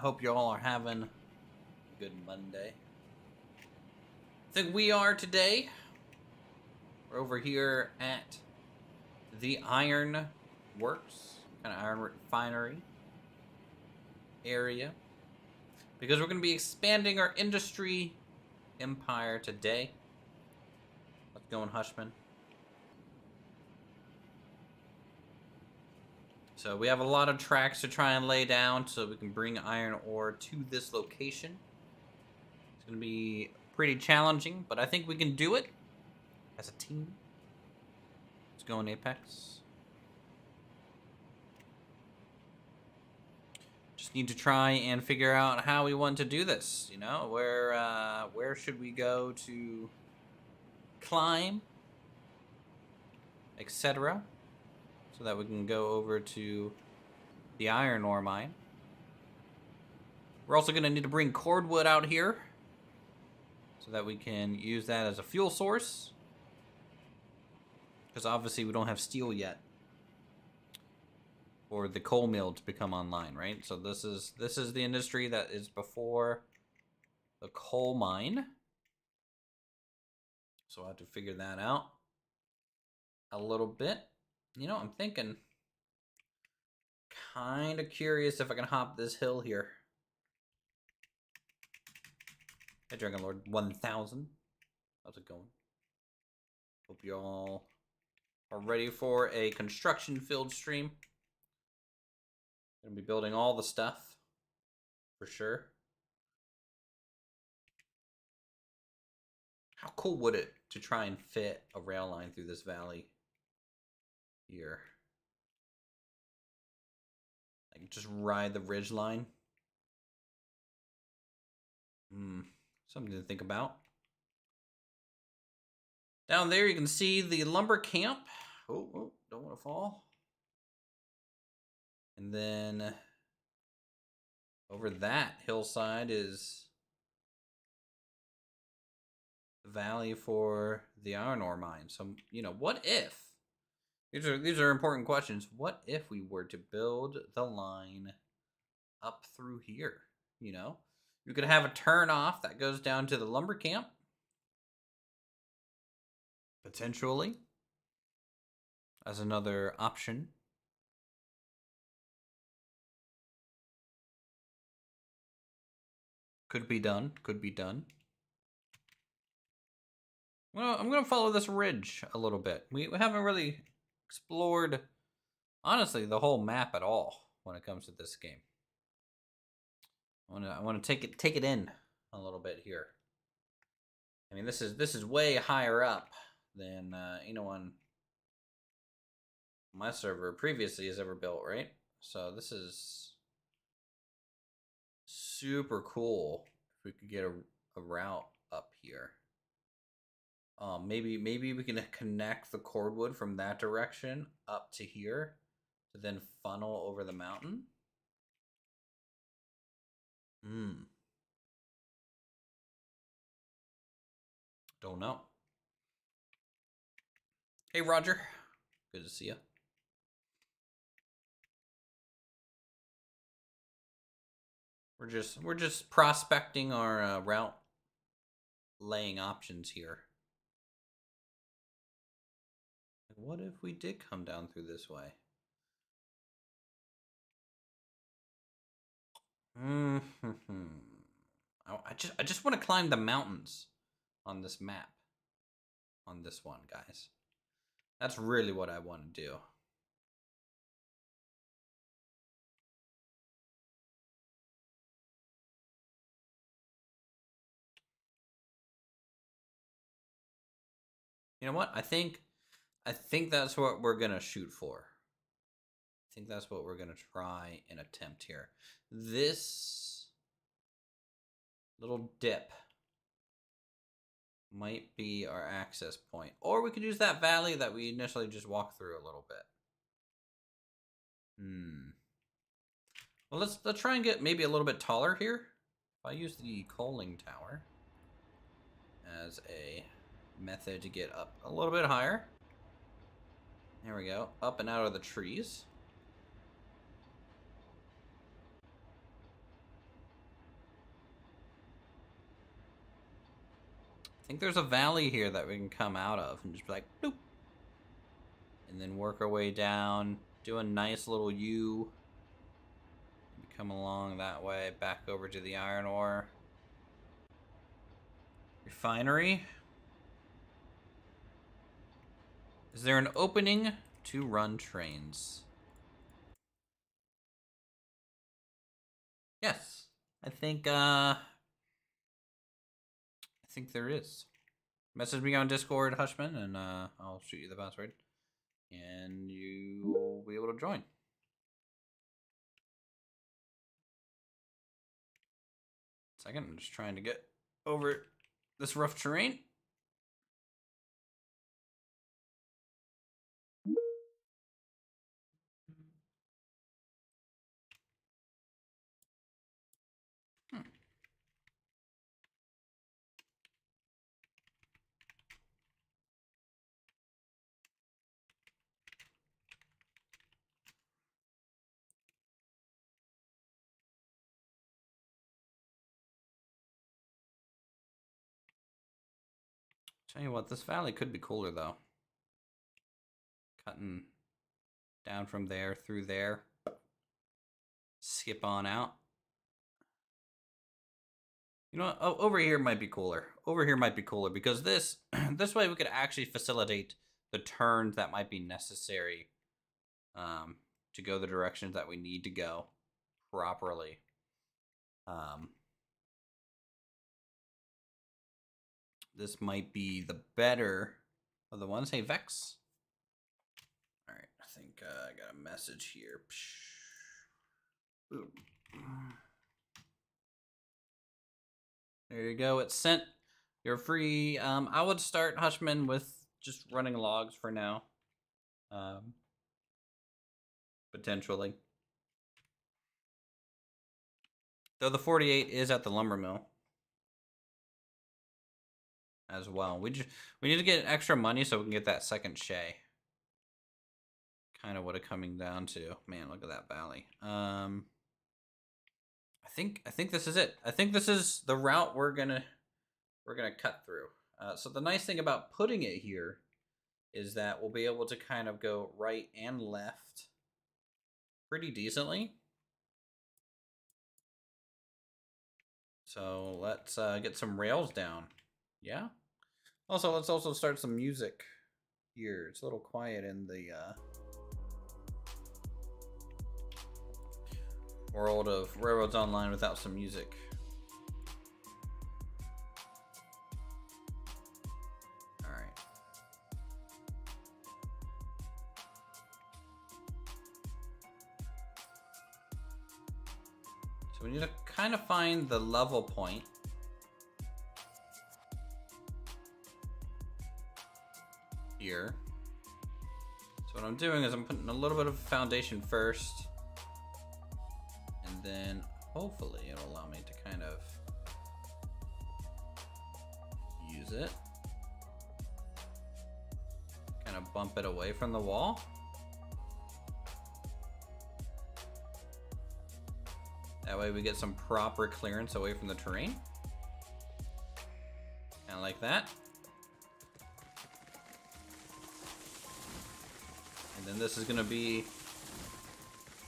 hope you all are having a good Monday. I think we are today. We're over here at the Iron Works, kind of iron refinery area, because we're going to be expanding our industry empire today. What's going, Hushman? So we have a lot of tracks to try and lay down so we can bring iron ore to this location. It's going to be pretty challenging, but I think we can do it as a team. Let's go in Apex. Just need to try and figure out how we want to do this. You know, where should we go to climb, etc., so that we can go over to the iron ore mine. We're also going to need to bring cordwood out here so that we can use that as a fuel source, because obviously we don't have steel yet for the coal mill to become online, right? So this is the industry that is before the coal mine. So I have to figure that out a little bit. You know, I'm thinking, kind of curious if I can hop this hill here. Hey, Dragon Lord 1000. How's it going? Hope you all are ready for a construction-filled stream. Gonna be building all the stuff, for sure. How cool would it to try and fit a rail line through this valley here? Like, just ride the ridge line. Something to think about. Down there you can see the lumber camp. Oh, don't want to fall. And then over that hillside is the valley for the iron ore mine. So, you know, what if? These are important questions. What if we were to build the line up through here? You know, you could have a turn off that goes down to the lumber camp, potentially, as another option. Could be done. Could be done. Well, I'm going to follow this ridge a little bit. We haven't really explored, honestly, the whole map at all when it comes to this game. I want to take it in a little bit here. I mean, this is way higher up than anyone my server previously has ever built, right? So this is super cool. If we could get a route up here, maybe we can connect the cordwood from that direction up to here to then funnel over the mountain. Don't know. Hey, Roger. Good to see you. We're just prospecting our route laying options here. What if we did come down through this way? I just want to climb the mountains on this map. On this one, guys. That's really what I want to do. You know what? I think that's what we're gonna shoot for. I think that's what we're gonna try and attempt here. This little dip might be our access point, or we could use that valley that we initially just walked through a little bit. Well, let's try and get maybe a little bit taller here. If I use the coaling tower as a method to get up a little bit higher. There we go. Up and out of the trees. think there's a valley here that we can come out of and just be like, boop. And then work our way down, do a nice little U. Come along that way, back over to the iron ore refinery. Is there an opening to run trains? Yes, I think there is. Message me on Discord, Hushman, and I'll shoot you the password, and you will be able to join. Second, I'm just trying to get over this rough terrain. Tell you what, this valley could be cooler though. Cutting down from there through there. Skip on out. You know what? Oh, over here might be cooler. Over here might be cooler because this way we could actually facilitate the turns that might be necessary to go the directions that we need to go properly. This might be the better of the ones. Hey, Vex. All right, I think I got a message here. Boom. There you go. It's sent. You're free. I would start Hushman with just running logs for now. Potentially. Though the 48 is at the lumber mill as well. We need to get extra money so we can get that second Shay. Kind of what it's coming down to. Man, look at that valley. I think this is it. I think this is the route we're gonna cut through. So the nice thing about putting it here is that we'll be able to kind of go right and left pretty decently. So let's get some rails down. Yeah. Also, let's also start some music here. It's a little quiet in the world of Railroads Online without some music. All right. So we need to kind of find the level point. Here. So what I'm doing is I'm putting a little bit of foundation first, and then hopefully it'll allow me to kind of use it. Kind of bump it away from the wall. That way we get some proper clearance away from the terrain. Kind of like that. And then this is going to be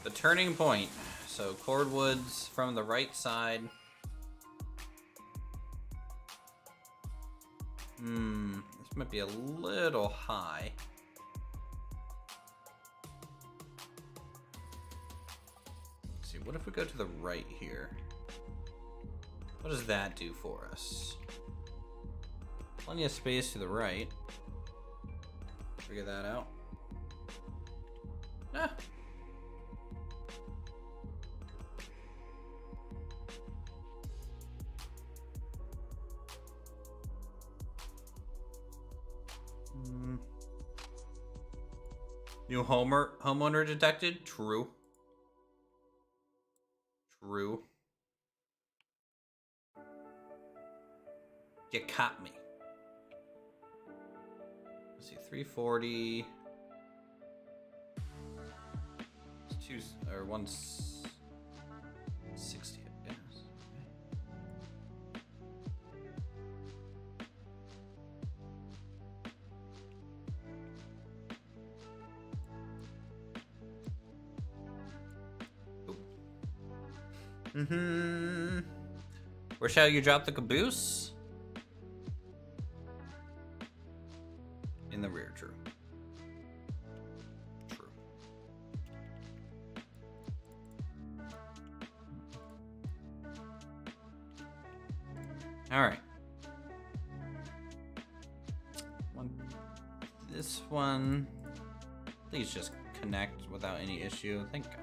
the turning point. So cordwoods from the right side. This might be a little high. Let's see, what if we go to the right here? What does that do for us? Plenty of space to the right. Figure that out. Ah. New homeowner detected? True. True. You caught me. Let's see, 340. It's 2 or 160, I guess. Where shall you drop the caboose? In the rear, true. True. Alright. This one, please just connect without any issue. Thank God.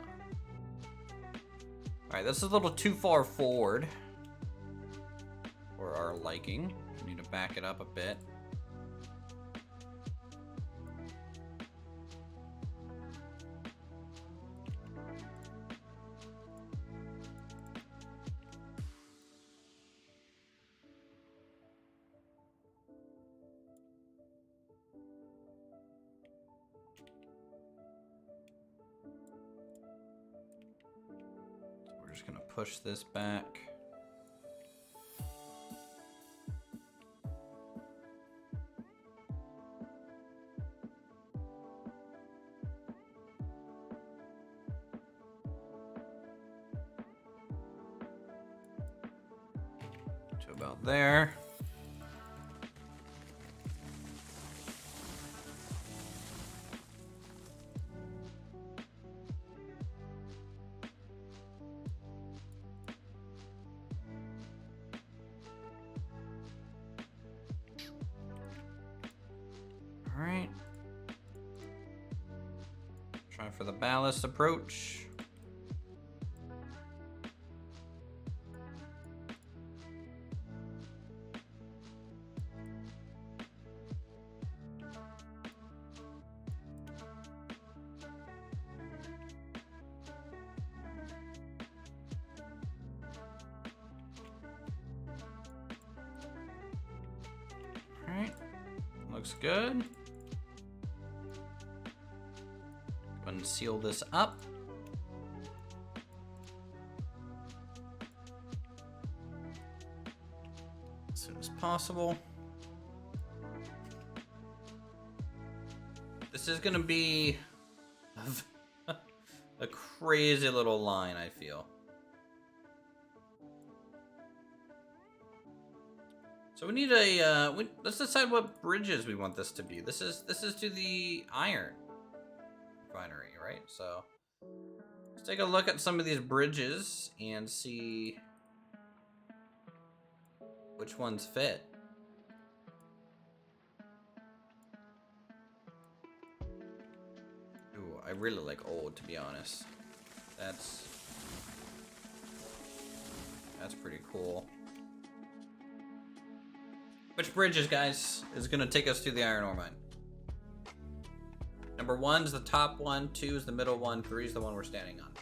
Alright, this is a little too far forward for our liking. We need to back it up a bit. Just gonna push this back. To about there. Alright. Try for the ballast approach. Alright. Looks good. Go ahead and seal this up. As soon as possible. This is gonna be a crazy little line, I feel. So we need a let's decide what bridges we want this to be. This is to the iron refinery, right? So let's take a look at some of these bridges and see which ones fit. Ooh, I really like old, to be honest. That's pretty cool. Which bridges, guys, is gonna take us to the iron ore mine? Number 1's the top one, 2 is the middle one, 3 is the one we're standing on.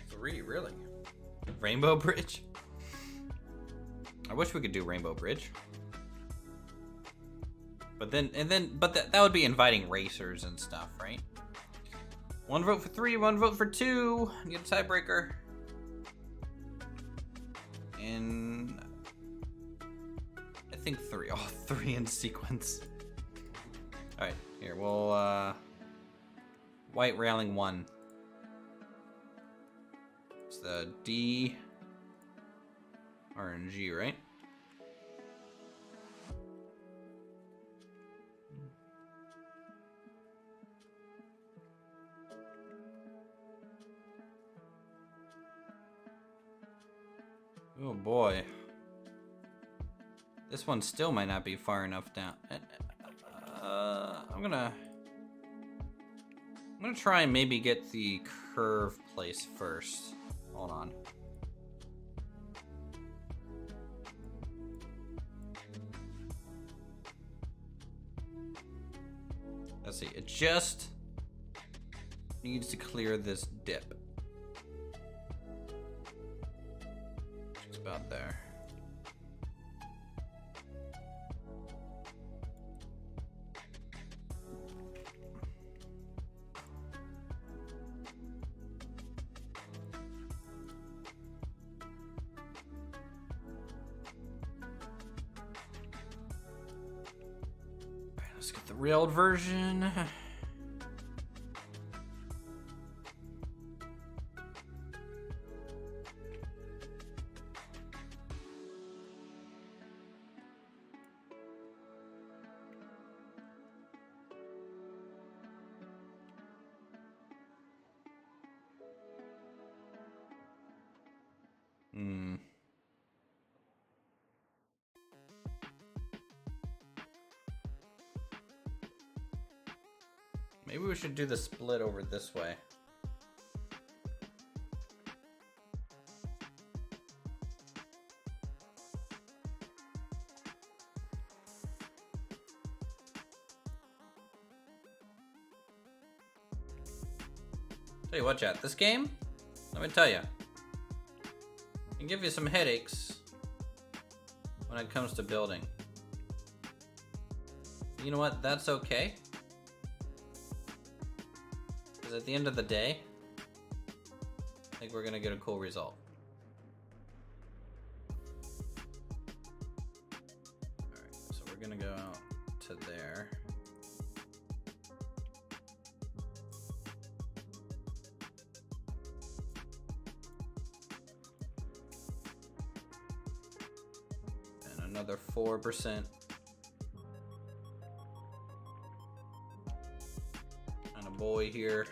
Three, really? Rainbow Bridge? I wish we could do Rainbow Bridge. But that would be inviting racers and stuff, right? 1 vote for 3, 1 vote for 2. Get a tiebreaker. And I think 3, all 3 in sequence. All right, here we'll white railing 1. It's the D, R, and G, right? Oh boy. This one still might not be far enough down. I'm gonna try and maybe get the curve place first. Hold on. Let's see, it just needs to clear this dip. It's about there. Let's get the railed version. Maybe we should do the split over this way. Tell you what, chat, this game, let me tell you, can give you some headaches when it comes to building. You know what? That's okay. Because at the end of the day, I think we're gonna get a cool result. Alright, so we're gonna go out to there. And another 4%. And a boy here.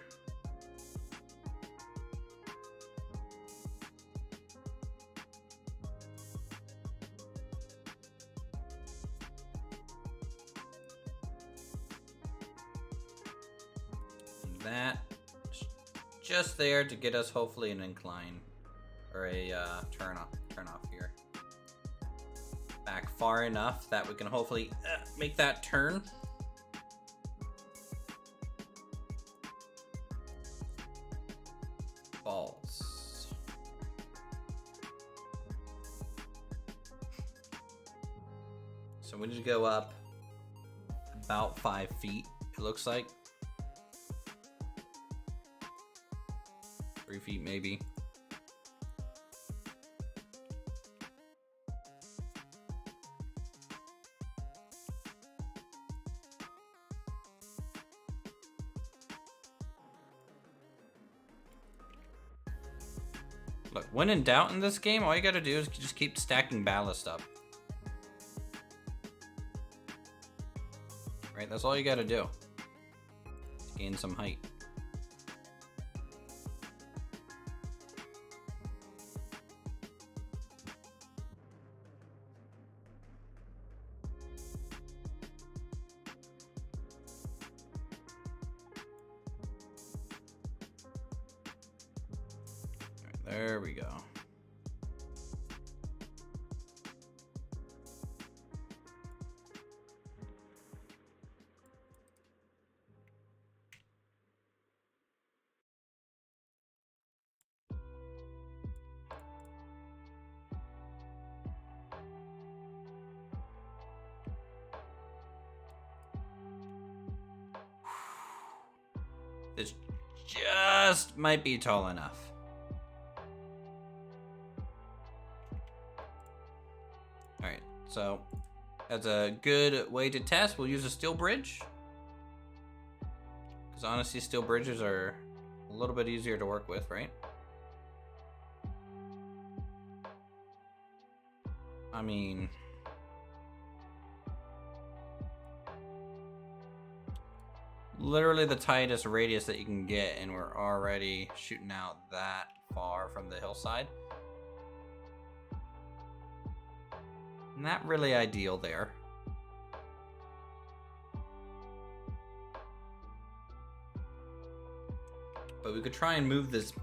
That just there to get us hopefully an incline or a turn off here. Back far enough that we can hopefully make that turn. Balls. So we need to go up about 5 feet, it looks like. 3 feet maybe. Look, when in doubt in this game, all you gotta do is just keep stacking ballast up. Right, that's all you gotta do. To gain some height. There we go. This just might be tall enough. Alright, so as a good way to test, we'll use a steel bridge. Because honestly, steel bridges are a little bit easier to work with, right? I mean, literally the tightest radius that you can get, and we're already shooting out that far from the hillside. Not really ideal there. But we could try and move this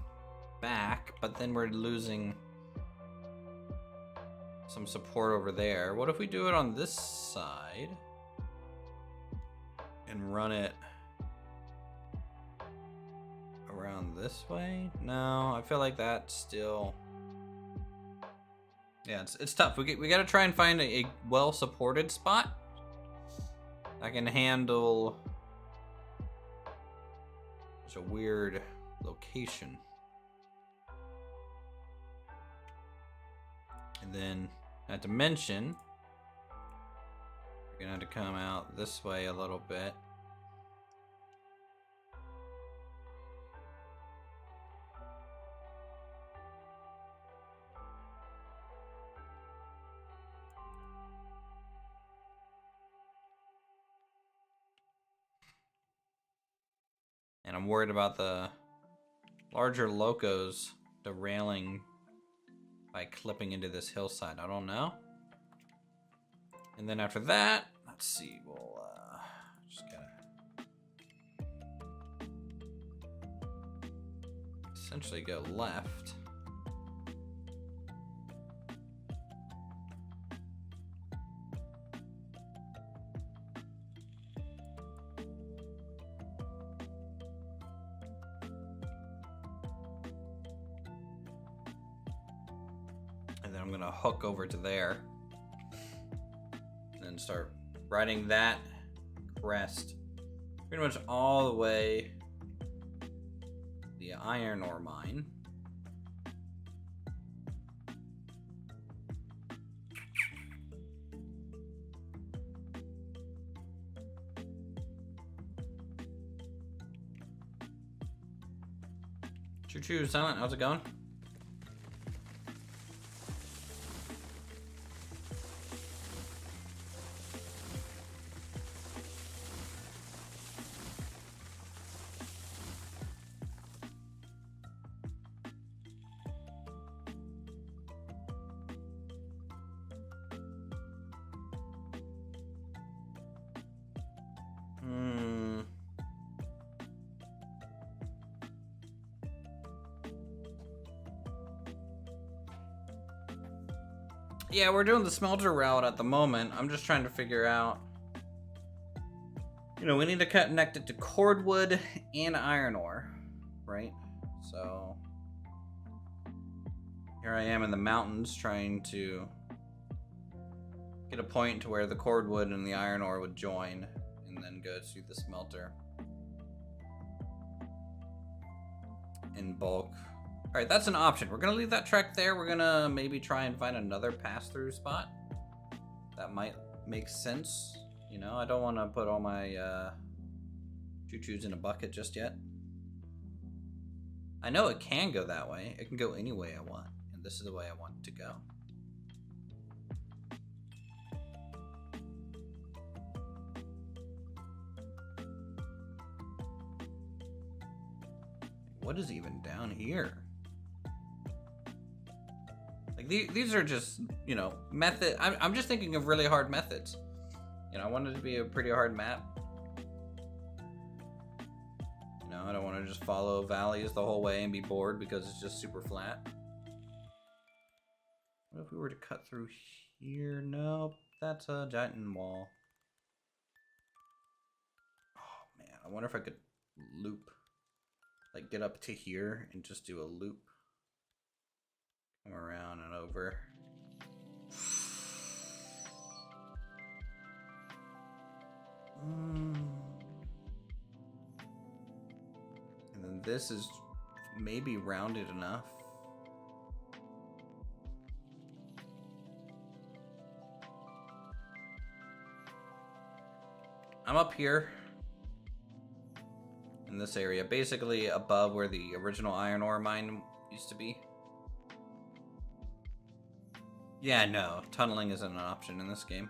back, but then we're losing some support over there. What if we do it on this side and run it around this way? No, I feel like that's still... Yeah, it's tough. We gotta try and find a well-supported spot that can handle such a weird location. And then, not to mention, We're gonna have to come out this way a little bit. And I'm worried about the larger locos derailing by clipping into this hillside. I don't know. And then after that, let's see, we'll just gotta essentially go left. And then I'm gonna hook over to there. And then start riding that crest pretty much all the way the iron ore mine. Choo choo, Silent, how's it going? Yeah, we're doing the smelter route at the moment. I'm just trying to figure out, you know, we need to connect it to cordwood and iron ore, right? So here I am in the mountains trying to get a point to where the cordwood and the iron ore would join and then go to the smelter in bulk. All right, that's an option. We're gonna leave that trek there. We're gonna maybe try and find another pass-through spot. That might make sense. You know, I don't want to put all my choo-choos in a bucket just yet. I know it can go that way. It can go any way I want, and this is the way I want it to go. What is even down here? Like these are just, you know, method. I'm just thinking of really hard methods. You know, I want it to be a pretty hard map. You know, I don't want to just follow valleys the whole way and be bored because it's just super flat. What if we were to cut through here? Nope, that's a giant wall. Oh man, I wonder if I could loop. Like get up to here and just do a loop. Come around and over. And then this is maybe rounded enough. I'm up here in this area, basically above where the original iron ore mine used to be. Yeah, no, tunneling isn't an option in this game.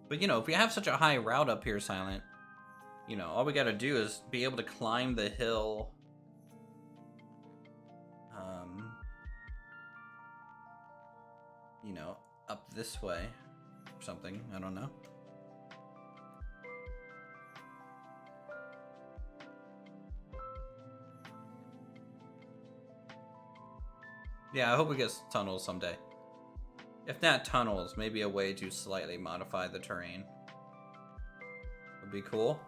But you know, if we have such a high route up here, Silent, you know, all we gotta do is be able to climb the hill. You know, up this way or something. I don't know. Yeah, I hope we get tunnels someday. If not tunnels, maybe a way to slightly modify the terrain would be cool.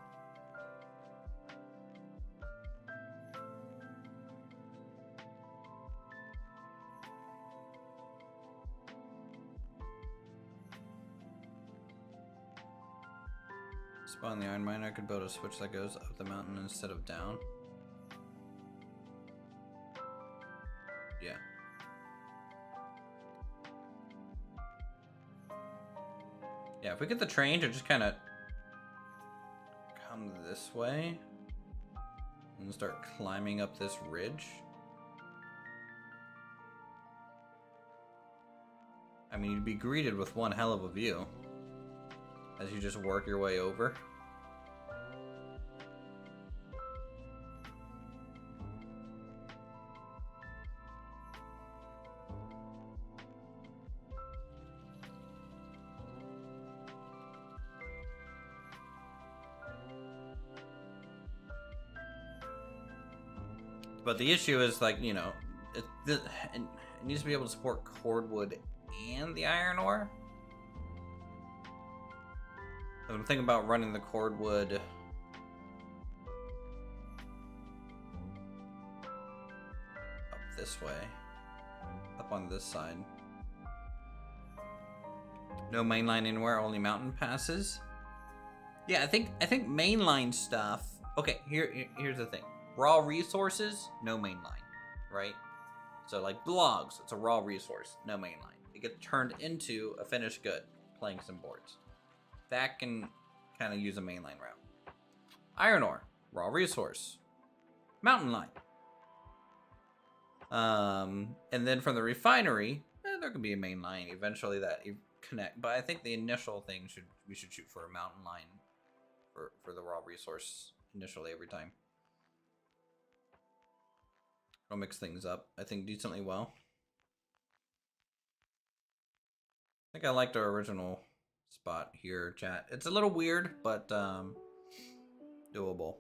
Spawn the iron mine. I could build a switch that goes up the mountain instead of down. Yeah. Yeah, if we get the train to just kind of come this way and start climbing up this ridge. I mean, you'd be greeted with one hell of a view as you just work your way over. But the issue is, like, you know, it needs to be able to support cordwood and the iron ore. I'm thinking about running the cordwood up this way, up on this side. No mainline anywhere, only mountain passes. Yeah, I think mainline stuff. Okay, here's the thing. Raw resources, no mainline, right? So like logs, it's a raw resource, no mainline. It gets turned into a finished good, planks and boards. That can kind of use a mainline route. Iron ore, raw resource, mountain line. And then from the refinery, there can be a main line eventually that you connect. But I think the initial thing we should shoot for a mountain line for the raw resource initially every time. It'll mix things up, I think, decently well. I think I liked our original spot here, chat. It's a little weird, but doable.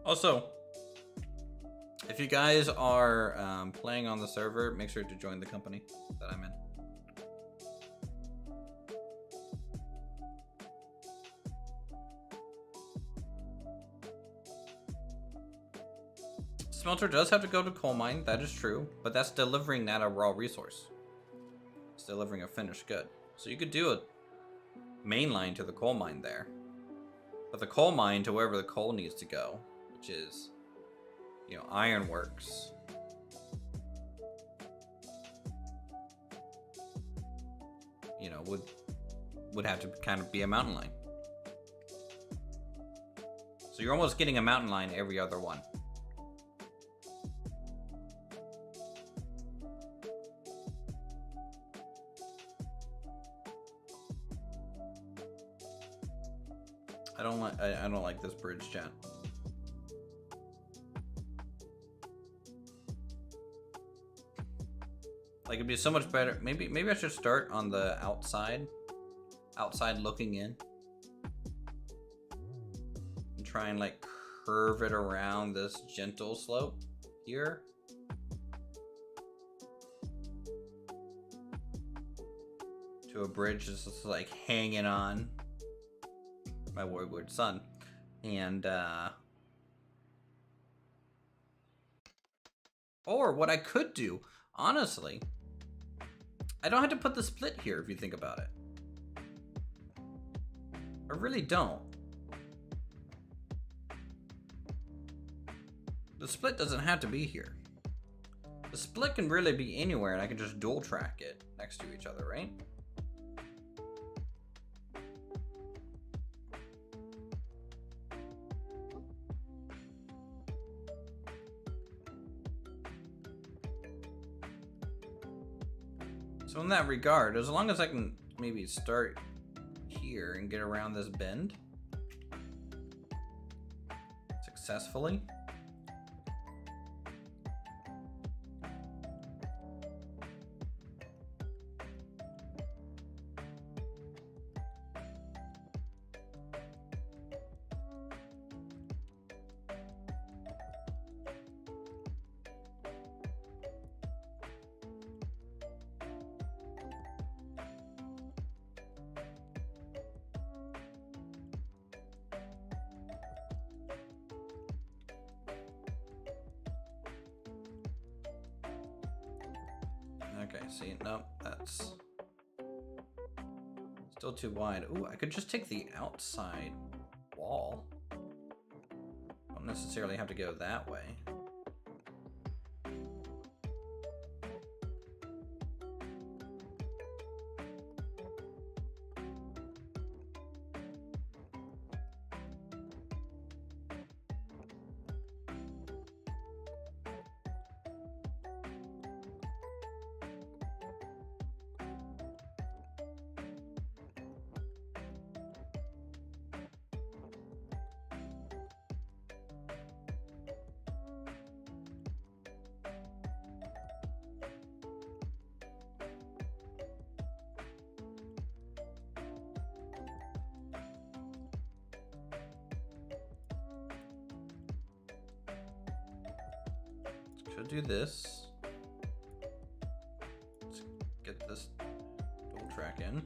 Also, if you guys are playing on the server, make sure to join the company that I'm in. Smelter does have to go to coal mine, that is true, but that's delivering not a raw resource. It's delivering a finished good. So you could do a main line to the coal mine there, but the coal mine to wherever the coal needs to go, which is, you know, ironworks. You know, would have to kind of be a mountain line. So you're almost getting a mountain line every other one. I don't like this bridge, chat. Like, it'd be so much better. Maybe I should start on the outside looking in, and try and like curve it around this gentle slope here. To a bridge that's just like hanging on my wayward son. And or what I could do, honestly, I don't have to put the split here if you think about it. I really don't. The split doesn't have to be here. The split can really be anywhere, and I can just dual track it next to each other, right? So in that regard, as long as I can maybe start here and get around this bend successfully. Okay, see, no, that's still too wide. Ooh, I could just take the outside wall. Don't necessarily have to go that way. Should do this. Let's get this dual track in.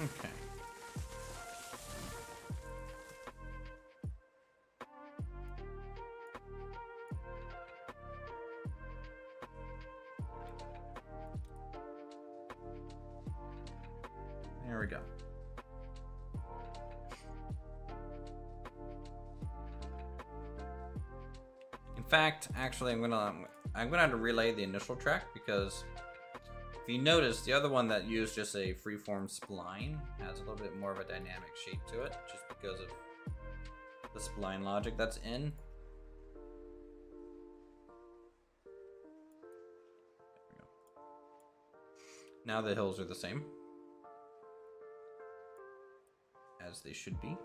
Okay. There we go. In fact, actually, I'm gonna have to relay the initial track because if you notice, the other one that used just a freeform spline has a little bit more of a dynamic shape to it, just because of the spline logic that's in. There we go. Now the hills are the same, as they should be.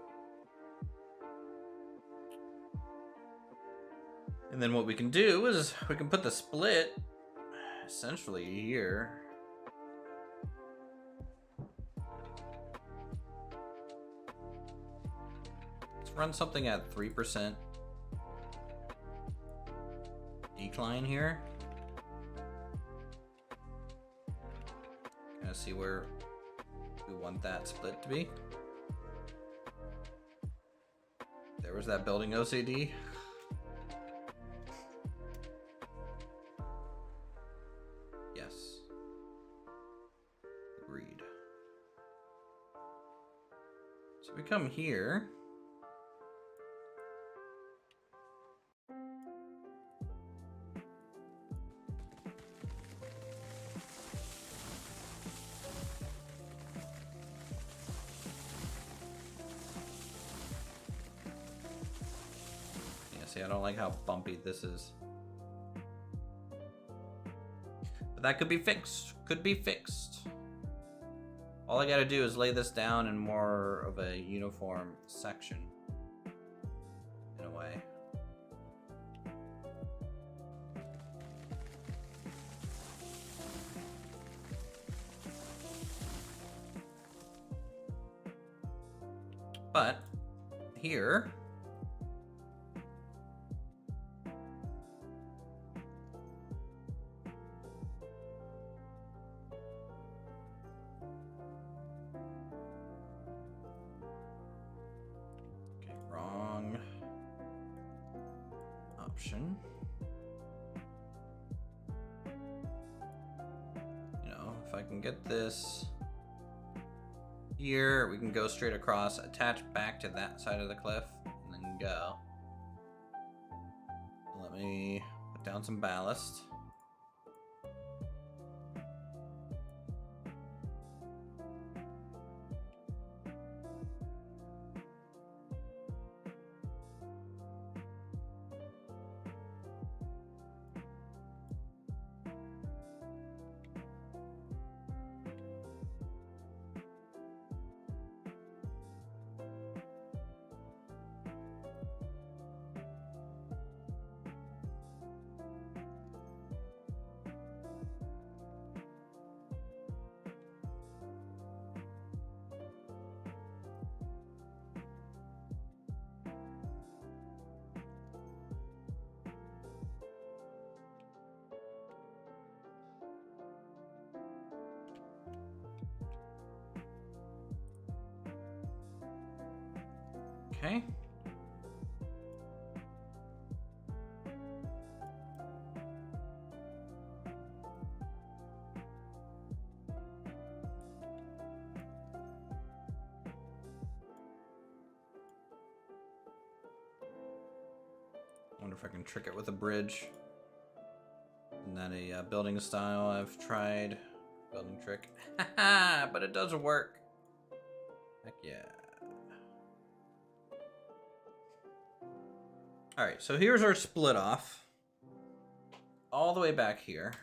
And then what we can do is we can put the split essentially here. Let's run something at 3% decline here. Kind of see where we want that split to be. There was that building OCD. We come here. Yeah, see, I don't like how bumpy this is. But that could be fixed. Could be fixed. All I gotta do is lay this down in more of a uniform section, in a way. But here, option. You know, if I can get this here, we can go straight across, attach back to that side of the cliff, and then go. Let me put down some ballast. Okay. Wonder if I can trick it with a bridge. Isn't that a building style I've tried? Building trick. But it doesn't work. Heck yeah. Alright, so here's our split off. All the way back here.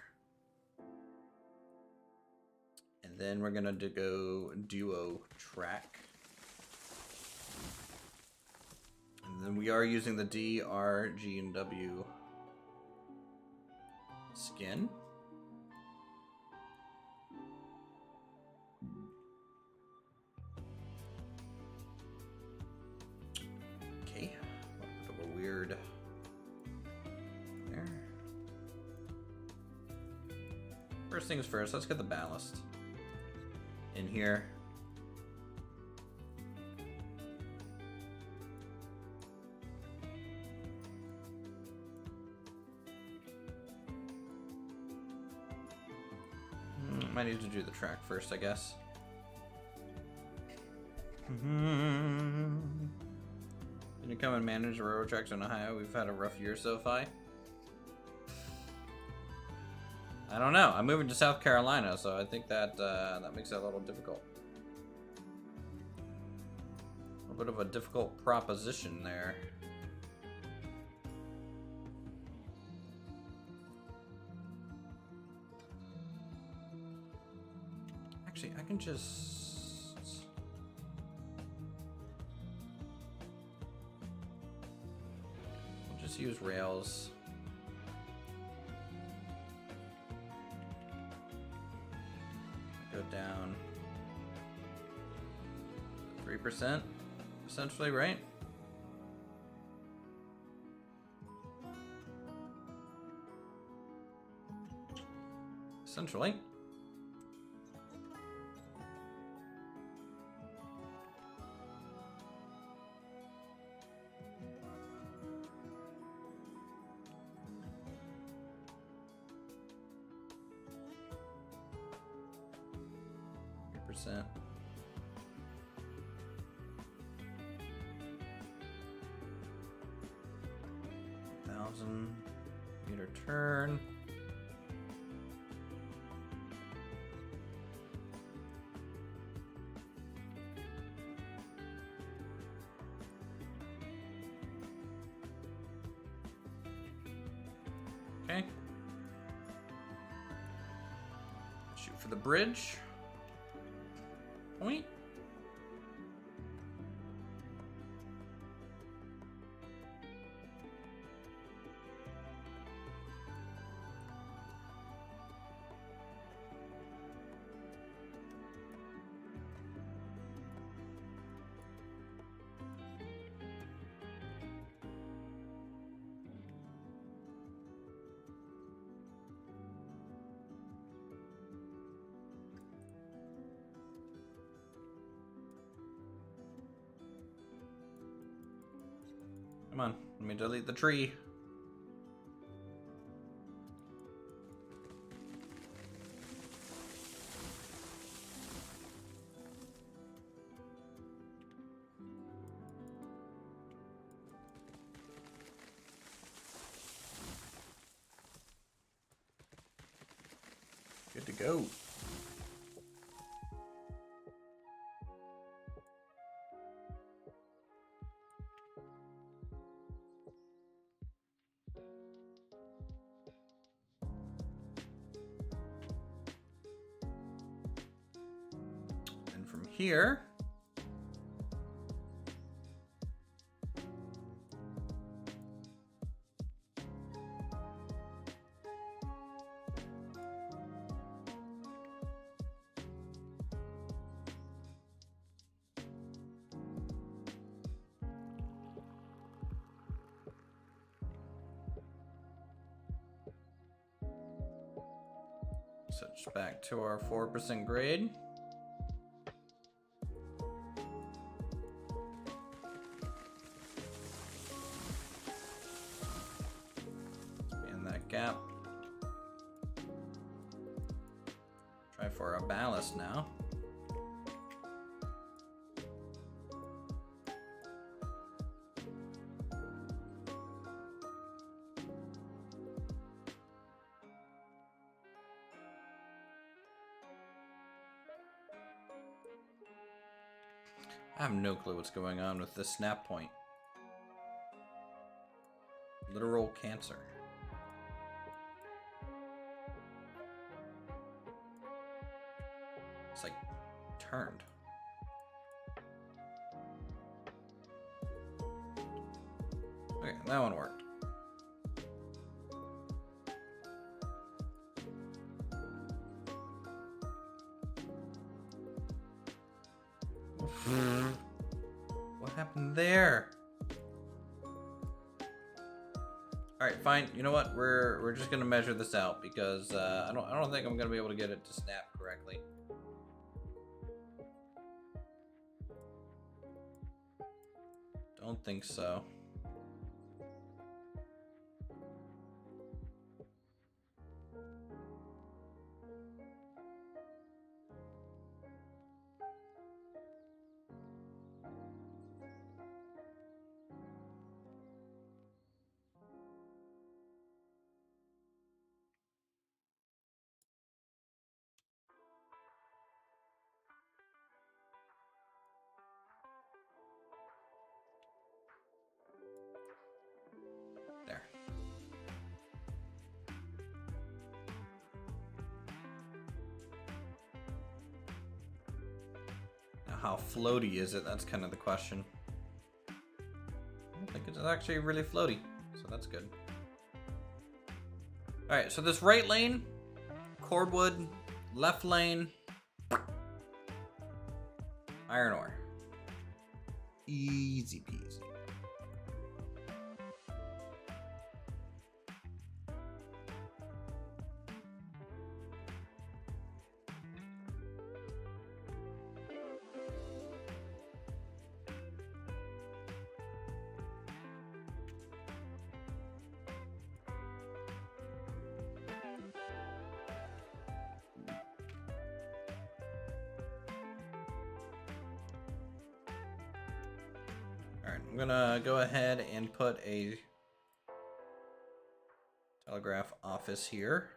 And then we're gonna go duo track. And then we are using the D, R, G, and W skin. Okay, a bit of a weird there. First things first, let's get the ballast in here. Might need to do the track first, I guess. Can you come and manage the railroad tracks in Ohio? We've had a rough year so far. I don't know. I'm moving to South Carolina, so I think that that makes it a little difficult. A bit of a difficult proposition there. Actually, I can just... I'll just use rails. Go down 3%, essentially, right? Essentially. %. Meter turn. Okay. Shoot for the bridge. Point. Come on, let me delete the tree. Good to go. Here, switch back to our 4% grade. Try for a ballast now. I have no clue what's going on with this snap point. Literal cancer. It's like turned. Okay, that one worked. What happened there? All right, fine. You know what? We're just gonna measure this out because I don't think I'm gonna be able to get it to snap correctly. Don't think so. There. Now, how floaty is it? That's kind of the question. I don't think it's actually really floaty, so that's good. All right, so this right lane, cordwood, left lane, iron ore. Easy peasy. Alright, I'm gonna go ahead and put a telegraph office here.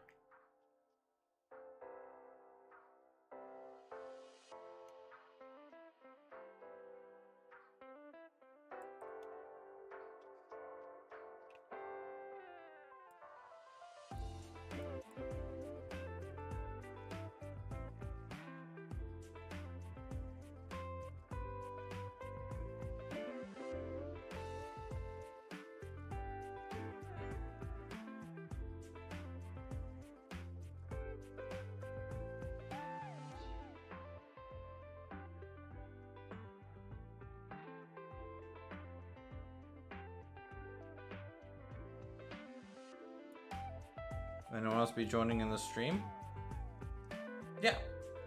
Anyone else be joining in the stream? Yeah,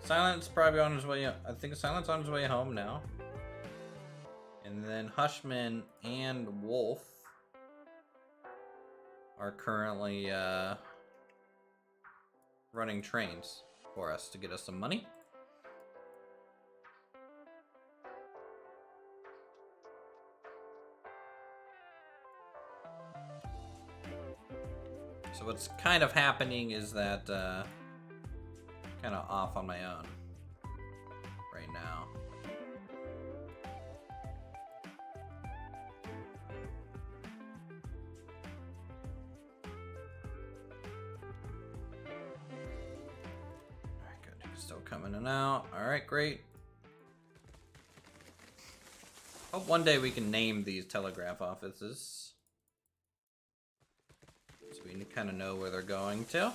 Silent's probably on his way. I think Silent's on his way home now. And then Hushman and Wolf are currently running trains for us to get us some money. So what's kind of happening is that kind of off on my own right now. Alright, good. Still coming in and out. Alright, great. Hope one day we can name these telegraph offices, so we kind of know where they're going to.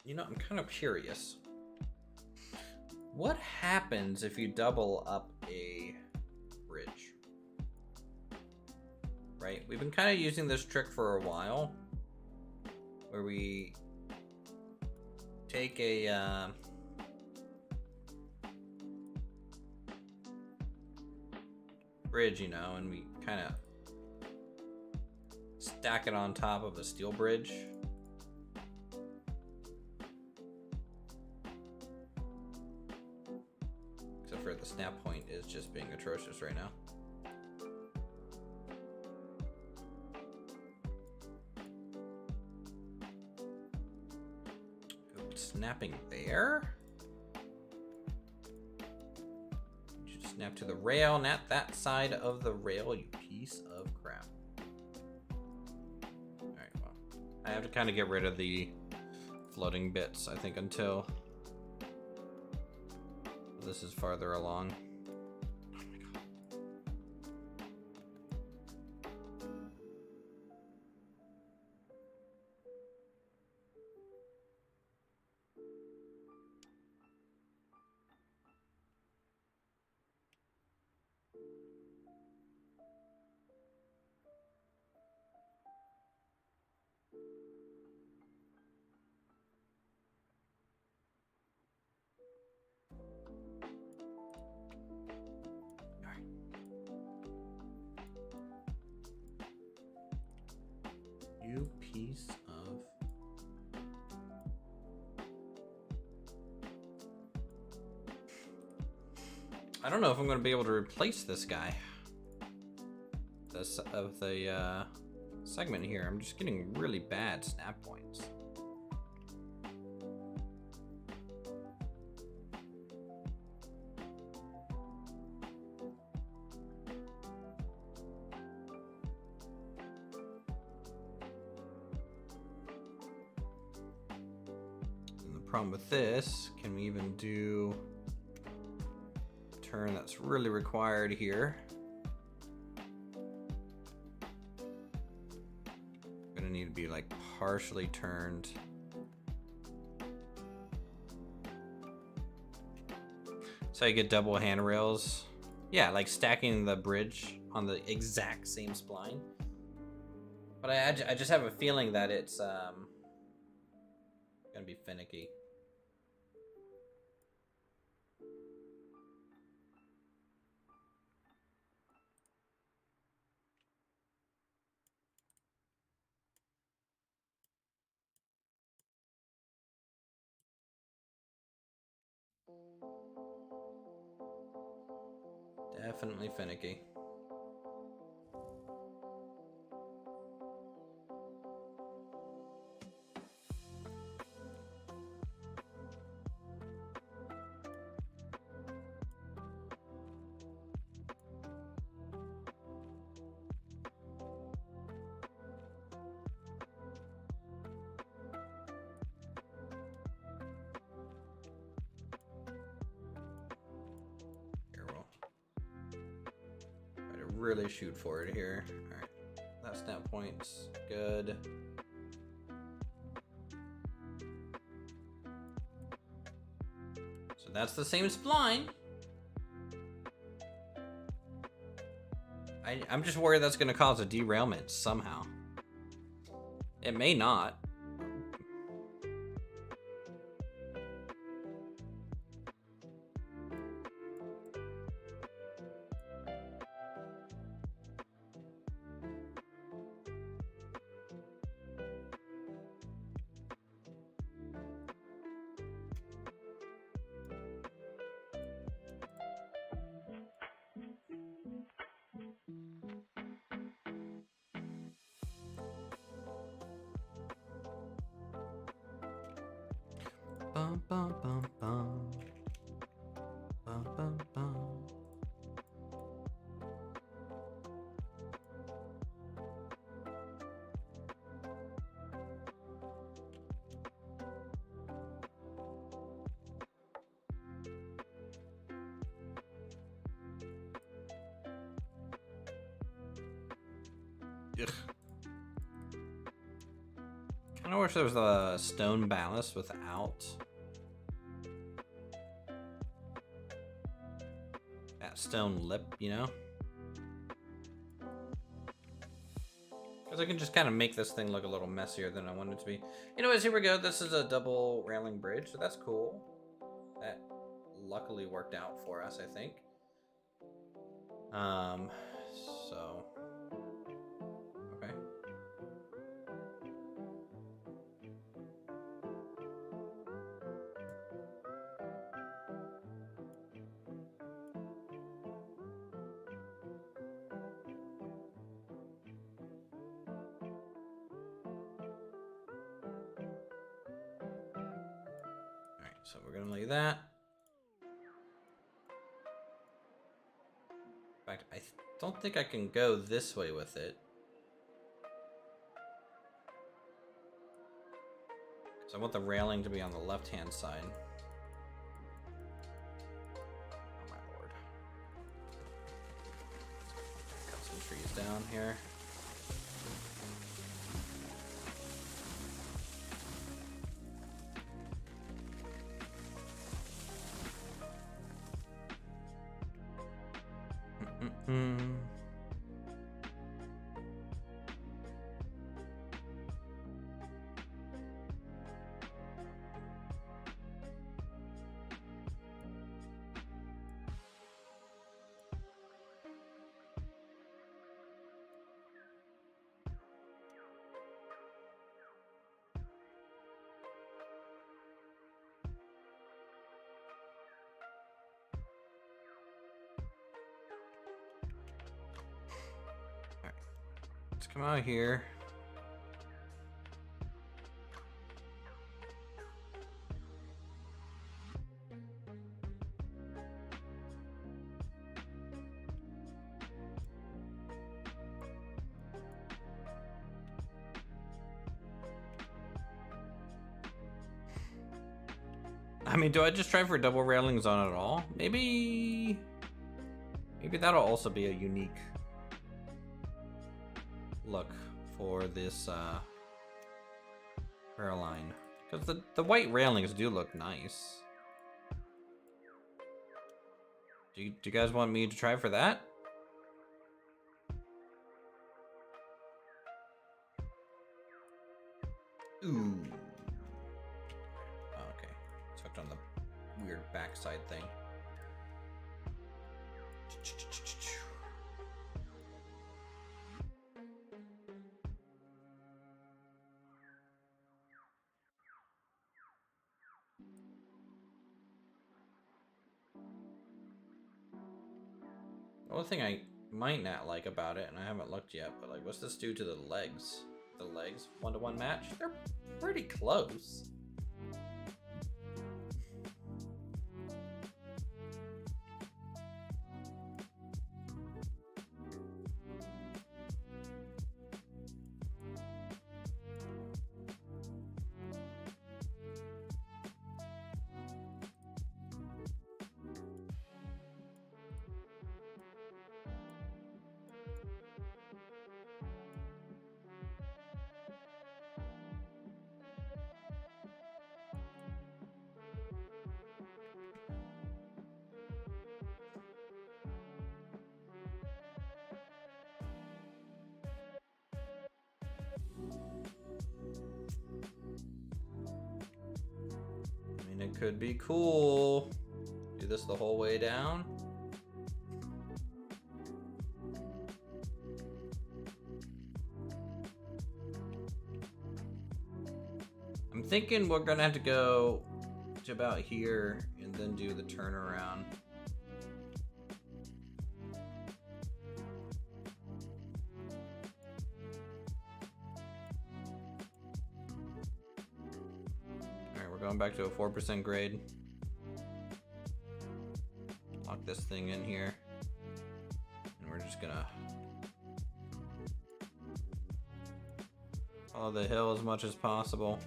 You know, I'm kind of curious. What happens if you double up a bridge? Right? We've been kind of using this trick for a while, where we take a bridge, you know, and we kind of stack it on top of a steel bridge. Except for the snap point is just being atrocious right now. Snapping there. You should snap to the rail, not that side of the rail, you piece of crap. Alright, well, I have to kind of get rid of the floating bits, I think, until this is farther along. You piece of... I don't know if I'm going to be able to replace this guy. This of the segment here. I'm just getting really bad snap points. Problem with this, can we even do a turn that's really required here? Gonna need to be like partially turned. So I get double handrails. Yeah, like stacking the bridge on the exact same spline. But I just have a feeling that it's gonna be finicky. Definitely finicky. Really shoot for it here. All right, that snap point's good. So that's the same spline. I'm just worried that's going to cause a derailment somehow. It may not. Bum, bum, bum, bum. Bum, bum, bum. Ugh. Kind of wish there was a stone ballast without that stone lip, you know? Because I can just kind of make this thing look a little messier than I want it to be. Anyways, here we go. This is a double railing bridge, so that's cool. That luckily worked out for us, I think. So, okay. So we're gonna lay that. In fact, I don't think I can go this way with it. Because I want the railing to be on the left-hand side. Oh my lord. Cut some trees down here. Let's come out here. I mean, do I just try for double railings on it all? Maybe that'll also be a unique look for this rail line, because the white railings do look nice. Do you guys want me to try for that? Ooh. Oh, okay. It's hooked on the weird backside thing. The only thing I might not like about it, and I haven't looked yet, but like, what's this do to the legs? The legs 1-to-1 match? They're pretty close. It could be cool. Do this the whole way down. I'm thinking we're gonna have to go to about here and then do the turnaround. Going back to a 4% grade. Lock this thing in here. And we're just gonna follow the hill as much as possible.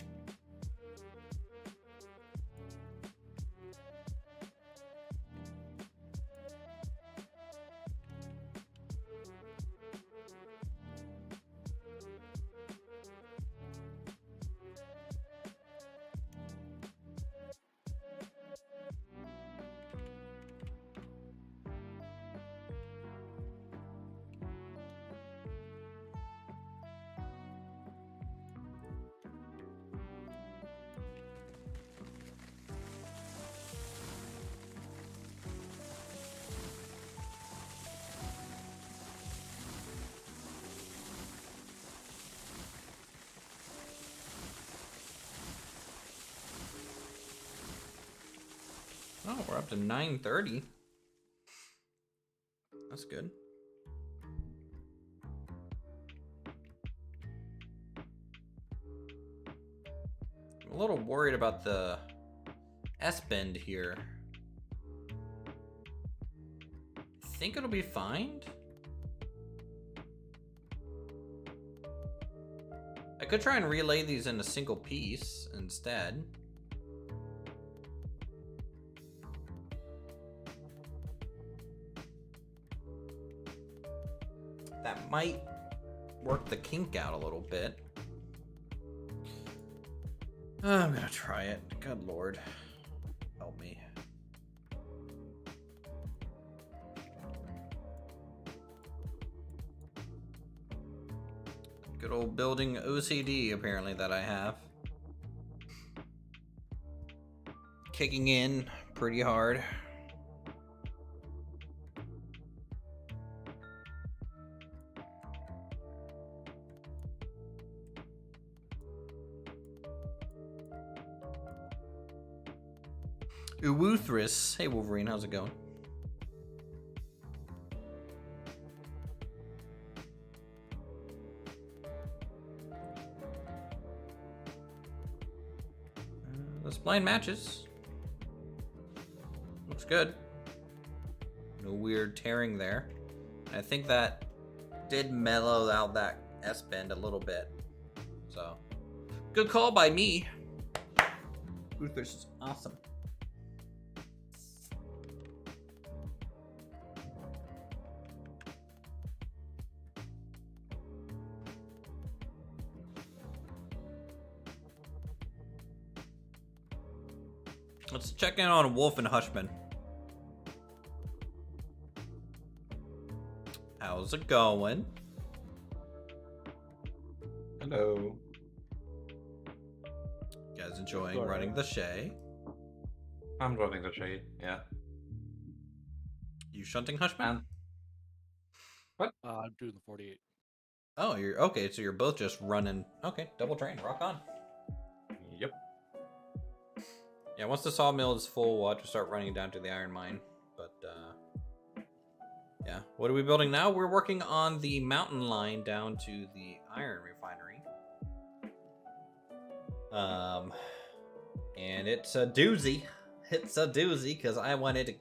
Oh, we're up to 930. That's good. I'm a little worried about the S-bend here. I think it'll be fine. I could try and relay these in a single piece instead. That might work the kink out a little bit. I'm gonna try it. Good Lord. Help me. Good old building OCD, apparently, that I have. Kicking in pretty hard. Uthris. Hey, Wolverine, how's it going? The spline matches. Looks good. No weird tearing there. I think that did mellow out that S-bend a little bit. So, good call by me. Uthris is awesome. Let's check in on Wolf and Hushman. How's it going? Hello. You guys enjoying running the Shay? I'm running the Shay, yeah. You shunting Hushman? What? I'm doing the 48. Oh, you're okay. So you're both just running. Okay, double train. Rock on. Yep. Yeah, once the sawmill is full, we'll have to start running down to the iron mine. But, yeah. What are we building now? We're working on the mountain line down to the iron refinery. And it's a doozy. It's a doozy, because I wanted to,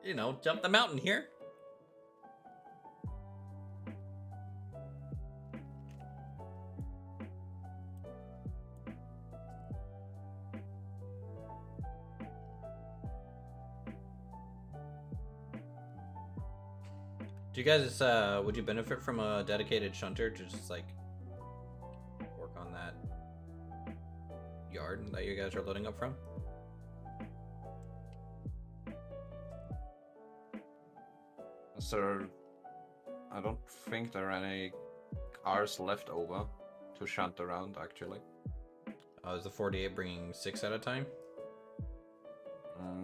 you know, jump the mountain here. Do you guys, would you benefit from a dedicated shunter to just, like, work on that yard that you guys are loading up from? So, I don't think there are any cars left over to shunt around, actually. Oh, is the 48 bringing 6 at a time?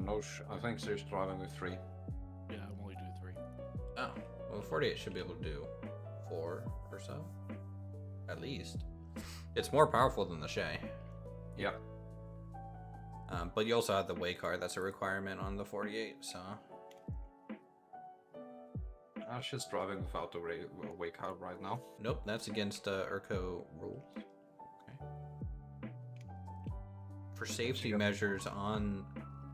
No, I think she's driving with 3. Yeah, I'm only doing 3. Oh, well, the 48 should be able to do 4 or so. At least. It's more powerful than the Shay. Yeah. But you also have the way car. That's a requirement on the 48, so... She's driving without the way car right now. Nope, that's against Urco rules. Okay. For safety measures on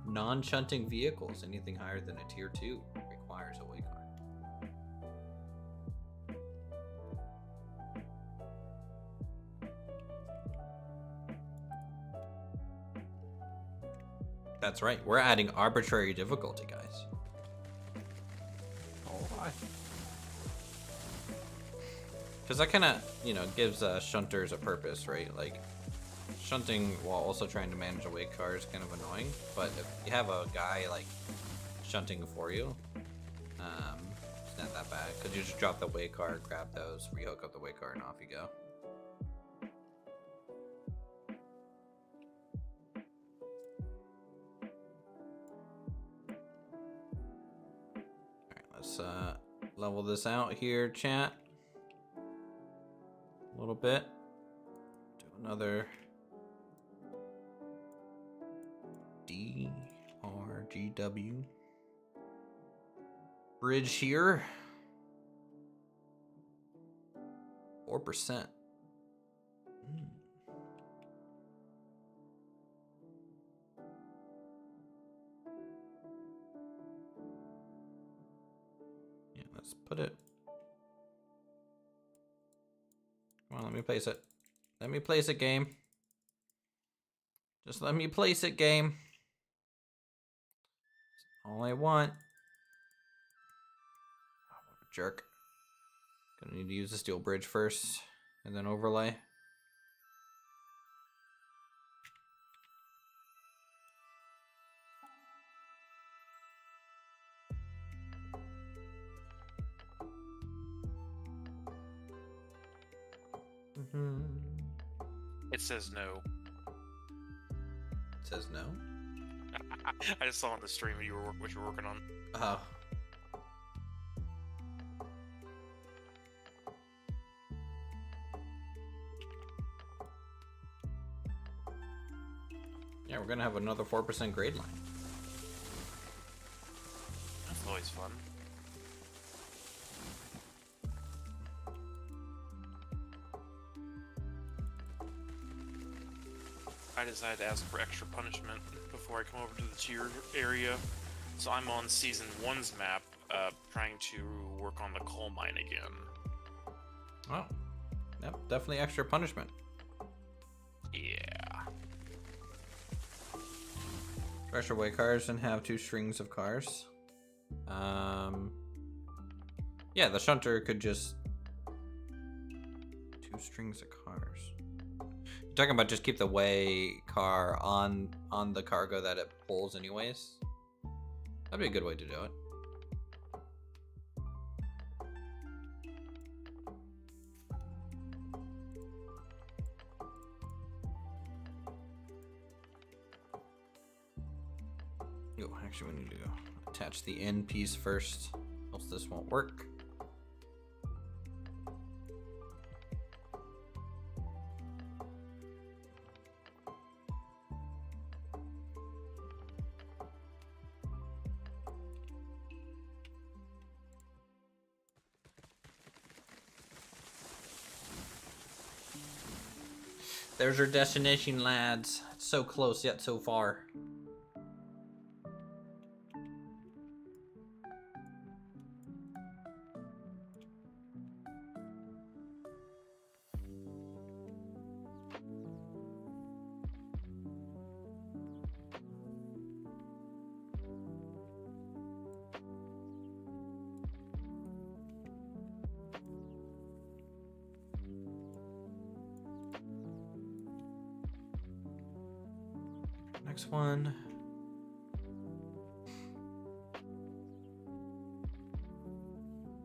non-shunting vehicles, anything higher than a tier 2 requires a way car. That's right, we're adding arbitrary difficulty, guys. Alright. Because that kind of, you know, gives shunters a purpose, right? Like, shunting while also trying to manage a weight car is kind of annoying. But if you have a guy, like, shunting for you, it's not that bad. Because you just drop the weight car, grab those, rehook up the weight car, and off you go. Alright, let's level this out here, chat. A little bit. Do another DRGW bridge here. 4%. on, let me place it. Let me place it, game. Just let me place it, game. That's all I want. Oh, what a jerk. Gonna need to use the steel bridge first, and then overlay. It says no. It says no. I just saw on the stream what you were working on. Oh. Yeah, we're gonna have another 4% grade line. That's always fun. I decided to ask for extra punishment before I come over to the tier area. So I'm on Season 1's map, trying to work on the coal mine again. Oh. Yep, definitely extra punishment. Yeah. Pressure way cars and have 2 strings of cars. Yeah, the shunter could just 2 strings of cars. You're talking about just keep the way car on the cargo that it pulls anyways. That'd be a good way to do it. Oh, actually we need to attach the end piece first, else this won't work. There's our destination, lads. It's so close yet so far. Next one.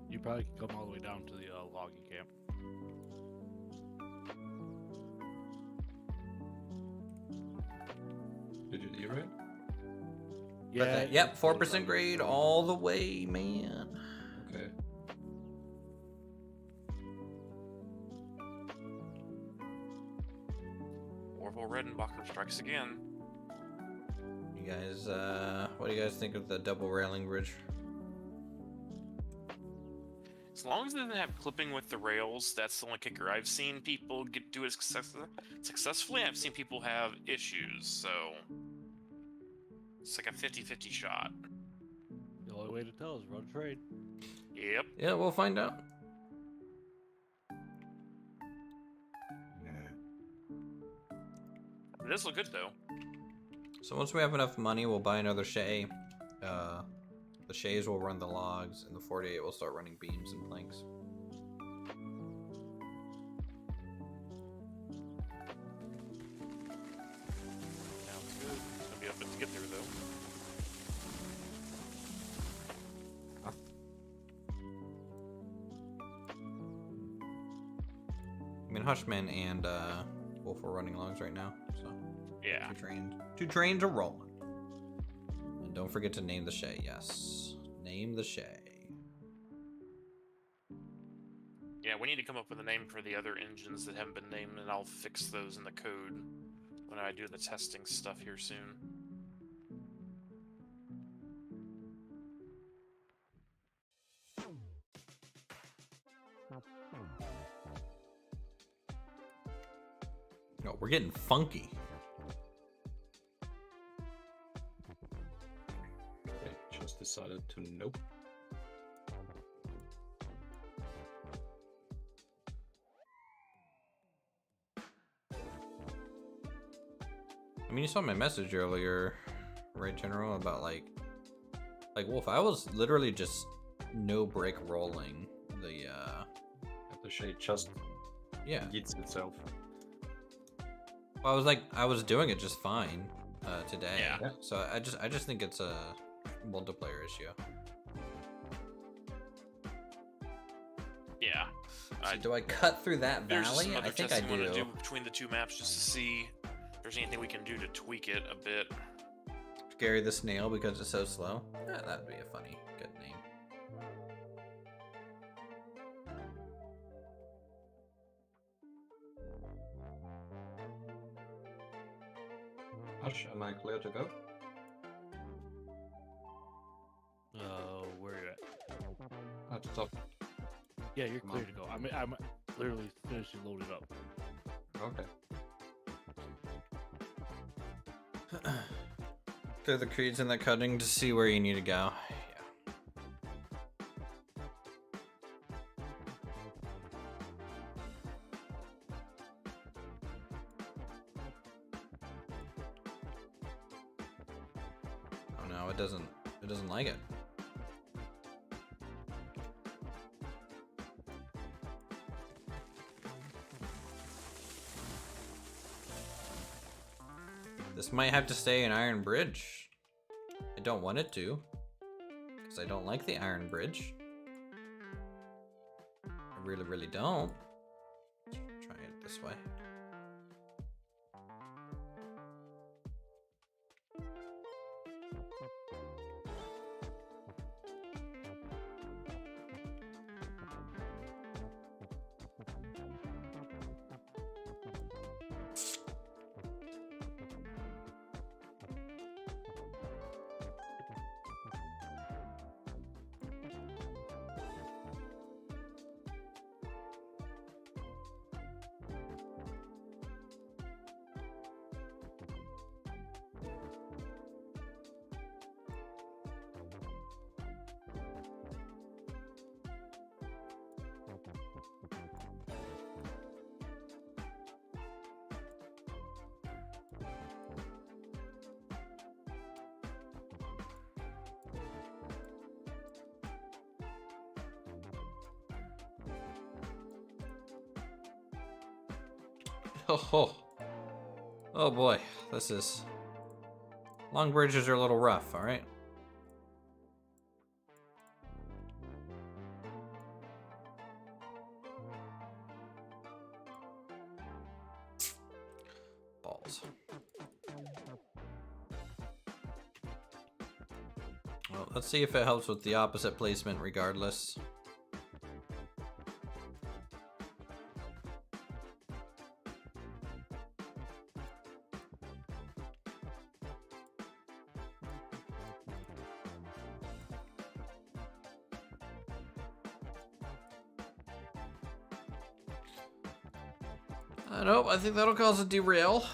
You probably can come all the way down to the logging camp. Did you do it? Yeah. Yep, 4% grade all the way, man. Okay. Orville Redenbacher strikes again. You guys, what do you guys think of the double railing bridge? As long as they didn't have clipping with the rails, that's the only kicker. I've seen people do it successfully. I've seen people have issues, so it's like a 50-50 shot. The only way to tell is run a trade. Yep. Yeah, we'll find out. It does look good though. So once we have enough money, we'll buy another shay. The shays will run the logs, and the 48 will start running beams and planks. Sounds good. It's gonna be a bit to get there though. I mean, Hushman and Wolf are running logs right now, so Yeah. two trains are rolling. And don't forget to name the shay. Yes, name the shay. Yeah, we need to come up with a name for the other engines that haven't been named, and I'll fix those in the code when I do the testing stuff here soon. Oh, we're getting funky. Okay, just decided to nope. mean, you saw my message earlier, right, General, about like Wolf. I was literally just no break rolling the The shade just yeah. yeets itself. Well, I was doing it just fine today. Yeah. So I just think it's a multiplayer issue. Yeah. So do I cut through that There's valley? some other I think I testing I'm gonna do. do between the two maps just to see if there's anything we can do to tweak it a bit. Gary the Snail because it's so slow. Yeah, that'd be a funny, good name. Hush, am I clear to go? Where are you at? At the top. Yeah, you're Come clear on. to go. I'm literally finishing loading up. Okay. Through the creeds and the cutting to see where you need to go. Yeah. Oh no, it doesn't like it. This might have to stay in Iron Bridge. I don't want it to, because I don't like the Iron Bridge. I really, really don't. Let's try it this way. Oh boy, this is... Long bridges are a little rough, alright? Balls. Well, let's see if it helps with the opposite placement regardless. Nope, I think that'll cause a derail.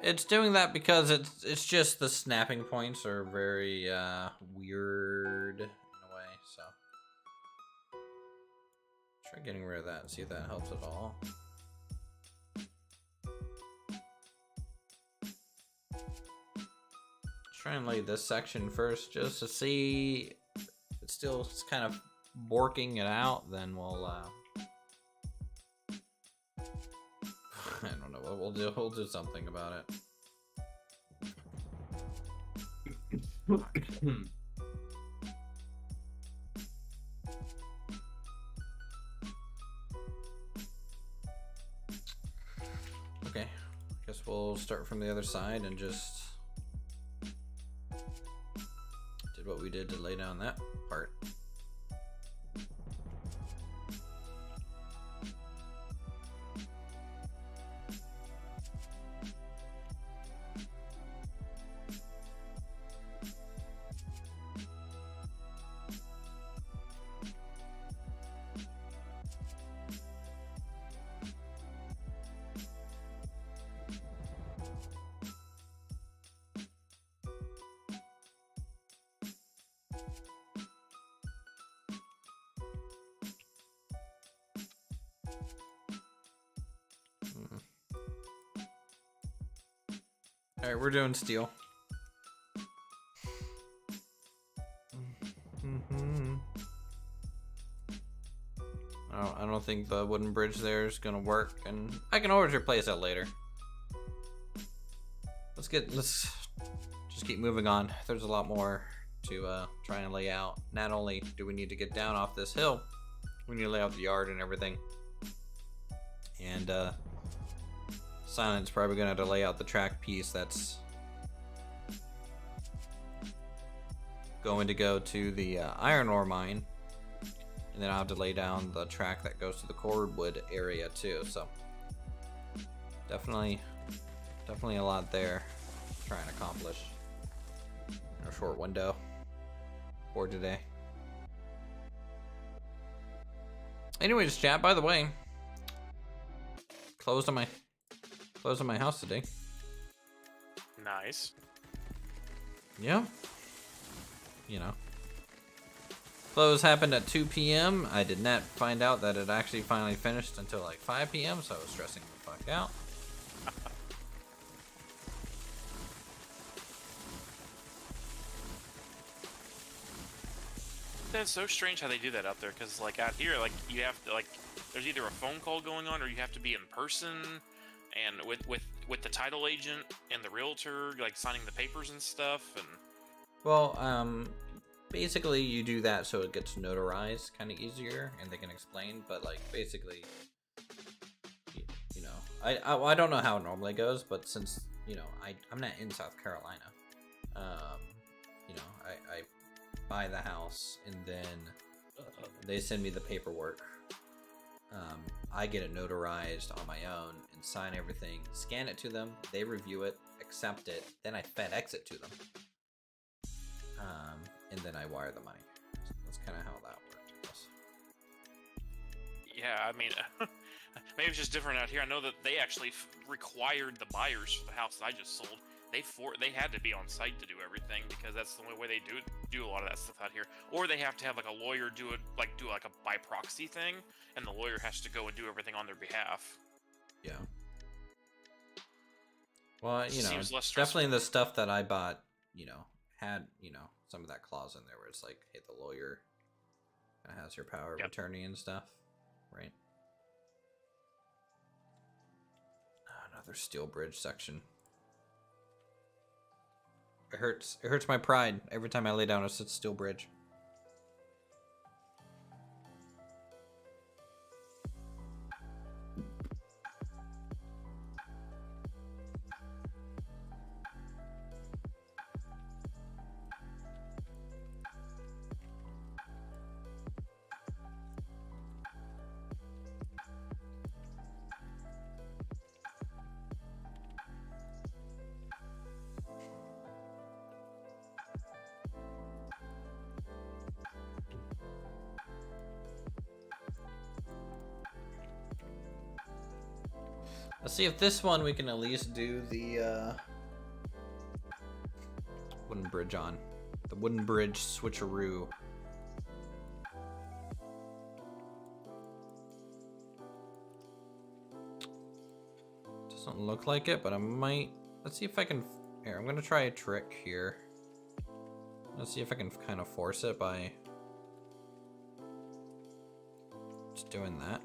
It's doing that because it's just the snapping points are very weird in a way, so try getting rid of that and see if that helps at all. Try and lay this section first just to see if it's still kind of borking it out, then we'll I don't know what we'll do. We'll do something about it. Okay, guess we'll start from the other side and just did what we did to lay down that part. Alright, we're doing steel. I don't think the wooden bridge there is gonna work, and I can always replace that later. Let's just keep moving on. There's a lot more to try and lay out. Not only do we need to get down off this hill, we need to lay out the yard and everything. And Silent's probably gonna have to lay out the track piece that's going to go to the iron ore mine, and then I'll have to lay down the track that goes to the cordwood area too. So definitely a lot there to try and accomplish in a short window for today. Anyways, chat, by the way, closed on my house today. Nice. Yeah. You know. Close happened at 2 p.m. I did not find out that it actually finally finished until like 5 p.m., so I was stressing the fuck out. That's so strange how they do that out there, because like out here, like you have to, like, there's either a phone call going on or you have to be in person, and with the title agent and the realtor, like signing the papers and stuff. And Well, basically you do that so it gets notarized kind of easier and they can explain, but like basically, you know, I don't know how it normally goes, but since, you know, I'm not in South Carolina, you know, I buy the house and then they send me the paperwork. I get it notarized on my own and sign everything, scan it to them, they review it, accept it, then I FedEx it to them. And then I wire the money. So that's kind of how that worked, I guess. yeah, I mean, maybe it's just different out here. I know that they actually required the buyers for the house that I just sold. They had to be on site to do everything, because that's the only way they do a lot of that stuff out here. Or they have to have like a lawyer do like a by proxy thing, and the lawyer has to go and do everything on their behalf. Yeah. Well, you know, Seems less stressful. definitely the stuff that I bought, you know, had, you know, some of that clause in there where it's like, hey, the lawyer kind of has your power of attorney and stuff, right? Another steel bridge section. It hurts my pride every time I lay down a steel bridge. Let's see if this one we can at least do the wooden bridge on. The wooden bridge switcheroo. Doesn't look like it, but I might. Let's see if I can. Here, I'm gonna try a trick here. Let's see if I can kind of force it by just doing that.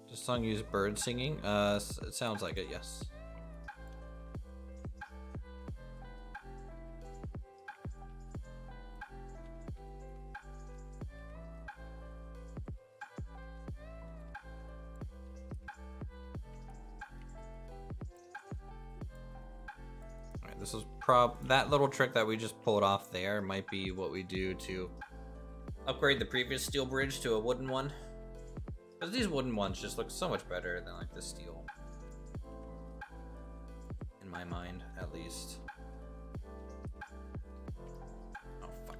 Does the song use bird singing? It sounds like it, yes. Alright, This is that little trick that we just pulled off there might be what we do to upgrade the previous steel bridge to a wooden one. Because these wooden ones just look so much better than like the steel. In my mind, at least. Oh, fuck.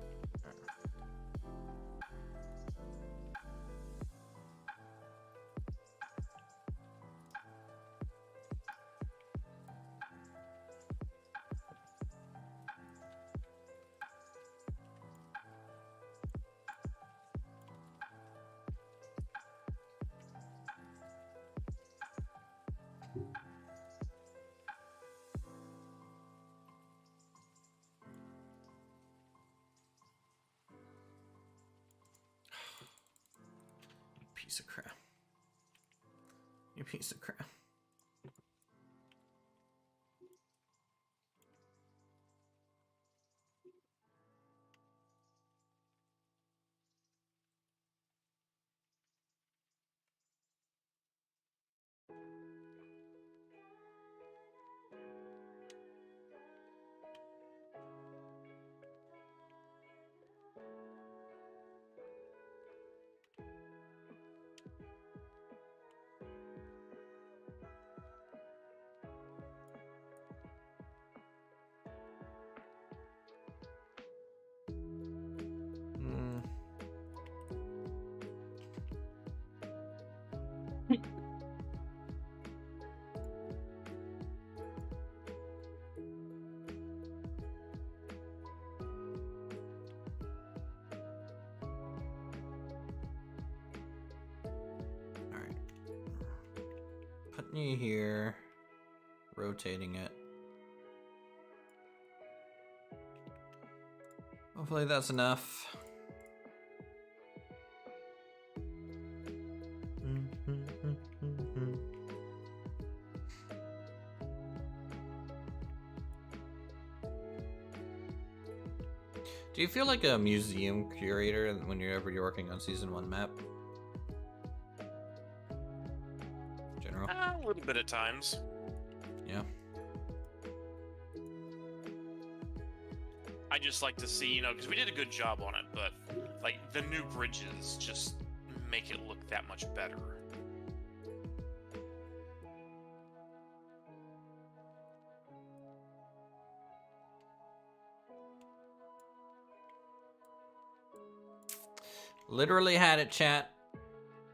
Piece of crap. You piece of crap. Putting you here, rotating it. Hopefully that's enough. Do you feel like a museum curator when you're working on season 1 map? General? A little bit at times. Yeah. I just like to see, you know, because we did a good job on it, but like the new bridges just make it look that much better. Literally had it, chat.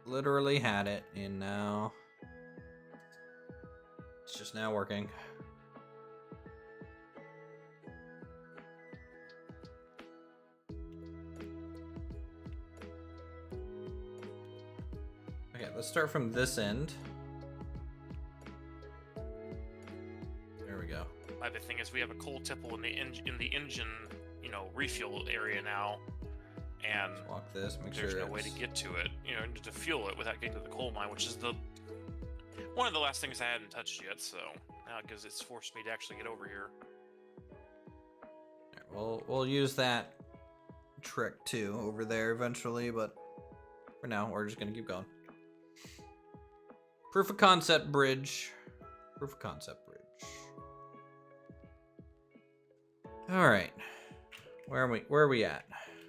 Literally had it, and now it's just now working. Okay, let's start from this end. There we go. My big thing is we have a coal tipple in the engine, you know, refuel area now, and Let's walk this. Make there's sure no way to get to it, you know, to fuel it without getting to the coal mine, which is one of the last things I hadn't touched yet. So now, because it's forced me to actually get over here. We'll use that trick too over there eventually, but for now we're just gonna keep going. Proof of concept bridge. Proof of concept bridge. All right, where are we at?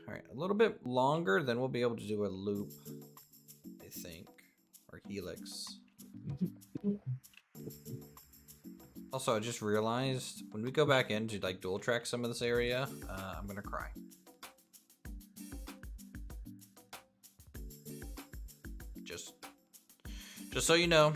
All right, a little bit longer, then we'll be able to do a loop, I think, or helix. Also, I just realized when we go back in to like dual track some of this area, I'm gonna cry. Just so you know.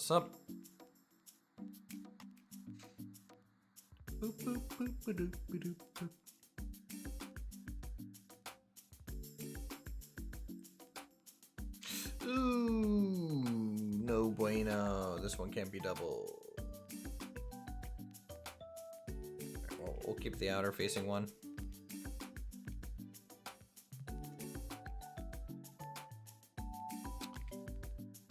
this up. Boop, boop, boop, ba-doop, ba-doop, boop. Ooh, no bueno. This one can't be double. Alright, well, we'll keep the outer facing one.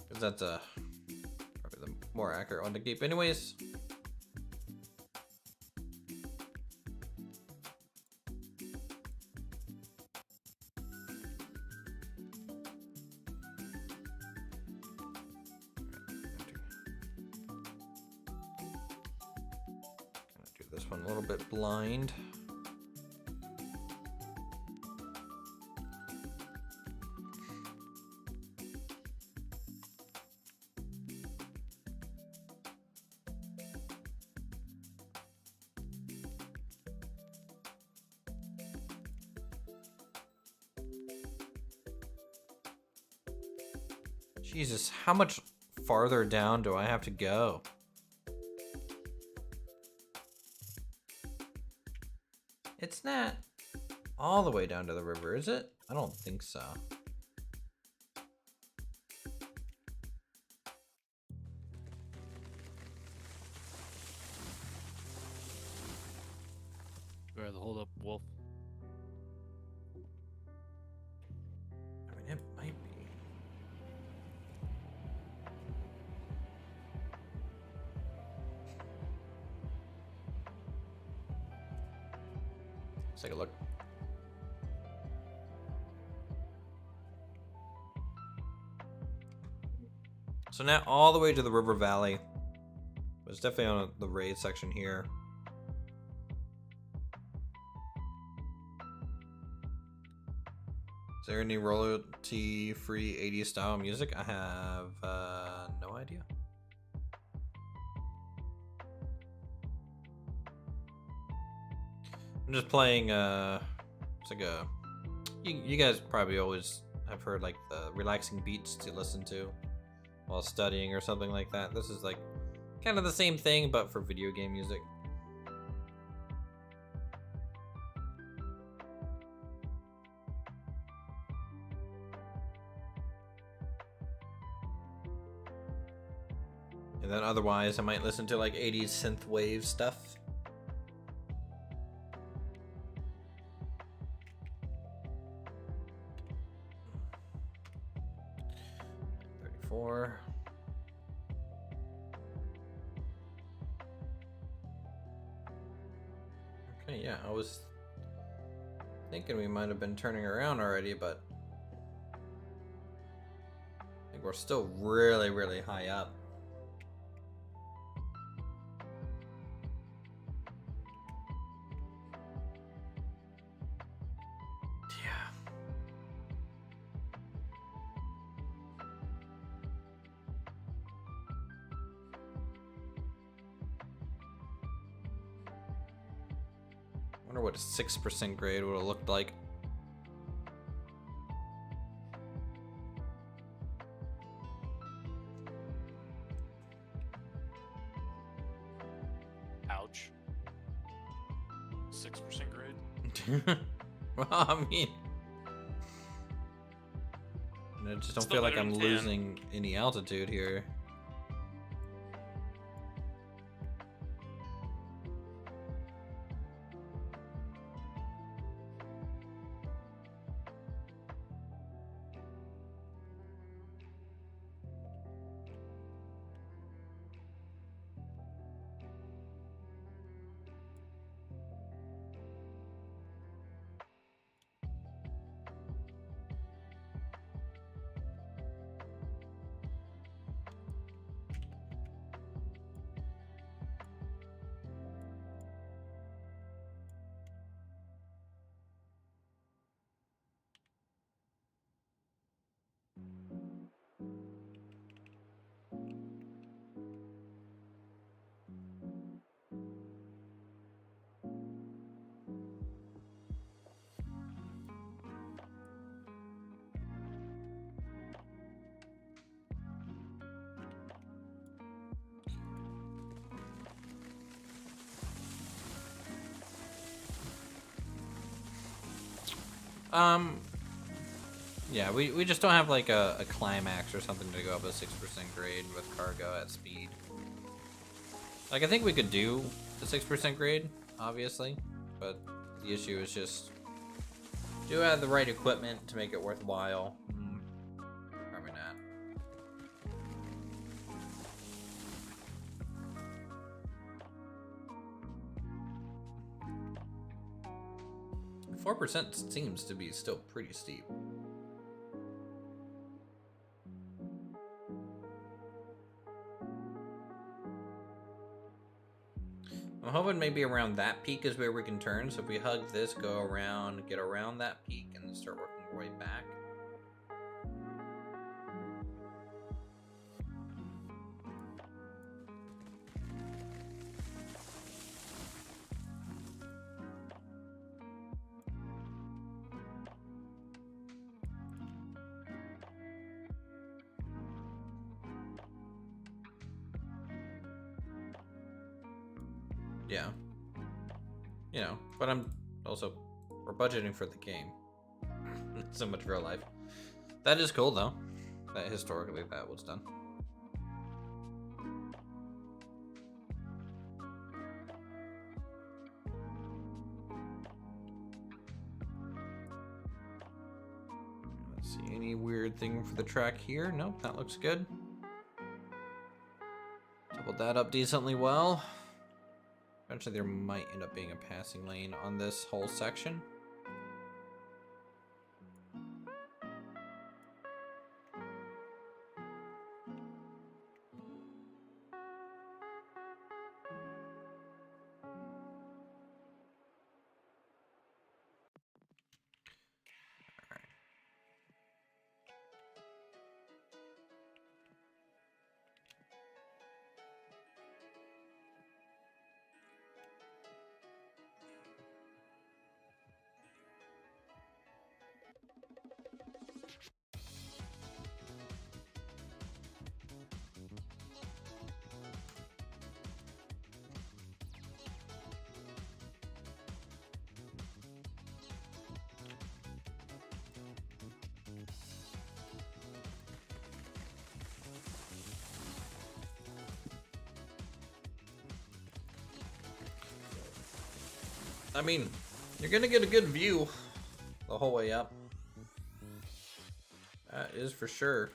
Because that's probably the more accurate one to keep anyways. This one a little bit blind. Jesus, how much farther down do I have to go? It's not all the way down to the river, is it? I don't think so. Where the hold up, Wolf? I mean, it might be. Let's take a look. So now all the way to the river valley. It's definitely on the raid section here. Is there any royalty-free 80s style music? I have no idea. I'm just playing, it's like a, you guys probably always have heard like the relaxing beats to listen to while studying or something like that. This is like kind of the same thing, but for video game music. And then otherwise I might listen to like 80s synth wave stuff. Okay, yeah, I was thinking we might have been turning around already, but I think we're still really, really high up. I wonder what a 6% grade would have looked like. Ouch. 6% grade. Well, I mean, I just don't Still feel like better I'm than 10. losing any altitude here. Yeah, we just don't have like a climax or something to go up a 6% grade with cargo at speed. Like, I think we could do the 6% grade, obviously, but the issue is just, do I have the right equipment to make it worthwhile? Probably not. 4% seems to be still pretty steep. I'm hoping maybe around that peak is where we can turn. So if we hug this, go around, get around that peak, and then start working our way back. Yeah. You know, but I'm also, we're budgeting for the game. So much real life. That is cool though, that historically that was done. Let's see, any weird thing for the track here? Nope, that looks good. Doubled that up decently well. Eventually there might end up being a passing lane on this whole section. I mean, you're gonna get a good view the whole way up. That is for sure.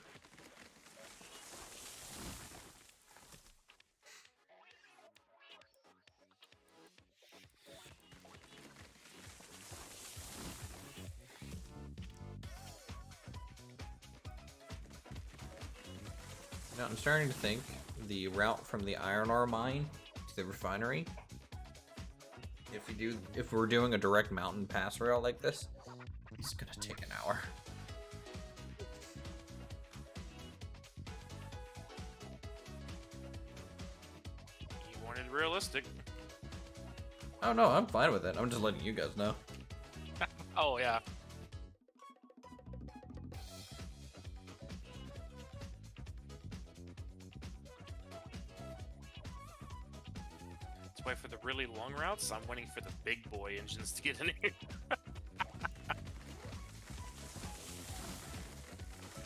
Now I'm starting to think the route from the iron ore mine to the refinery, if we're doing a direct mountain pass rail like this, it's gonna take an hour. You wanted realistic. Oh no, I'm fine with it. I'm just letting you guys know. Oh yeah. That's why for the really long routes, I'm waiting for the big boy engines to get in here.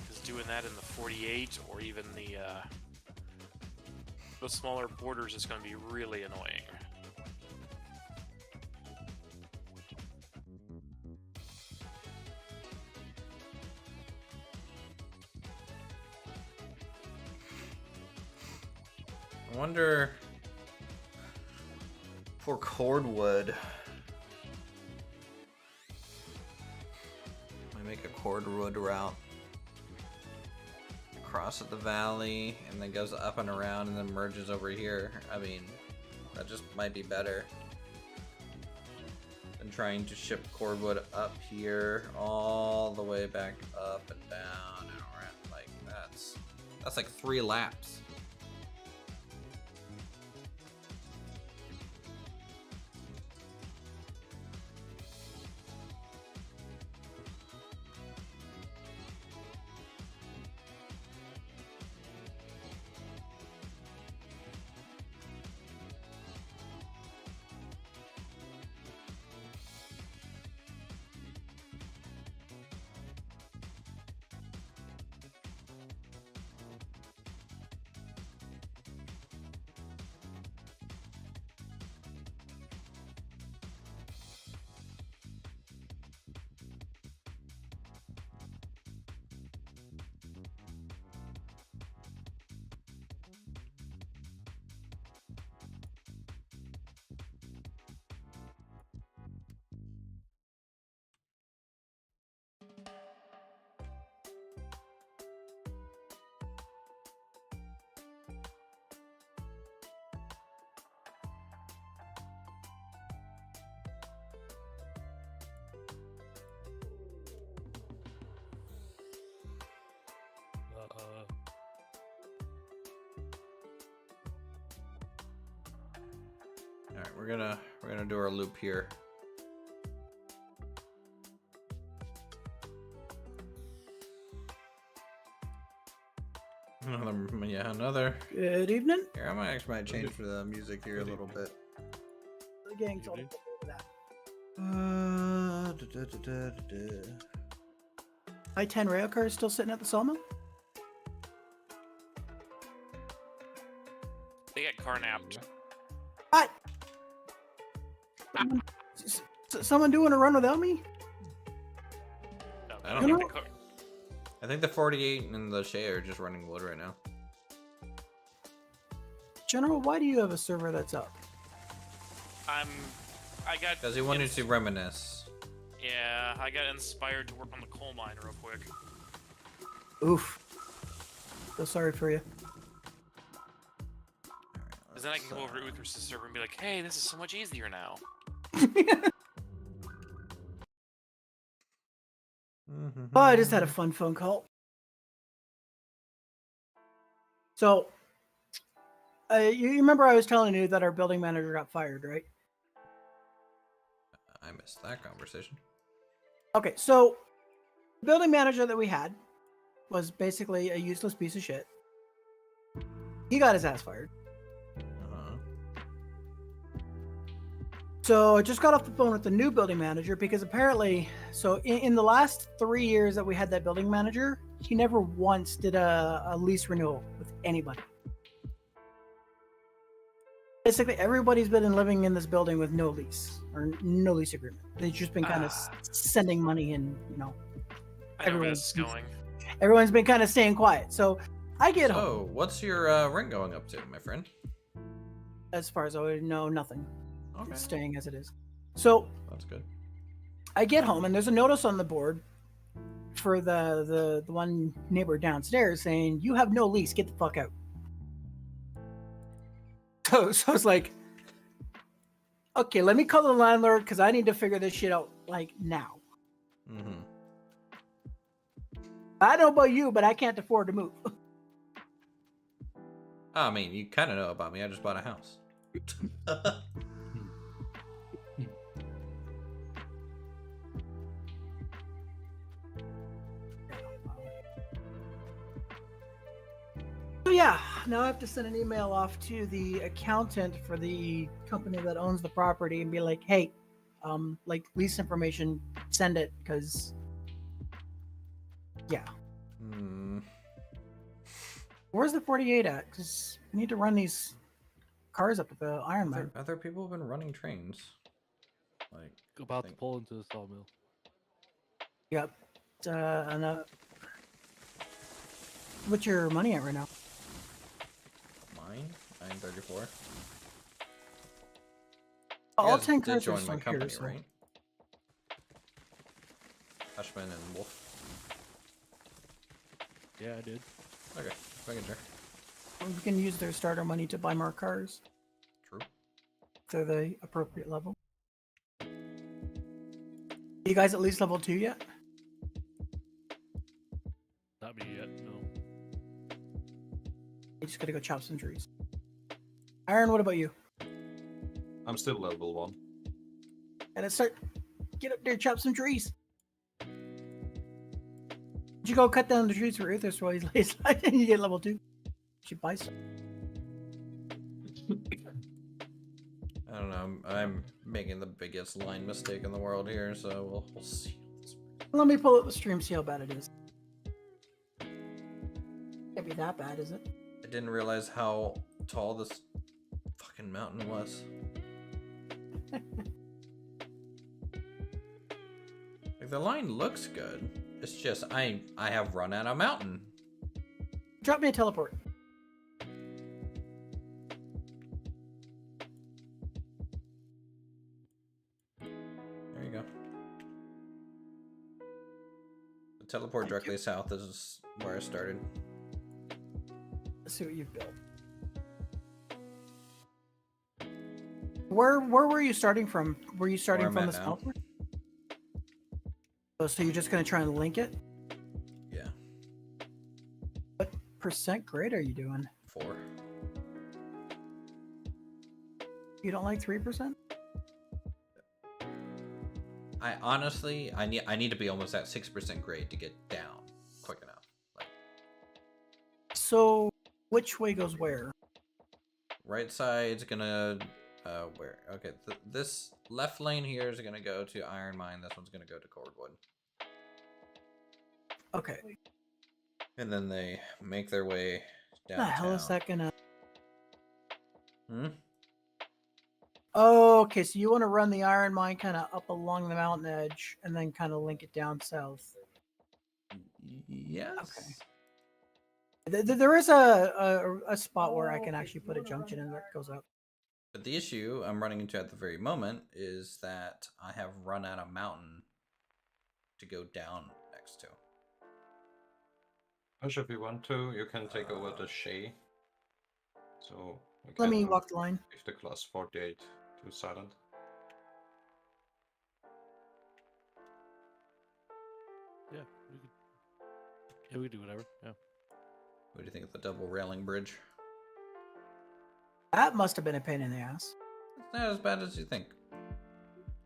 Because doing that in the 48 or even the smaller borders is going to be really annoying. I wonder for cordwood. I make a cordwood route across at the valley and then goes up and around and then merges over here. I mean, that just might be better than trying to ship cordwood up here all the way back up and down and around. Like that's like 3 laps. Alright, we're gonna do our loop here. Another. Good evening. Here, I might change for the music here a little bit. The gang's all over that. I-10 rail car is still sitting at the sawmill? They got carnapped. What? Someone doing a run without me? No, I don't think know. the car- I think the 48 and the Shea are just running wood right now. General, why do you have a server that's up? I got. Because he wanted to reminisce. Yeah, I got inspired to work on the coal mine real quick. Oof. So sorry for you. Because then I can go over to Uthris' server and be like, hey, this is so much easier now. Oh, I just had a fun phone call. So, you remember I was telling you that our building manager got fired, right? I missed that conversation. Okay, so the building manager that we had was basically a useless piece of shit. He got his ass fired. So I just got off the phone with the new building manager because apparently, so in the last 3 years that we had that building manager, he never once did a lease renewal with anybody. Basically, everybody's been living in this building with no lease or no lease agreement. They've just been kind of sending money and, you know, I know where this is going. everyone's been kind of staying quiet. So I get home. So, what's your rent going up to, my friend? As far as I know, nothing. Okay, It's staying as it is. So that's good. I get home and there's a notice on the board for the one neighbor downstairs saying, you have no lease, get the fuck out. So it's like, okay, let me call the landlord because I need to figure this shit out like now. Mm-hmm. I don't know about you, but I can't afford to move. I mean, you kind of know about me. I just bought a house. So yeah, now I have to send an email off to the accountant for the company that owns the property and be like, hey, like lease information, send it, because yeah. Where's the 48 at? Because we need to run these cars up to the Iron Man. Other people have been running trains. Like, About to pull into the sawmill. Yep. What's your money at right now? mine, 934. All guys 10 did cars are join my still company, here, so- right? Hushman and Wolf. Yeah, I did. Okay, making sure. We can use their starter money to buy more cars True. to the appropriate level. You guys at least level 2 yet? Not me yet, no. You just gotta go chop some trees. Aaron, what about you? I'm still level 1. And let's start. Get up there, chop some trees. Did you go cut down the trees for Uthris while he's late and you get level 2? Should buy some. I don't know. I'm making the biggest line mistake in the world here, so we'll see. Let me pull up the stream, see how bad it is. Can't be that bad, is it? I didn't realize how tall this fucking mountain was. Like, the line looks good. It's just I have run out of mountain. Drop me a teleport. There you go. The teleport Thank directly you. south is where I started. Let's see what you've built. Where were you starting from? Were you starting Where I'm from at the now. teleport? Oh, so you're just gonna try and link it? Yeah, What percent grade are you doing? 4. You don't like 3%? I honestly, I need to be almost at 6% grade to get down quick enough. Like, So, which way goes where? right side's gonna, where? Okay, this left lane here is gonna go to Iron Mine. This one's gonna go to Cordwood. Okay. And then they make their way The downtown. hell is that gonna? Hmm? Oh, okay. So you want to run the iron mine kind of up along the mountain edge, and then kind of link it down south. Yes. Okay. There is a spot where I can actually put a junction in that goes up. But the issue I'm running into at the very moment is that I have run out of mountain to go down next to. Push if you want to, you can take over the Shay. So we Let me can walk the line. leave the class 48 to silent. Yeah, we could do whatever. Yeah. What do you think of the double railing bridge? That must have been a pain in the ass. It's not as bad as you think.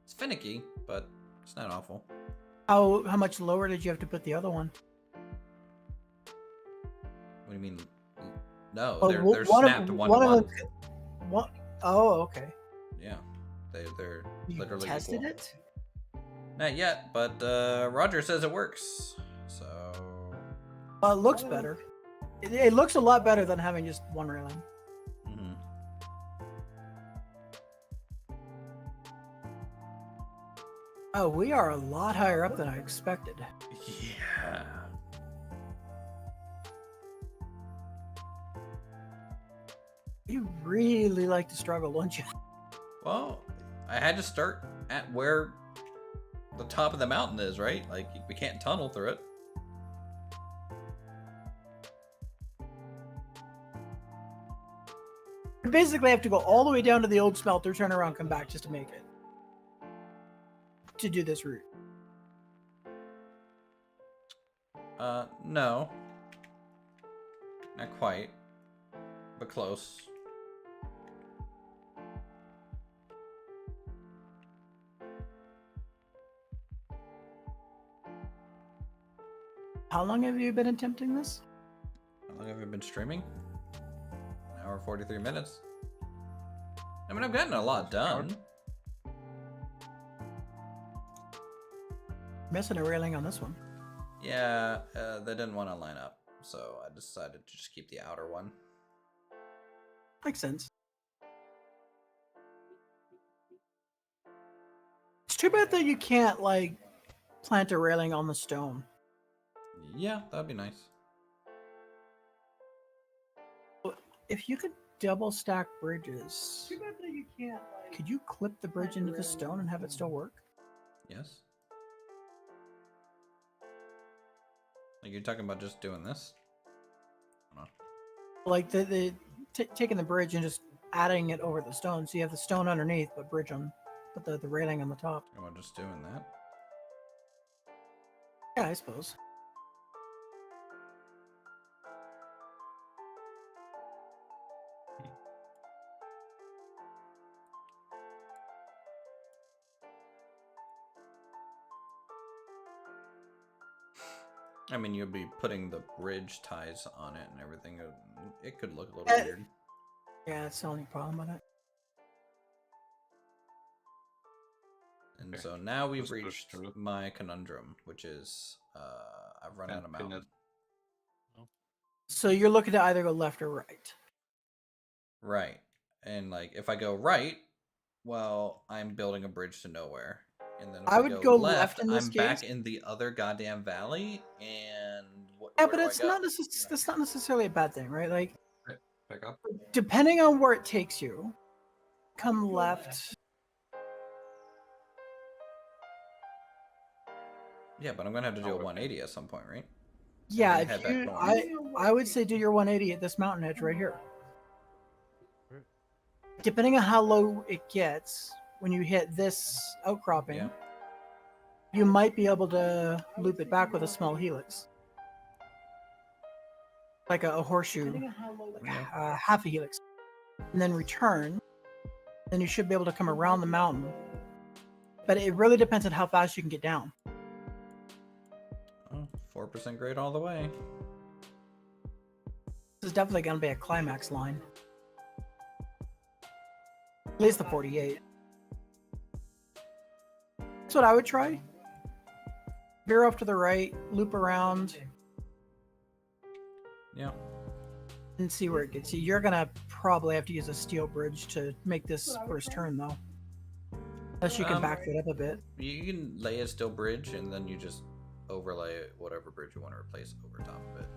It's finicky, but it's not awful. How much lower did you have to put the other one? What do you mean? No, Oh, they're one of- snapped one one to of one. them- What? Oh, okay. Yeah, they're You literally tested equal. it? Not yet, but Roger says it works. So Well, it looks better. It looks a lot better than having just one railing. mhm. Oh, we are a lot higher up than I expected. Yeah. You really like to struggle, don't you? Well, I had to start at where the top of the mountain is, right? Like we can't tunnel through it. You basically have to go all the way down to the old smelter, turn around, come back just to make it. To do this route. No. Not quite. But close. How long have you been attempting this? How long have I been streaming? An hour 43 minutes. I mean, I've gotten a lot done. Missing a railing on this one. Yeah, they didn't want to line up, so I decided to just keep the outer one. Makes sense. It's too bad that you can't, like, plant a railing on the stone. Yeah, that'd be nice. If you could double stack bridges, too bad that you can't, like, could you clip the bridge into the stone and have it still work? Yes. Like you're talking about just doing this? Hold on. Like taking the bridge and just adding it over the stone, so you have the stone underneath, but bridge on, but the railing on the top. You want just doing that? Yeah, I suppose. I mean, you'll be putting the bridge ties on it and everything. It could look a little weird. Yeah, that's the only problem with it. And Okay. so now we've Just push reached through. my conundrum, which is I've run out of Can't pin mountain. So you're looking to either go left or right. Right. And like if I go right, well, I'm building a bridge to nowhere. And then if I would go left in this I'm back case. in the other goddamn valley and Yeah, where but do I it's go? not that's not necessarily a bad thing, right? Like, Back up. depending on where it takes you, come left. Yeah, but I'm gonna have to do Oh, a okay. 180 at some point, right? Yeah, then head if back you, north. I would say do your 180 at this mountain edge right here. Right. Depending on how low it gets, when you hit this outcropping, Yeah. you might be able to loop it back with a small helix, like a horseshoe, like Yeah. half a helix, and then return, then you should be able to come around the mountain. But it really depends on how fast you can get down. Oh, 4% grade all the way. This is definitely going to be a climax line. At least the 48. That's what I would try. Veer off to the right, loop around, Yeah. and see where it gets you. You're going to probably have to use a steel bridge to make this first turn, though. Unless you can back it up a bit. You can lay a steel bridge and then you just overlay whatever bridge you want to replace over top of it.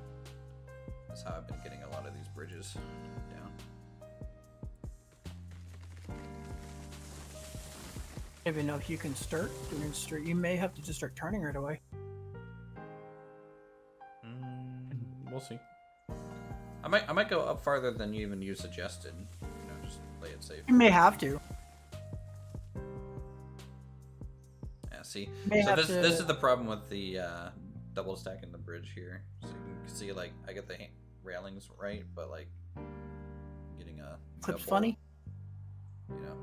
That's how I've been getting a lot of these bridges down. I don't even know if you can start doing street. You may have to just start turning right away. We'll see. I might go up farther than you suggested. You know, just play it safe. You may have to. Yeah, see. May So have this to- is the problem with the double stacking the bridge here. So you can see, like, I get the railings right, but like getting a Clip's double, funny. You know.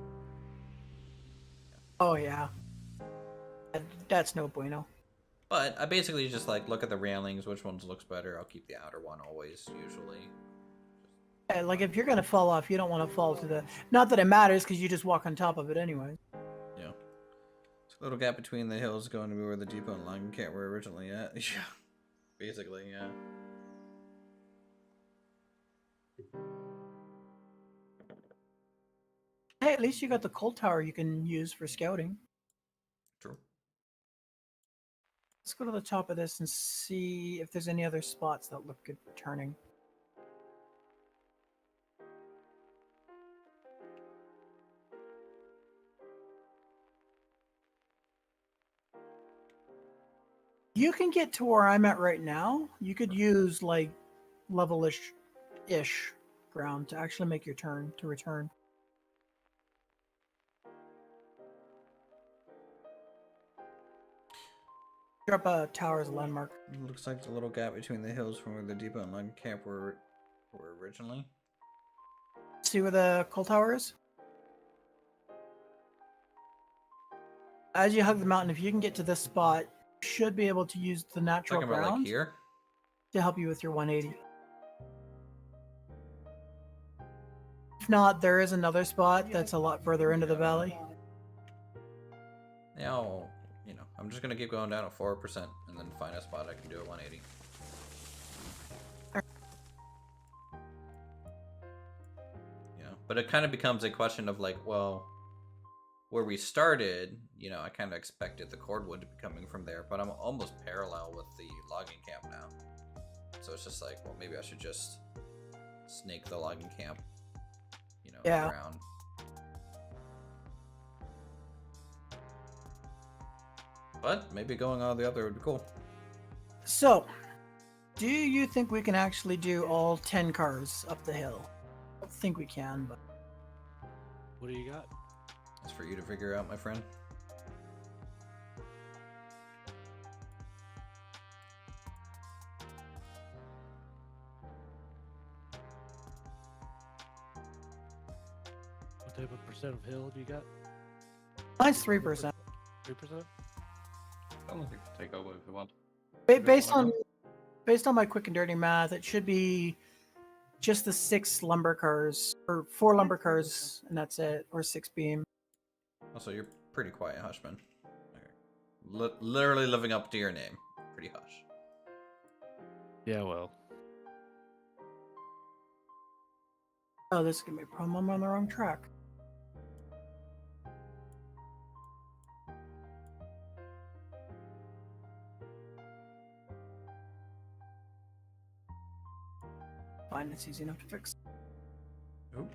Oh, yeah. That's no bueno. But I basically just like look at the railings, which ones looks better. I'll keep the outer one always, usually. Yeah, like if you're gonna fall off, you don't want to fall to the. Not that it matters, because you just walk on top of it anyway. Yeah. It's a little gap between the hills going to be where the depot and logging camp were originally at. Yeah. Basically, yeah. Hey, at least you got the coal tower you can use for scouting. True. Let's go to the top of this and see if there's any other spots that look good for turning. You can get to where I'm at right now. You could use like level-ish ground to actually make your turn to return. Drop a tower as a landmark. Looks like the little gap between the hills from where the depot and logging camp were originally. See where the coal tower is? As you hug the mountain, if you can get to this spot, you should be able to use the natural Talking about like ground here. to help you with your 180. If not, there is another spot that's a lot further into the valley. Yeah, you know, I'm just gonna keep going down at 4% and then find a spot I can do at 180. You know, but it kind of becomes a question of like, well, where we started, you know, I kind of expected the cordwood to be coming from there, but I'm almost parallel with the logging camp now. So it's just like, well, maybe I should just snake the logging camp, you know, Yeah. around. But maybe going on the other would be cool. So, do you think we can actually do all 10 cars up the hill? I don't think we can, but What do you got? That's for you to figure out, my friend. What type of percent of hill do you got? mine's 3%. 3%? I don't think take over if you want. Based on my quick and dirty math, it should be just the 6 lumber cars, or 4 lumber cars, and that's it, or 6 beam. Also, you're pretty quiet, Hushman. Okay. Literally living up to your name. Pretty hush. Yeah, well. Oh, this is gonna be a problem. I'm on the wrong track. Fine, it's easy enough to fix. Oop.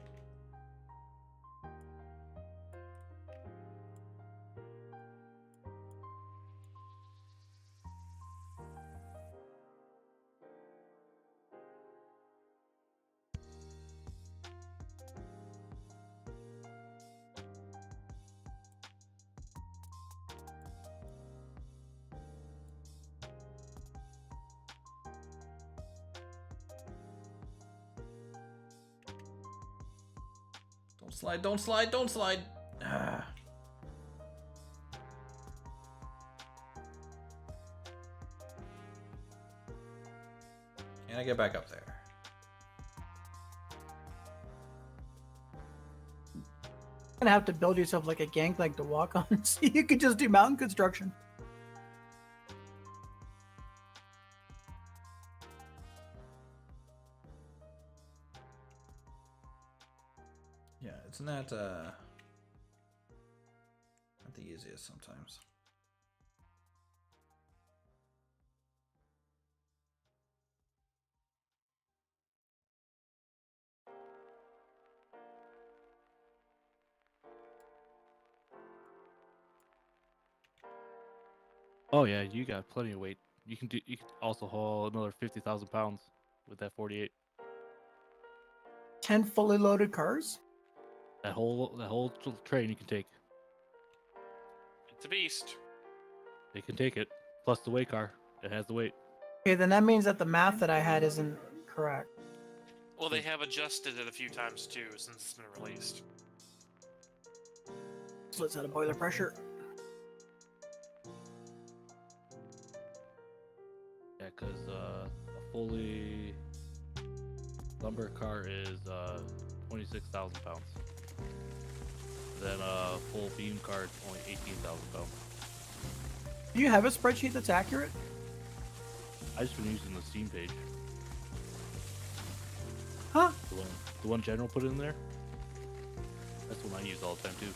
Slide, don't slide, don't slide. Ah. Can I get back up there? You're gonna have to build yourself like a gangplank to walk on, so you could just do mountain construction. Yeah, it's not the easiest sometimes. Oh yeah, you got plenty of weight. You can do. You can also haul another 50,000 pounds with that 48. 10 fully loaded cars? That whole train you can take. It's a beast. They can take it. Plus the weight car. It has the weight. Okay, then that means that the math that I had isn't correct. Well, they have adjusted it a few times too since it's been released. So let's add a boiler pressure. Yeah, because a fully lumber car is 26,000 pounds. Then a full beam car is only 18,000 pounds. Do you have a spreadsheet that's accurate? I just been using the Steam page. Huh? The one General put in there. That's the one I use all the time too.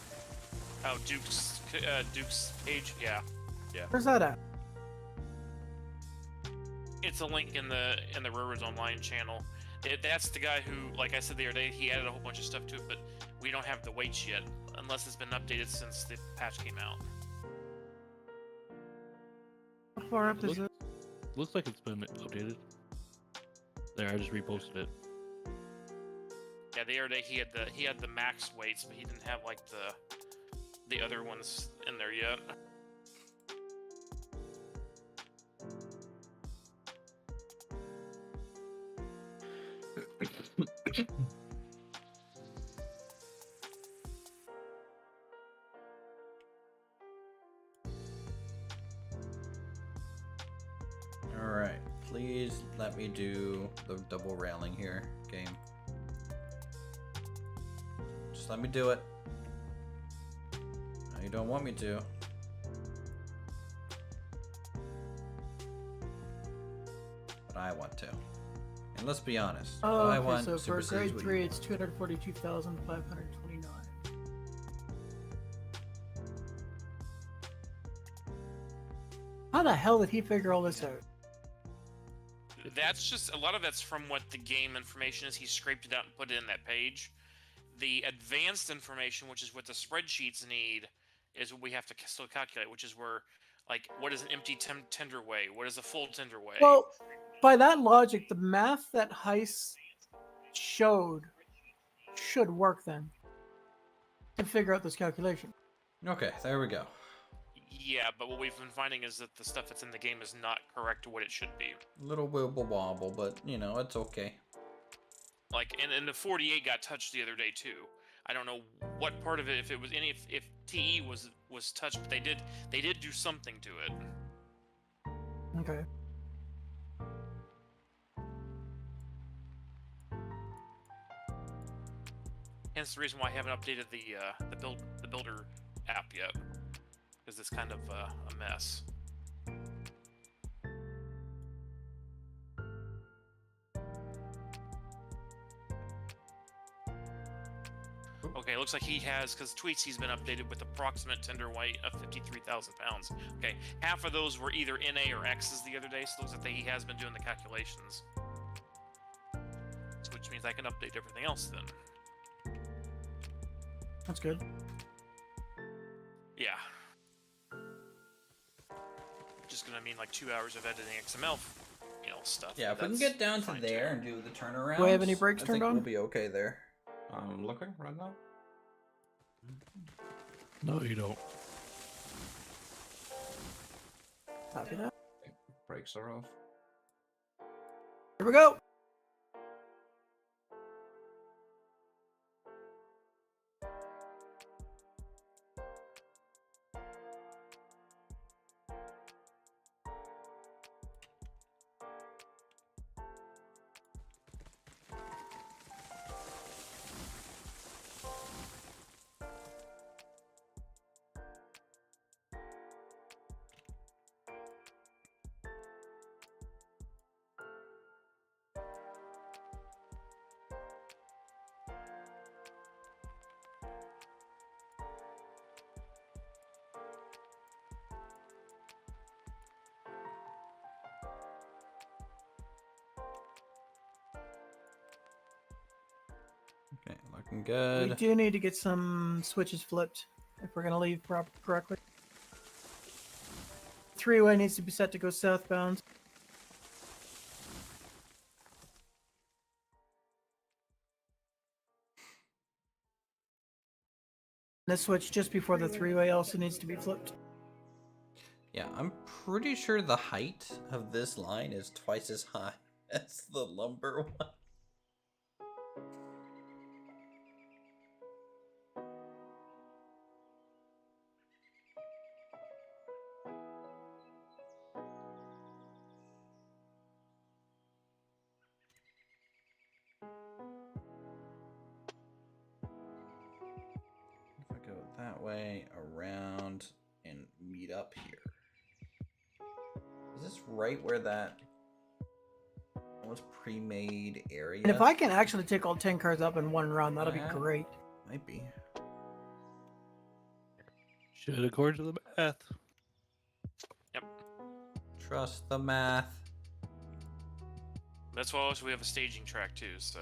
Oh, Duke's page, yeah. Where's that at? It's a link in the Railroads Online channel. That's the guy who, like I said the other day, he added a whole bunch of stuff to it, but we don't have the weights yet, unless it's been updated since the patch came out. How far up is it? Looks like it's been updated. There, I just reposted it. Yeah, the other day he had the max weights, but he didn't have like the other ones in there yet. Alright, please let me do the double railing here, game. Just let me do it. No, you don't want me to. But I want to. And let's be honest. Oh, I okay, want so Super for Series grade Wii. 3, it's 242,529. How the hell did he figure all this out? That's just a lot of that's from what the game information is. He scraped it out and put it in that page. The advanced information, which is what the spreadsheets need, is what we have to still calculate, which is where, like, what is an empty tender weigh? What is a full tender weigh? Well, by that logic, the math that Heiss showed should work then to figure out this calculation. Okay, there we go. Yeah, but what we've been finding is that the stuff that's in the game is not correct to what it should be. Little wibble wobble, but you know, it's okay. Like, and the 48 got touched the other day too. I don't know what part of it, if it was any, if TE was touched, but they did do something to it. Okay. Hence the reason why I haven't updated the builder app yet, because it's kind of a mess. Okay, looks like he has, because tweets he's been updated with approximate tender weight of 53,000 pounds. Okay, half of those were either NA or X's the other day, so it looks like he has been doing the calculations. So which means I can update everything else then. That's good. Yeah. Just gonna mean like 2 hours of editing XML, stuff. Yeah, if we can That's get down to fine, there too. and do the turnaround. Do I have any brakes turned on? We'll be okay there. I'm looking right now. No, you don't. Copy that. Brakes are off. Here we go. Looking We good. do need to get some switches flipped if we're gonna leave correctly. Three-way needs to be set to go southbound. The switch just before the three-way also needs to be flipped. Yeah, I'm pretty sure the height of this line is twice as high as the lumber one. If I go that way, around, and meet up here. Is this right where that almost pre-made area? And if I can actually take all 10 cars up in one run, that'll Yeah. be great. Might be. Should according to the math. Trust the math. That's why also we have a staging track too. So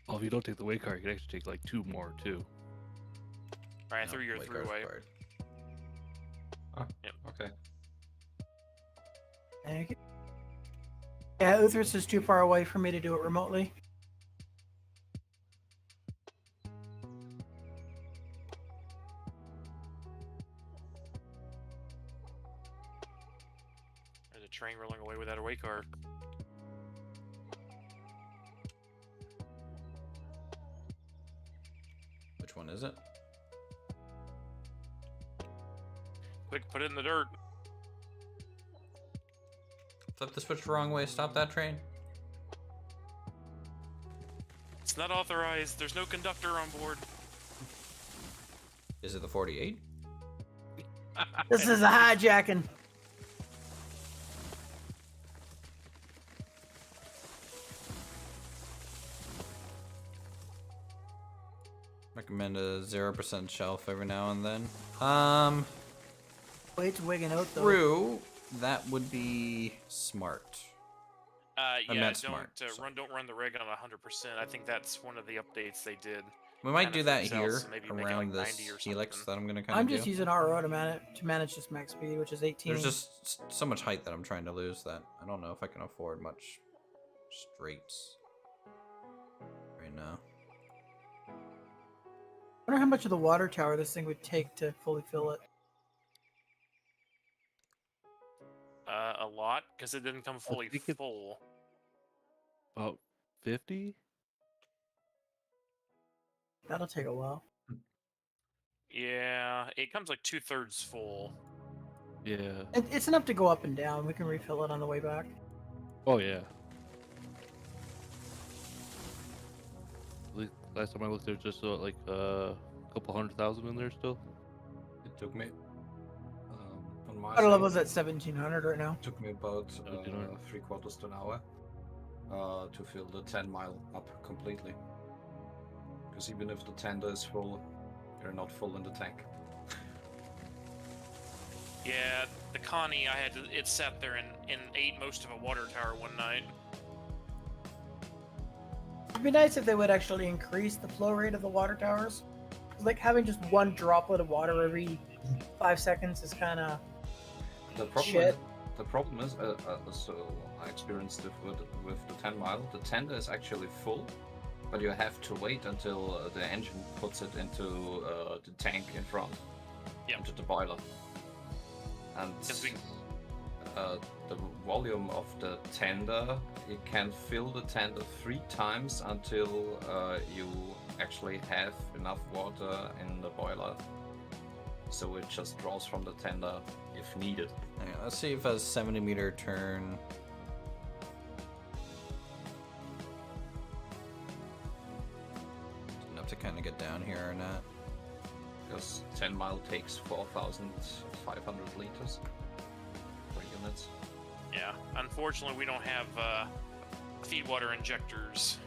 Well, if you don't take the way car, you can actually take like 2 more too. right No, through your wait, car's throughway. required. Okay. Thank you. Yeah, Uthris is too far away for me to do it remotely. There's a train rolling away without a way car. Which one is it? Quick, put it in the dirt. Flip the switch the wrong way. Stop that train. It's not authorized. There's no conductor on board. Is it the 48? This is a hijacking. Recommend a 0% shelf every now and then. Wait to wigging out though. True. That would be smart. Yeah, meant don't smart, so. don't run the rig on 100%. I think that's one of the updates they did. We might Kinda do that for themselves, here so maybe make it around like this 90 or helix something. that I'm gonna kind I'm of just do. using RO to manage this max speed, which is 18. There's just so much height that I'm trying to lose that I don't know if I can afford much straights right now. I wonder how much of the water tower this thing would take to fully fill it. A lot, because it didn't come fully think it- full. About 50? That'll take a while. Yeah, it comes like 2/3 full. Yeah. It's enough to go up and down. We can refill it on the way back. Oh yeah. Last time I looked, there's just like a couple 100,000 in there still. It took me on my Water side, level's at 1700 right now. it took me about 1700. 3/4 to an hour to fill the 10-mile up completely. Because even if the tender is full, you're not full in the tank. Yeah, the Connie, it sat there and ate most of a water tower one night. It'd be nice if they would actually increase the flow rate of the water towers. Like having just one droplet of water every 5 seconds is kind of The problem Shit. is, so I experienced it with the 10-mile. The tender is actually full, but you have to wait until the engine puts it into the tank in front, Yep. into the boiler. And 'Cause the volume of the tender, it can fill the tender 3 times until you actually have enough water in the boiler. So it just draws from the tender if needed. Hang on, let's see if a 70-meter turn. Enough to kind of get down here or not. Because 10-mile takes 4,500 liters per unit. Yeah, unfortunately, we don't have feed water injectors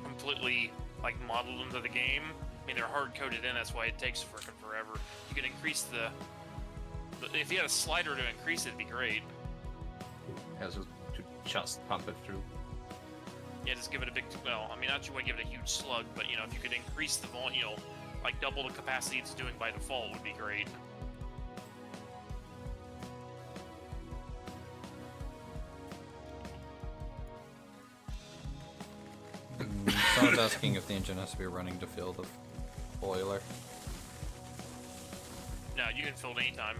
completely like modeled into the game. I mean, they're hard coded in. That's why it takes freaking forever. You could increase the if you had a slider to increase it, it'd be great. Yeah, so to just pump it through. Yeah, just give it a big. Well, I mean, not you want to give it a huge slug, but you know, if you could increase the volume, you know, like double the capacity it's doing by default, would be great. Someone's asking if the engine has to be running to fill the boiler. No, you can fill it anytime.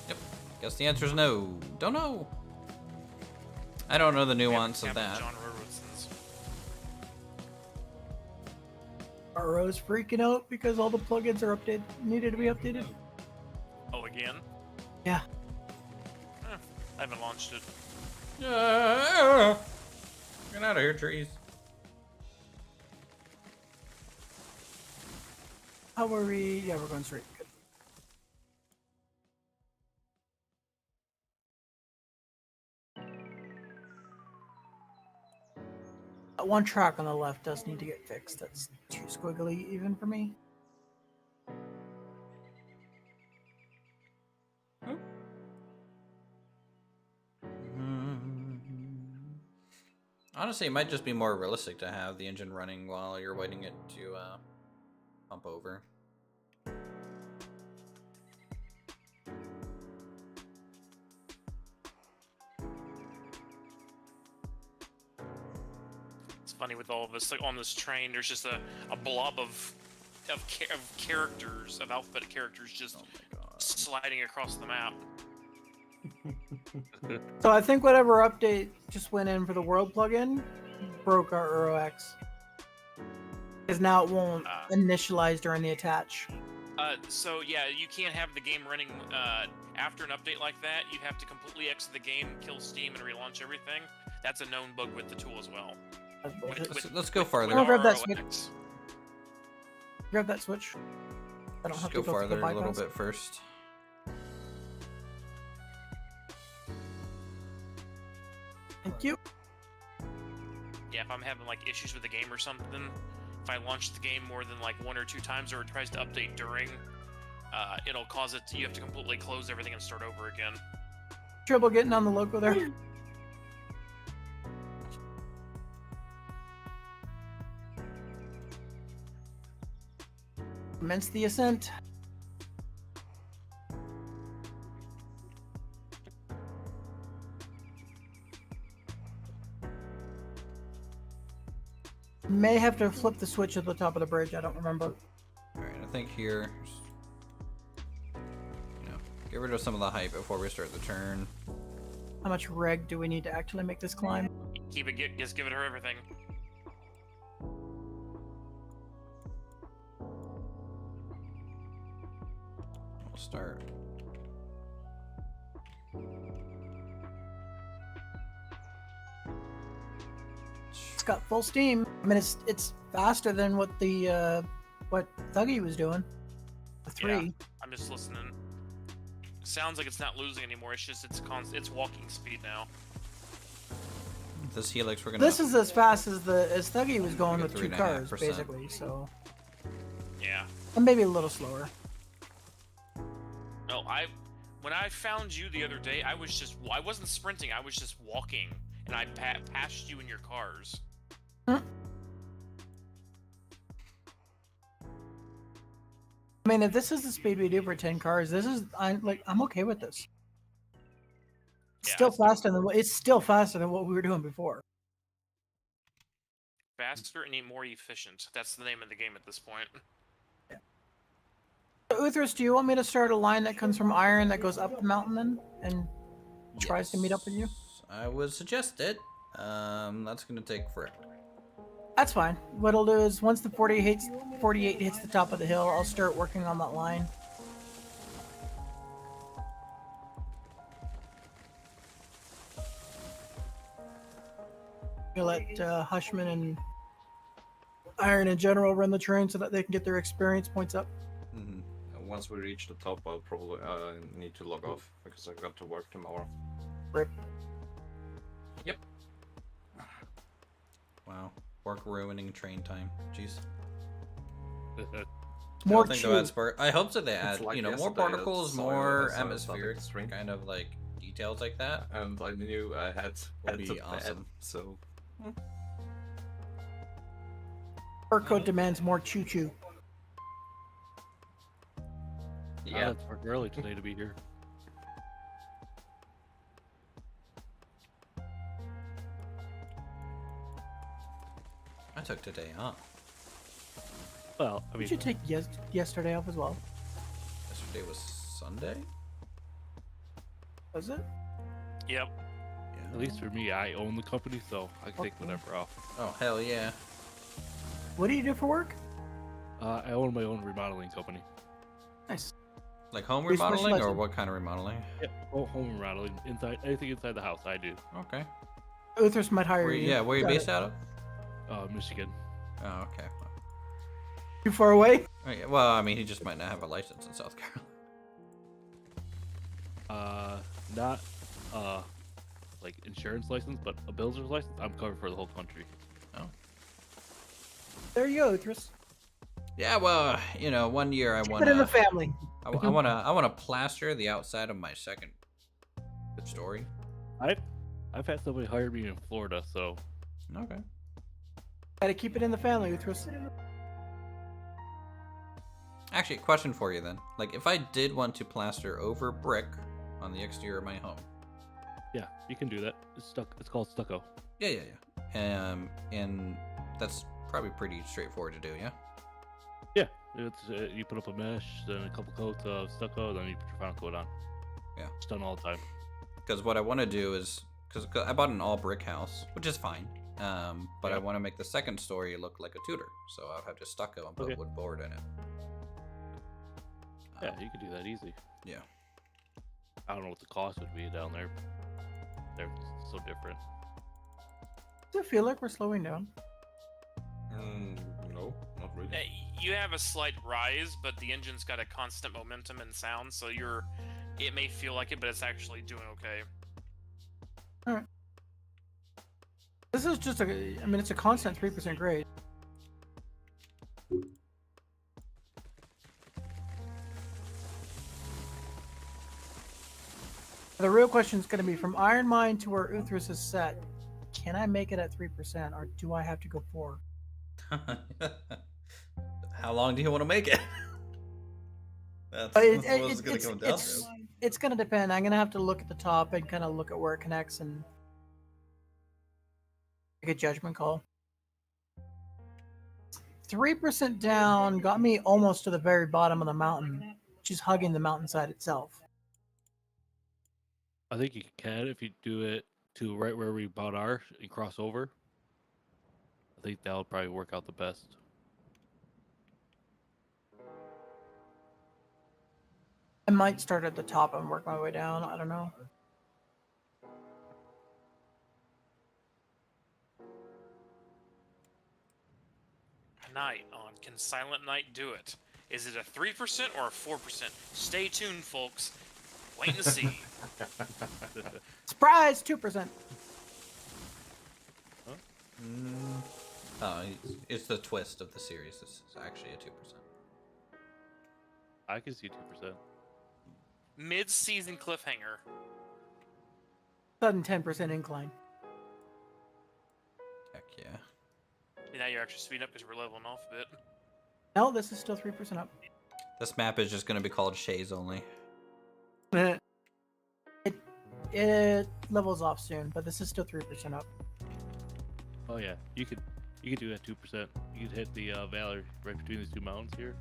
Yep. Guess the answer is no. Don't know. I don't know the nuance of that. John Robertson's. RO's freaking out because all the plugins are needed to be updated. Oh, again? Yeah. I haven't launched it. Get out of here, trees. How are we? Yeah, we're going straight. Good. That one track on the left does need to get fixed. That's too squiggly even for me. Honestly, it might just be more realistic to have the engine running while you're waiting it to pump over. It's funny with all of this, like on this train, there's just a blob of characters, of alphabet characters, just sliding across the map. So I think whatever update just went in for the world plugin broke our UroX. Because now it won't initialize during the attach. So yeah, you can't have the game running after an update like that. You have to completely exit the game, kill Steam, and relaunch everything. That's a known bug with the tool as well. Let's go farther. I'll grab that switch. ROX. Grab that switch. I don't Let's have go to go farther through the a little bypass. bit first. Thank you. Yeah, if I'm having like issues with the game or something, if I launch the game more than like 1 or 2 times, or it tries to update during, it'll cause it to, you have to completely close everything and start over again. Trouble getting on the loco there. Commence the ascent. May have to flip the switch at the top of the bridge. I don't remember. Alright, I think here. You know, get rid of some of the hype before we start the turn. How much reg do we need to actually make this climb? Keep it, just give it her everything. We'll start. It's got full steam. I mean, it's faster than what the what Thuggy was doing. The 3. Yeah. I'm just listening. Sounds like it's not losing anymore. It's just it's walking speed now. This helix, we're gonna. This is as fast as Thuggy was going Like a with 2 cars, 3.5%. basically. So, Yeah. and maybe a little slower. No, when I found you the other day, I wasn't sprinting. I was just walking, and I passed you in your cars. Huh? I mean, if this is the speed we do for 10 cars, I'm okay with this. It's Yeah, still it's faster than what we were doing before. Faster and more efficient. That's the name of the game at this point. So, Uthris, do you want me to start a line that comes from Iron that goes up the mountain then and tries to meet up with you? I would suggest it. That's gonna take forever. That's fine. What I'll do is once the 48 hits the top of the hill, I'll start working on that line. You'll let Hushman and Iron in general run the train so that they can get their experience points up. Mm-hmm. Once we reach the top, I'll probably need to log off because I've got to work tomorrow. Rip. Yep. Wow, work ruining train time. Jeez. More I think chew. they'll add spark. I hope so. They add, It's like more yesterday, particles, that soil more was, atmospheric, starting to shrink. kind of like details like that. And I knew I had Would be to bet, awesome. so Fur coat demands more choo-choo. I yeah. had to work early today to be here. I took today off. Well, I mean, Did you take yesterday off as well? Yesterday was Sunday. Was it? Yep. Yeah. at least for me, I own the company, so I can take Okay. whatever off. Oh hell yeah. What do you do for work? I own my own remodeling company. Nice. Like home We remodeling or specialize in- what kind of remodeling? Yeah, home remodeling inside anything inside the house. I do. Okay. Uthris might hire Where, you. yeah, where you Got based it. out of? Michigan. Oh, okay. Too far away? Oh, yeah. Well, I mean, he just might not have a license in South Carolina. Not like insurance license, but a builder's license. I'm covered for the whole country. There you go, Uthris. Yeah, well, you know, one year I Keep want it in the to, family. I want to plaster the outside of my second story. I've had somebody hire me in Florida, so Okay. Gotta keep it in the family, Uthris. Actually, a question for you then. Like, if I did want to plaster over brick on the exterior of my home. yeah, you can do that. It's called stucco. Yeah. And that's probably pretty straightforward to do, yeah? Yeah, it's you put up a mesh, then a couple coats of stucco, then you put your final coat on. Yeah. It's done all the time. Because what I want to do is, because I bought an all brick house, which is fine. But I Yeah. want to make the second story look like a Tudor, so I'll have to stucco and put Okay. wood board in it. Yeah, you could do that easy. Yeah. I don't know what the cost would be down there. They're so different. Does it feel like we're slowing down? No, not really. You have a slight rise, but the engine's got a constant momentum and sound, so it may feel like it, but it's actually doing okay. This is just it's a constant 3% grade. The real question is going to be from Iron Mine to where Uthris is set. Can I make it at 3%, or do I have to go 4? How long do you want to make it? That's But what it's going to come down to. It's going to depend. I'm going to have to look at the top and kind of look at where it connects and make a judgment call. 3% down got me almost to the very bottom of the mountain, which is hugging the mountainside itself. I think you can if you do it to right where we bought ours and cross over. I think that would probably work out the best. I might start at the top and work my way down. I don't know. Night on Can Silent Night Do It? Is it a 3% or a 4%? Stay tuned, folks. Wait and see. Surprise! 2%. Oh, it's the twist of the series. It's actually a 2%. I can see 2%. Mid-season cliffhanger. Sudden 10% incline. Heck yeah. Now you're actually speeding up because we're leveling off a bit. No, this is still 3% up. This map is just going to be called Shays only. It levels off soon, but this is still 3% up. Oh yeah, you could do that 2%. You could hit the valley right between these two mountains here.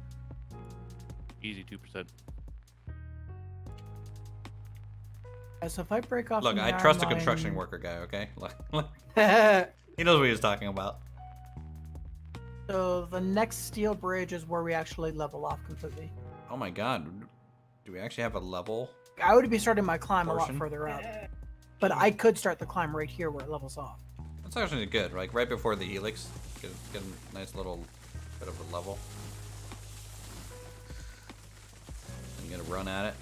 Easy 2%. Yeah, so if I break off, Look, from I the trust a iron construction mine- worker guy, okay? Look, So he knows what he's talking about. the next steel bridge is where we actually level off completely. Oh my god. Do we actually have a level? I would be starting my climb a Portion? lot further up, but I could start the climb right here where it levels off. That's actually good. Like right before the helix, get a nice little bit of a level. And you gotta run at it.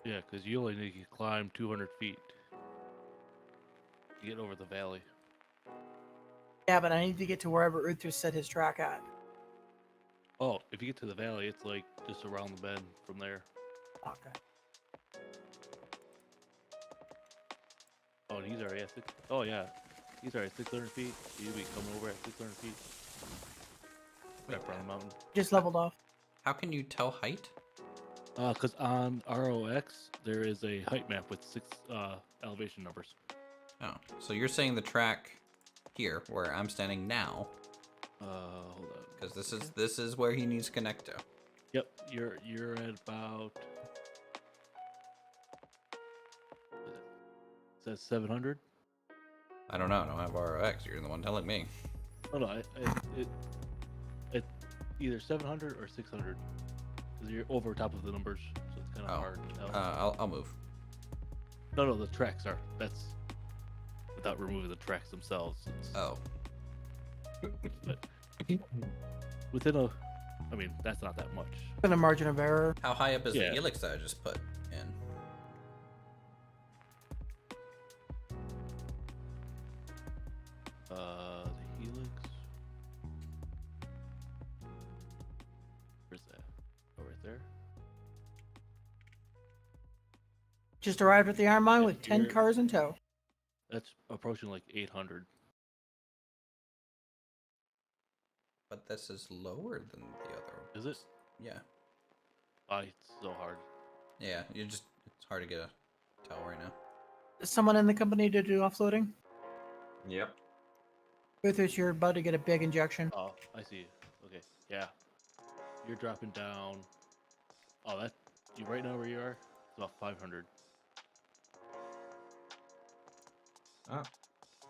Yeah, because you only need to climb 200 feet to get over the valley. Yeah, but I need to get to wherever Uthris set his track at. Oh, if you get to the valley, it's like just around the bend from there. Okay. Oh, and he's already at 6. Oh, yeah. He's already at 600 feet. He'll be coming over at 600 feet. Wait, Right around the mountain. Just leveled off. how can you tell height? Because on ROX, there is a height map with 6 elevation numbers. Oh, so you're saying the track here, where I'm standing now, Hold on. because this is where he needs to connect to. Yep, you're at about. Is that 700? I don't know. I don't have ROX. You're the one telling me. Oh no, it either 700 or 600 because you're over top of the numbers, so it's kind of Oh, hard to tell. I'll move. No, the tracks are. That's without removing the tracks themselves. It's, Oh, within a, I mean, that's not that much. Within a margin of error. how high up is the Yeah. helix that I just put in? The helix. Where's that? Oh, right there. Just arrived at the iron mine Yeah, with 10 you're- cars in tow. That's approaching like 800. But this is lower than the other. Is it? Yeah. It's so hard. Yeah. It's hard to get a tell right now. Is someone in the company to do offloading? Yep. Uthris, you're about to get a big injection. Oh, I see. Okay, yeah. You're dropping down. Oh, that you right now where you are? It's about 500.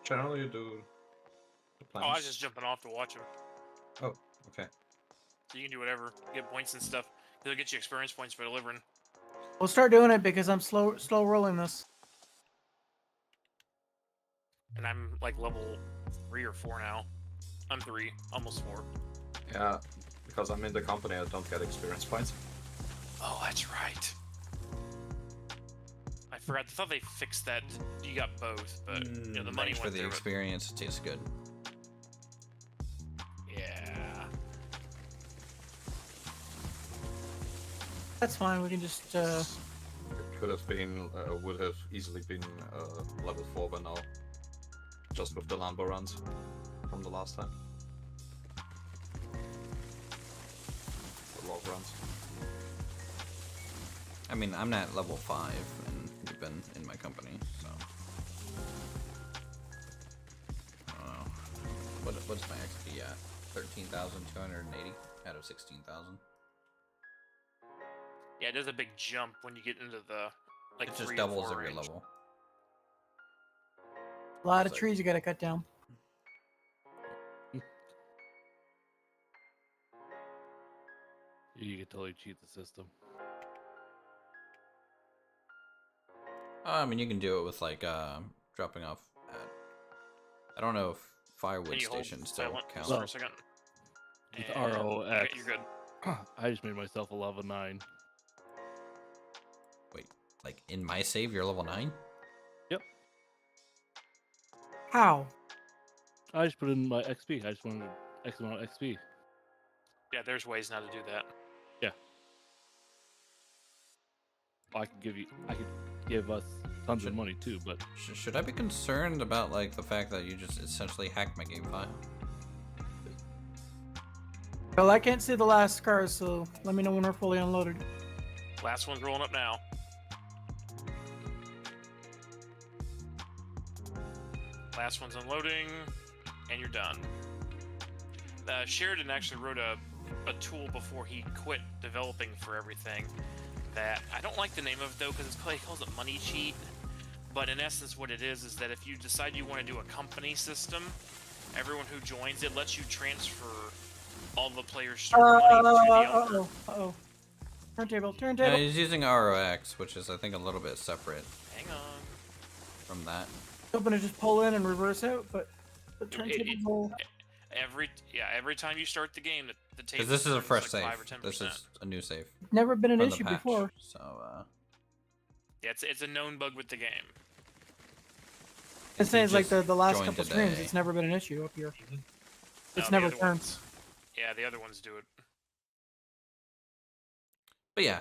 Generally, you do the Oh, I was plans. just jumping off to watch him. Oh, okay. So you can do whatever, get points and stuff. It'll get you experience points for delivering. We'll start doing it because I'm slow rolling this. And I'm like level 3 or 4 now. I'm 3, almost 4. Yeah, because I'm in the company, I don't get experience points. Oh, that's right. I forgot. I thought they fixed that. You got both, but you know, the money Thanks for went the there. But experience. It tastes good. yeah. That's fine. We can just. It could have been, would have easily been level 4 by now. Just with the Lambo runs from the last time. The log runs. I mean, I'm at level 5, and you've been in my company, so. I don't know. What's my XP at? 13,280 out of 16,000. Yeah, it does a big jump when you get into the like It just 3 or doubles 4 every range. level. A lot of It's like- trees you gotta cut down. You can totally cheat the system. I mean, you can do it with like dropping off at. I don't know if firewood Can you hold stations still silent count. for a second? With And- ROX. okay, you're good. I just made myself a level 9. Wait, like in my save, you're level 9? How? I just put in my XP. I just wanted X amount of XP. Yeah, there's ways now to do that. I could give us tons of money too, but Should I be concerned about like the fact that you just essentially hacked my game file? Well, I can't see the last cars, so let me know when we're fully unloaded. Last one's rolling up now. Last one's unloading, and you're done. Sheridan actually wrote a tool before he quit developing for everything that I don't like the name of though because he calls it money cheat. But in essence, what it is that if you decide you want to do a company system, everyone who joins it lets you transfer all the players' start money to the owner. Uh-oh. Turntable. No, he's using ROX, which is I think a little bit separate Hang on. from that. Hoping to just pull in and reverse out, but the turntable will. Every time you start the game, the table. Because this is a fresh like save. 5 or 10%. This is a new save. Never been an from the issue patch. before. So, Yeah, it's a known bug with the game. It's saying You like the just last joined couple streams, today. it's never been an issue up here. It's No, the never other turned. ones- Yeah, the other ones do it. But yeah.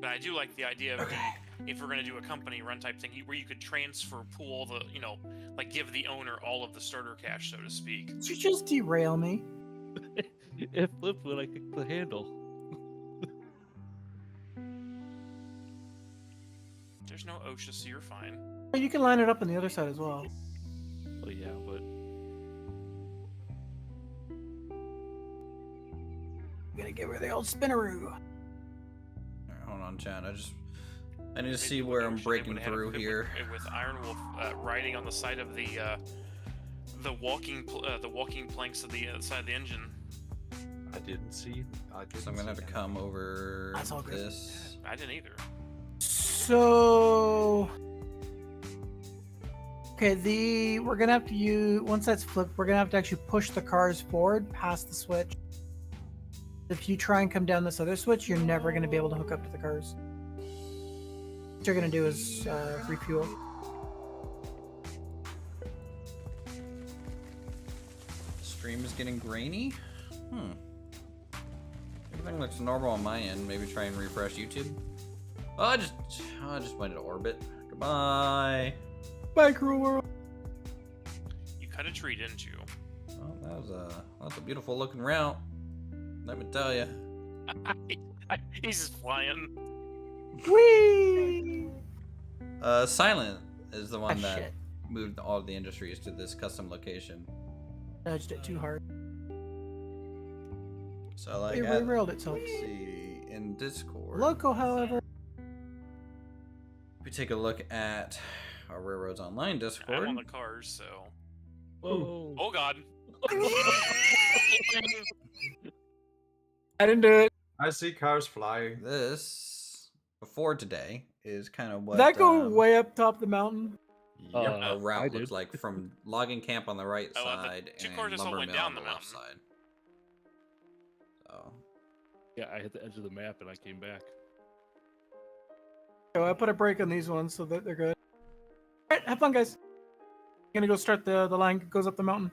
But I do like the idea of if we're gonna do a company run type thing where you could transfer pool all the like give the owner all of the starter cash, so to speak. Did you just derail me? It flipped when I kicked the handle. There's no OSHA, so you're fine. You can line it up on the other side as well. Oh yeah, but Gotta get rid of the old spinneroo. Alright, hold on, Chad. I need to see Maybe where we I'm should breaking have had through it here. with Iron Wolf riding on the side of the walking planks of the side of the engine. I didn't see. So I'm gonna have to come over That's all good. this. I didn't either. So, okay, we're gonna have to use, once that's flipped, we're gonna have to actually push the cars forward past the switch. If you try and come down this other switch, you're never gonna be able to hook up to the cars. What you're gonna do is refuel. Stream is getting grainy. Everything looks normal on my end. Maybe try and refresh YouTube. Oh, I just went to orbit. Goodbye. Bye, cruel world. You cut a tree, didn't you? Well, that's a beautiful looking route. Let me tell you. He's just flying. Whee! Silent is the one Ah, that shit. moved all of the industries to this custom location. Nudged it too hard. So like, It railed itself. let's see in Discord. Loco, however. We take a look at our Railroads Online Discord. I'm on the cars, so. whoa. Oh God. I didn't do it. I see cars flying. This before today is kind of what Did that go way up top of the mountain? our I route did. looks like from logging camp on the right Oh, the side two and cars just all lumber went mill down on the the left mountain. side. So Yeah, I hit the edge of the map and I came back. So I put a brake on these ones so that they're good. Alright, have fun, guys. Gonna go start the line that goes up the mountain.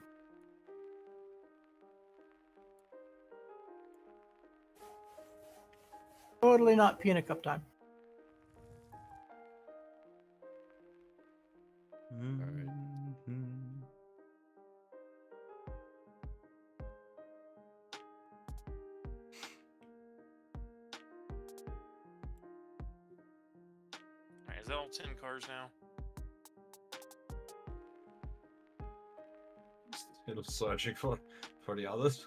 Totally not peanut cup time. Alright, is that all 10 cars now? Still searching for the others.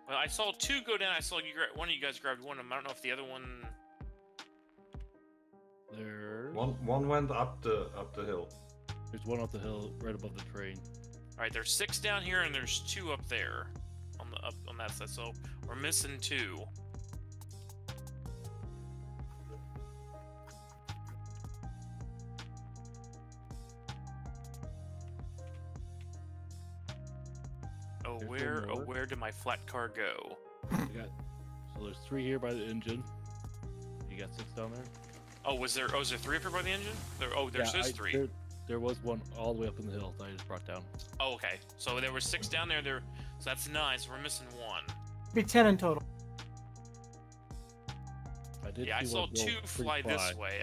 Well, I saw 2 go down. I saw one of you guys grabbed one of them. I don't know if the other one. There. One went up the hill. There's one up the hill right above the train. All right, there's 6 down here, and there's 2 up there, on that side. So we're missing 2. Oh, There's where? one Oh, more. where did my flat car go? So there's 3 here by the engine. You got 6 down there. Oh, was there 3 up here by the engine? There's Yeah, 3. There was one all the way up in the hill that I just brought down. Oh, okay. So there were 6 down there. So that's 9. So we're missing 1. Be 10 in total. I did. Yeah, I see saw one go 2 pretty fly this by. way.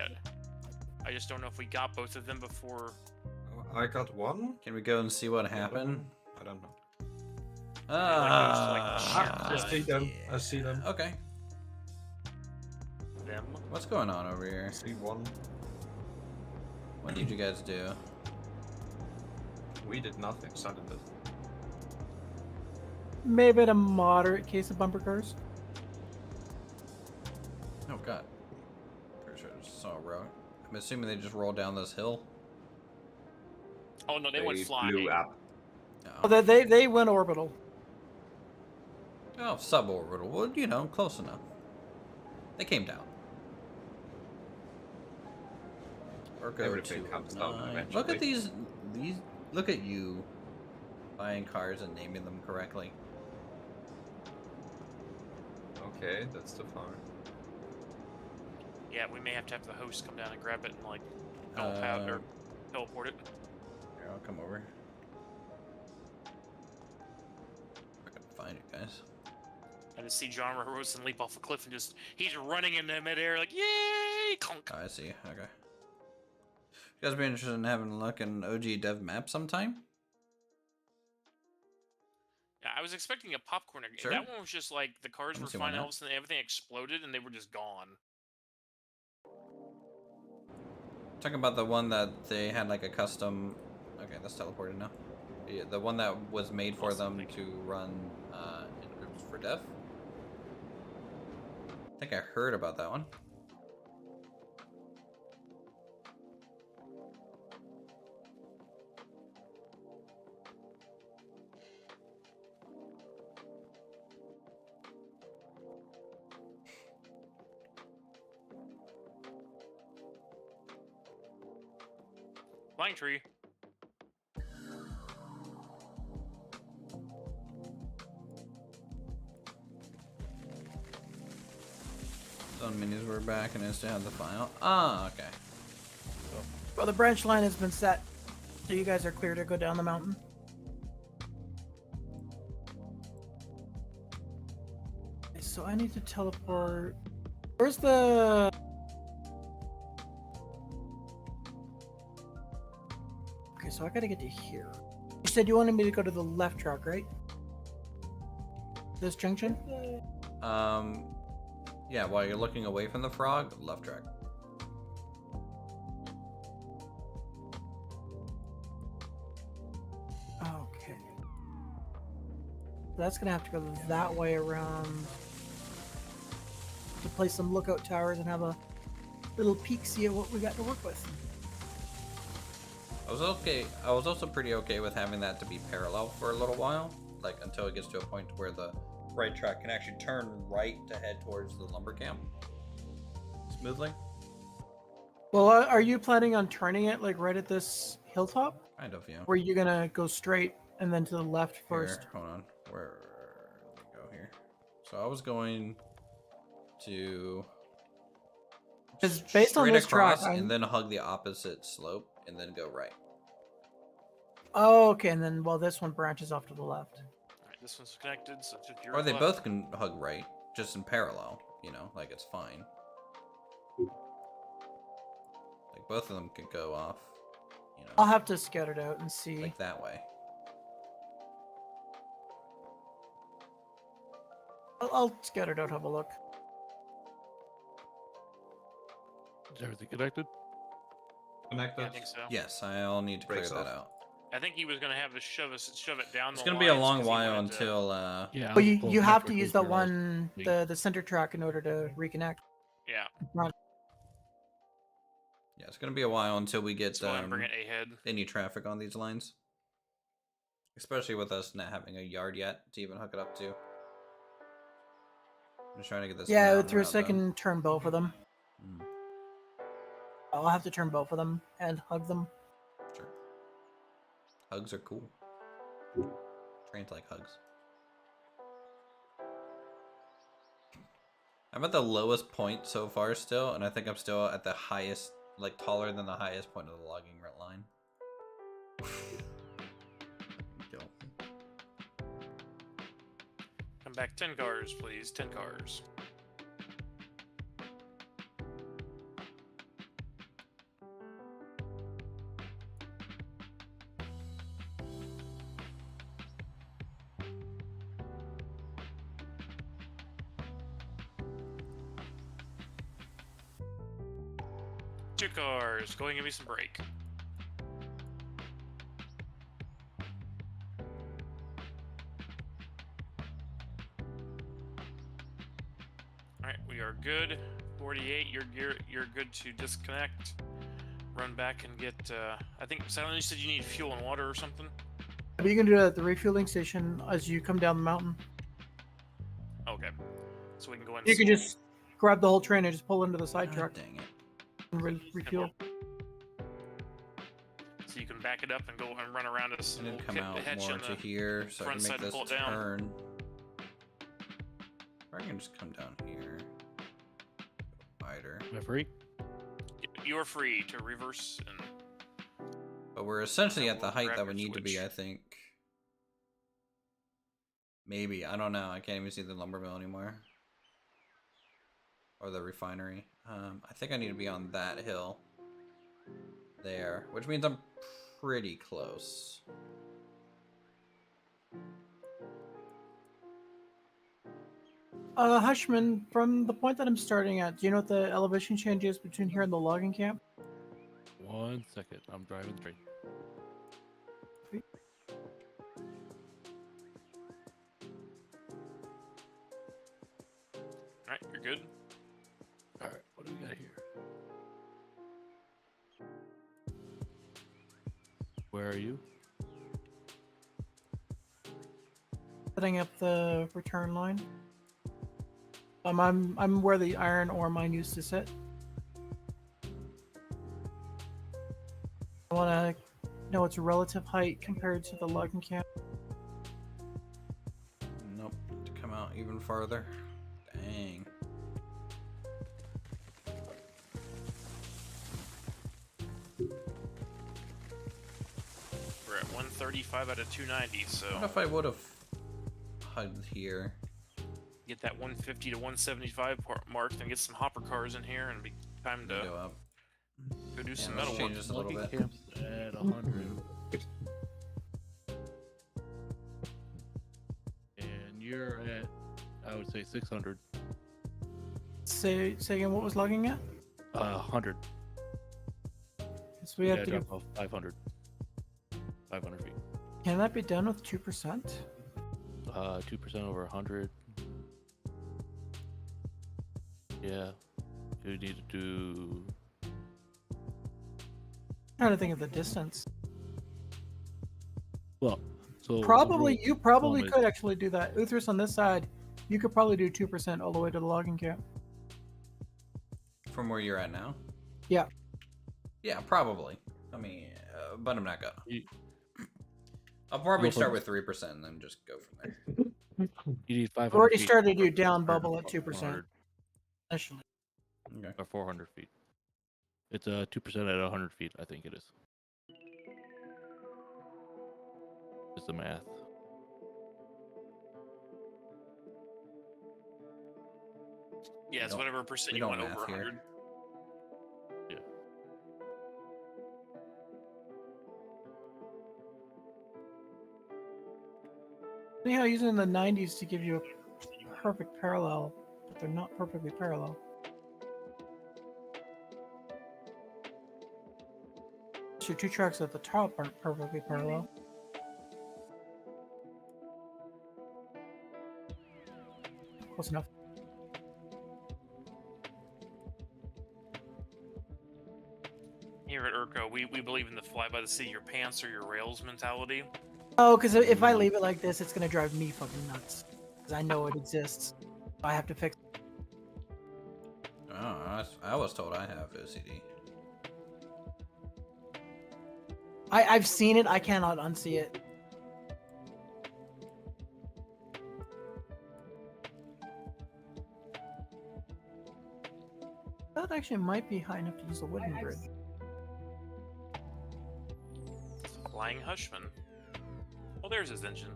I just don't know if we got both of them before. I got one. Can we go and see what happened? I don't know. I I see them. I see them. Okay. Them. What's going on over here? I see one. What did you guys do? We did nothing. Silent did. Maybe a moderate case of bumper cars. Oh god. Pretty sure I just saw a road. I'm assuming they just rolled down this hill. Oh no, they went flying. blew up. Oh, they went orbital. Oh, suborbital. Well, you know, close enough. They came down. Or go Everything to comes down 9. Look at eventually. these. Look at you, buying cars and naming them correctly. Okay, that's too far. Yeah, we may have to have the host come down and grab it and like teleport or teleport it. Here, I'll come over. I can find it, guys. I just see John Rosen leap off a cliff and he's running in the midair like, yay! Clunk. Oh, I see. Okay. You guys be interested in having a look in OG dev map sometime? Yeah, I was expecting a popcorn. Sure. That one was just like the cars Let me were see why fine, not. all of a sudden everything exploded and they were just gone. Talking about the one that they had like a custom. Okay, that's teleported now. Yeah, the one that was made for Awesome, them thank to run in groups for dev. I think I heard about that one. Flying tree. Some minis were back and I still have the file. Ah, okay. Well, the branch line has been set, so you guys are clear to go down the mountain. So I need to teleport. Where's the? Okay, so I gotta get to here. You said you wanted me to go to the left track, right? This junction? Yeah, while you're looking away from the frog, left track. Okay. That's gonna have to go that way around to place some lookout towers and have a little peek, see at what we got to work with. I was okay. I was also pretty okay with having that to be parallel for a little while, like until it gets to a point where the right track can actually turn right to head towards the lumber camp smoothly. Well, are you planning on turning it like right at this hilltop? Kind of, yeah. Or are you gonna go straight and then to the left first? Here, hold on. Where? Let me go here. So I was going to. 'Cause based on straight this track, across and then hug the opposite slope and then go right. Oh, okay, and then well, this one branches off to the left. Alright, this one's connected, so it's just your Or they left. both can hug right, just in parallel. You know, like it's fine. Like both of them could go off. You know, I'll have to scout it out and see. like that way. I'll scout it out, have a look. Is everything connected? Connected. Yeah, I think so. Yes, I'll need to clear Breaks that off. out. I think he was gonna have to shove it down. It's the gonna be a lines long 'cause he while wanted to- until Yeah. But you, I'll you have to network use is the where I was one, thinking. the center track in order to reconnect. Yeah, yeah, it's gonna be a while until we get that's why I'm bringing it ahead. any traffic on these lines. Especially with us not having a yard yet to even hook it up to. I'm just trying to get this. Yeah, mountain through a route done. second turn both of them. Mm, I'll have to turn both of them and hug them. sure. Hugs are cool. Trains like hugs. I'm at the lowest point so far still, and I think I'm still at the highest, like taller than the highest point of the logging line. Yo. Come back 10 cars, please. 10 cars. Two cars. Go and give me some break. Alright, we are good. 48, you're good to disconnect. Run back and get I think Silent, you said you need fuel and water or something? But you can do it at the refueling station as you come down the mountain. Okay. So we can go in. You can just grab the whole train and just pull into the side God truck dang it. and refuel. So you can back it up and go and run around us. I need to We'll come hit out the hatch more on to the here so I front can side make to this pull it down. turn. Or I can just come down here. wider. Am I free? You are free to reverse and But we're essentially at the height grab that we your need to be, switch. I think. Maybe. I don't know. I can't even see the lumber mill anymore. Or the refinery. I think I need to be on that hill. There. Which means I'm pretty close. Hushman, from the point that I'm starting at, do you know what the elevation change is between here and the logging camp? 1 second. I'm driving the train. Alright, you're good. All right, what do we got here? Where are you? Setting up the return line. I'm where the iron ore mine used to sit. I want to know its relative height compared to the logging camp. Nope. To come out even farther. Dang. We're at 135 out of 290, so What if I would have hugged here? get that 150 to 175 mark, then get some hopper cars in here, and be time to Go up. go do some let's metal change work. this a little Logging bit. camp's at 100. And you're at, I would say 600. Say again, what was logging at? 100. So we have to drop do, off 500. 500 feet. can that be done with 2%? 2% over 100. Yeah. You need to do. Trying to think of the distance. Well, so. Probably, you probably is- could actually do that. Uthris on this side, you could probably do 2% all the way to the logging camp. From where you're at now? Yeah. Yeah, probably. I mean, but I'm not gonna. You, I'll probably Go for start it. with 3% and then just go from there. you need 500. We already feet started for- you down for bubble at 400 2%. Initially. Okay. Or 400 feet. It's 2% at 100 feet, I think it is. It's the math. Yeah, it's don't- whatever percent we you don't want math over here. 100. Yeah. Anyhow, using the 90s to give you a perfect parallel, but they're not perfectly parallel. So your two tracks at the top aren't perfectly parallel. Close enough. Here at Urco, we believe in the fly by the seat of your pants or your rails mentality. Oh, because if I leave it like this, it's gonna drive me fucking nuts. Because I know it exists. I have to fix. Oh, I was told I have OCD. I've seen it. I cannot unsee it. That actually might be high enough to use a wooden grid. Flying Hushman. Well, there's his engine.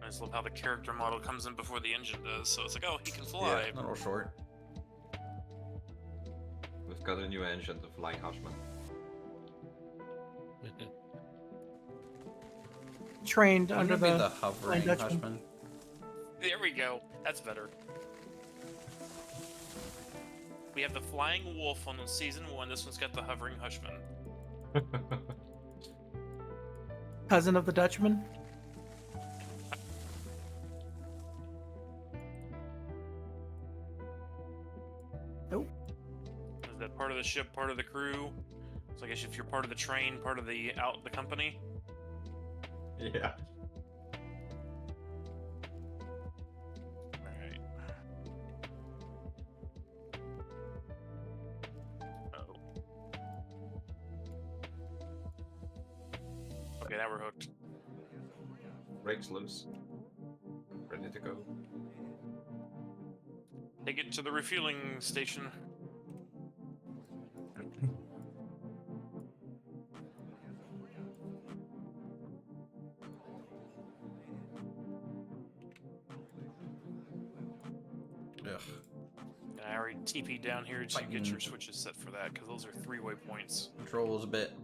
I just love how the character model comes in before the engine does, so it's like, oh, he can fly. Yeah, a little short. We've got a new engine, the Flying Hushman. Trained Wouldn't under it be the. the hovering Dutchman. Hushman? There we go. That's better. We have the Flying Wolf on season 1. This one's got the hovering Hushman. Cousin of the Dutchman. Nope. Is that part of the ship, part of the crew? So I guess if you're part of the train, part of the company. Yeah. Alright. Oh. Okay, now we're hooked. Brakes loose. Ready to go. Take it to the refueling station. Ugh. And I already TP'd down here to get Fighting. your switches set for that, because those are 3-way points. Controls a bit.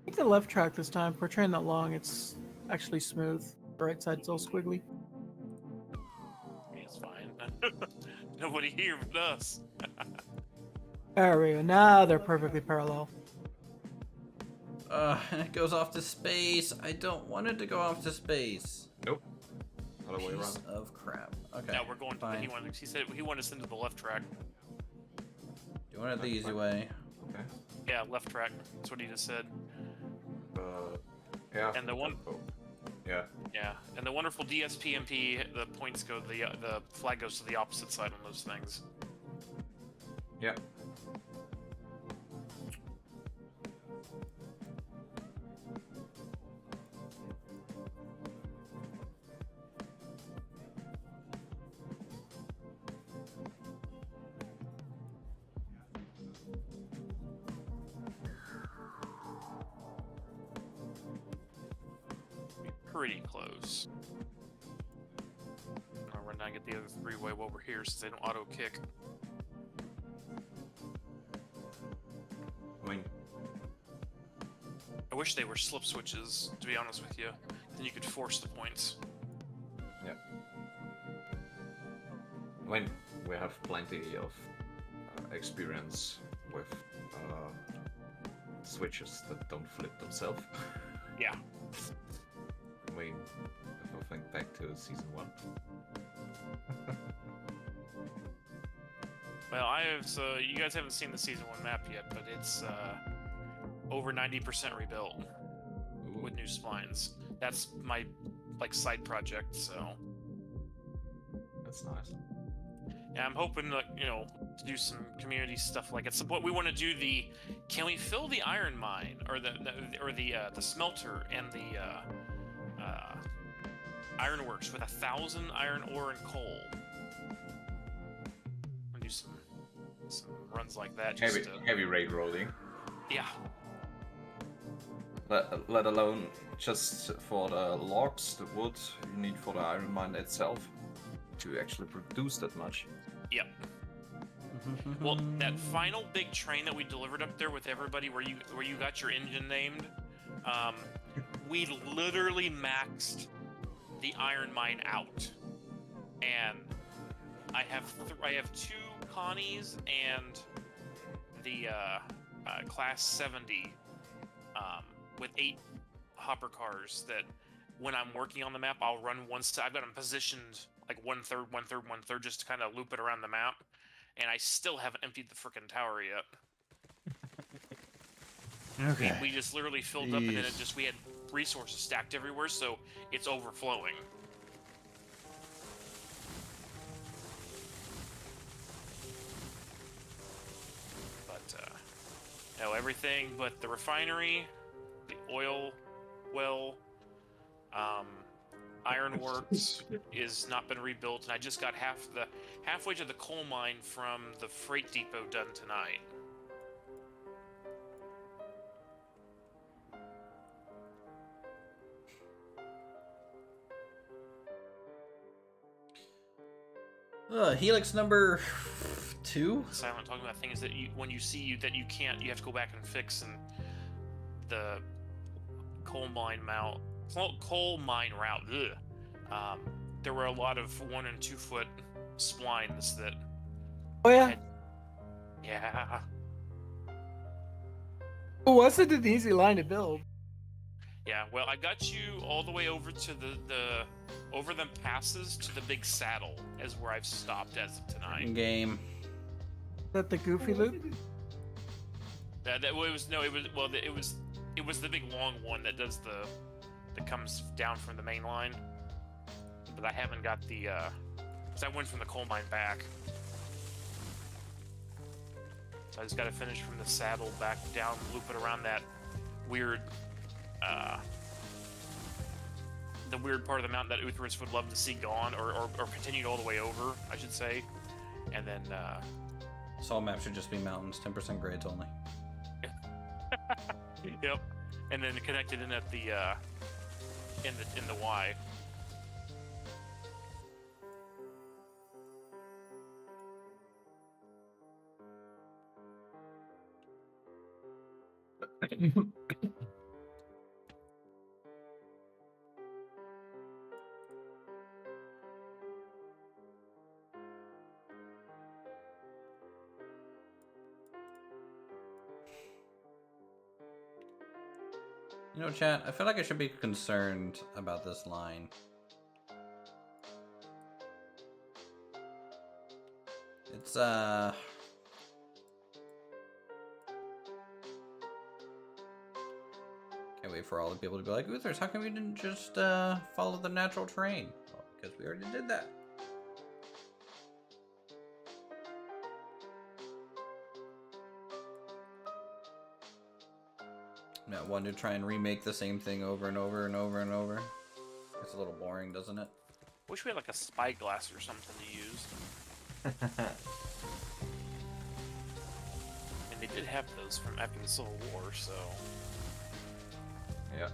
Take the left track this time. For a train that long, it's actually smooth. The right side's all squiggly. It's fine. Nobody here but us. There we go. Now they're perfectly parallel. It goes off to space. I don't want it to go off to space. Nope. Other way Piece around. of crap. Okay. Now we're going to. fine. He said he wanted us into the left track. Doing it the easy way. Okay. Yeah, left track. That's what he just said. Yeah. And the one. Oh. Yeah. Yeah, and the wonderful DSPMP, the points go, the flag goes to the opposite side on those things. Yeah. Pretty close. I'll run down and get the other 3-way while we're here, since they don't auto kick. I mean, I wish they were slip switches, to be honest with you. Then you could force the points. yeah. I mean, we have plenty of experience with switches that don't flip themselves. Yeah. I mean, if I think back to season 1. Well, you guys haven't seen the season 1 map yet, but it's over 90% rebuilt with new splines. That's my side project, so That's nice. yeah, I'm hoping to to do some community stuff like at some point. We want to do can we fill the iron mine or the smelter and the ironworks with 1,000 iron ore and coal? I'll do some runs like that. Just Heavy railroading. yeah. Let alone just for the logs, the wood you need for the iron mine itself to actually produce that much. Yep. Well, that final big train that we delivered up there with everybody, where you got your engine named, we literally maxed the iron mine out, and I have 2 Connies and the class 70 with 8 hopper cars that when I'm working on the map, I'll run one side. I've got them positioned like 1/3, 1/3, 1/3, just to kind of loop it around the map. And I still haven't emptied the frickin' tower yet. Okay. We just literally filled up, and then we had resources stacked everywhere, so it's overflowing. But, no, everything but the refinery, the oil well, ironworks is not been rebuilt, and I just got halfway to the coal mine from the freight depot done tonight. Helix number 2. Silent talking about things that when you see that you can't, you have to go back and fix, and the coal mine route. There were a lot of 1 and 2 foot splines that. Oh yeah. Yeah. It wasn't an easy line to build. Yeah. Well, I got you all the way over to the over them passes to the big saddle, as where I've stopped as of tonight. Game. Is that the goofy loop? It was the big long one that does that comes down from the main line. But I haven't got the because I went from the coal mine back. So I just got to finish from the saddle back down, loop it around that weird the weird part of the mountain that Uthris would love to see gone, or continued all the way over, I should say. And then This whole map should just be mountains, 10% grades only. yep, and then connected in at the in the Y. You know, chat, I feel like I should be concerned about this line. It's, can't wait for all the people to be like, Uthris, how come we didn't just, follow the natural terrain? Well, because we already did that. Not one to try and remake the same thing over and over and over and over. It's a little boring, doesn't it? Wish we had like a spyglass or something to use. And they did have those from after the Civil War, so. Yeah.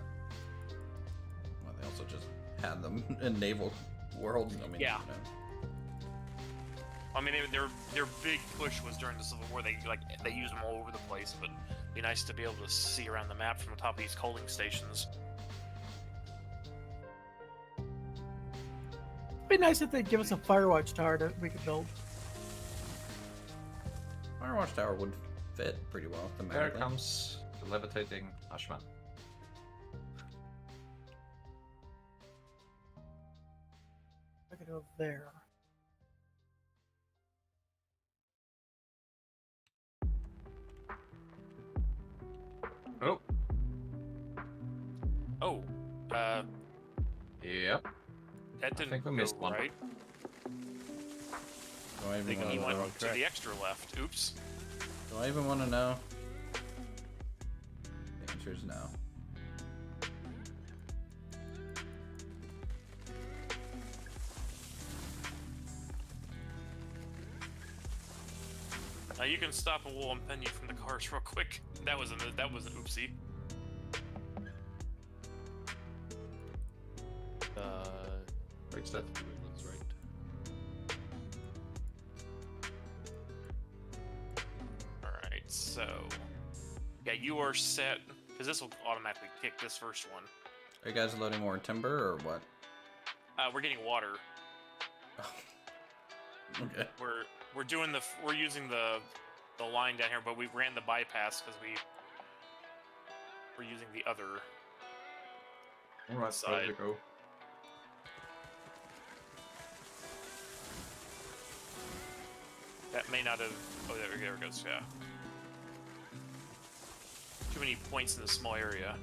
Well, they also just had them in naval world. I mean, Yeah. You know. I mean, their big push was during the Civil War. They used them all over the place, but it'd be nice to be able to see around the map from the top of these coaling stations. It'd be nice if they'd give us a Firewatch tower that we could build. Firewatch Tower would fit pretty well There thematically. comes the levitating Ashman. I could go there. Oh. Oh, Yep. that didn't think we go missed one. right. Do I even Think want He to went know? to the extra left. Oops. Do I even want to know? The answer is no. You can stop a wall and pen you from the cars real quick. That was an oopsie. Fix that. That's right. Alright, so. Yeah, you are set, because this will automatically kick this first one. Are you guys loading more timber or what? We're getting water. Okay. We're using the line down here, but we ran the bypass because we're using the other. Alright, Side. ready to go. That may not have. Oh, there it goes. Yeah. Too many points in a small area.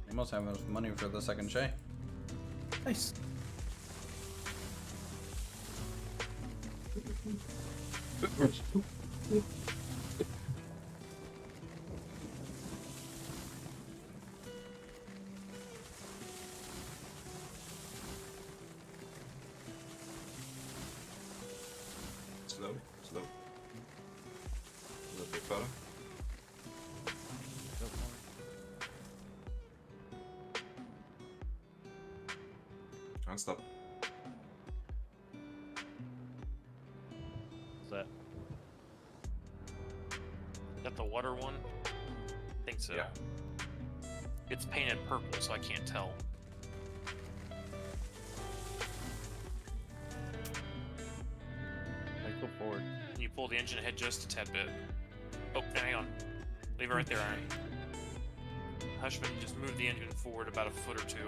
You must have enough money for the second Shay. Nice. Slow, slow. A little bit further. And stop. What's that? Got the water one? I think so. Yeah. It's painted purple, so I can't tell. Like, go forward. Can you pull the engine ahead just a tad bit? Oh, hang on. Leave it right there, Iron. Hushman, just move the engine forward about a foot or two.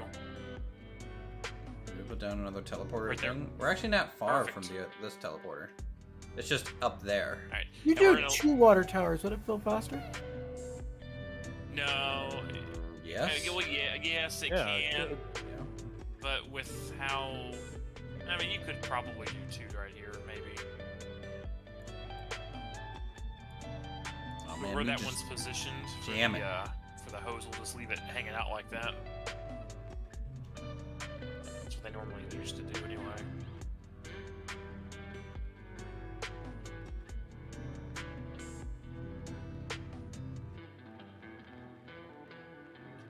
We put down another teleporter Right there. thing. We're actually not far Perfect. from this teleporter. It's just up there. Alright. You now we're do gonna- 2 water towers. Would it feel faster? No. Yes. Well, yeah, yes, it Yeah, can. good. Yeah. But with how. I mean, you could probably do 2 right here, maybe. Oh man, Where you that just one's positioned jam it. for for the hose, we'll just leave it hanging out like that. That's what they normally used to do anyway.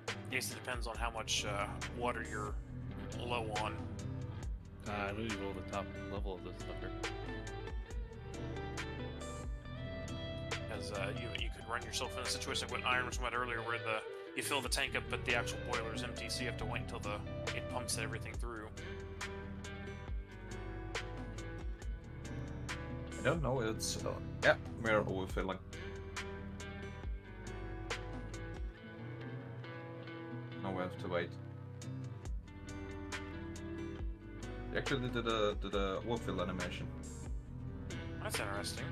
I guess it depends on how much water you're low on. I know you roll the top level of this sucker. Because you could run yourself in a situation like what Iron was talking about earlier, where you fill the tank up, but the actual boiler is empty, so you have to wait until it pumps everything through. I don't know. It's yeah, we're overfilling. Now we have to wait. They actually did a overfill animation. That's interesting.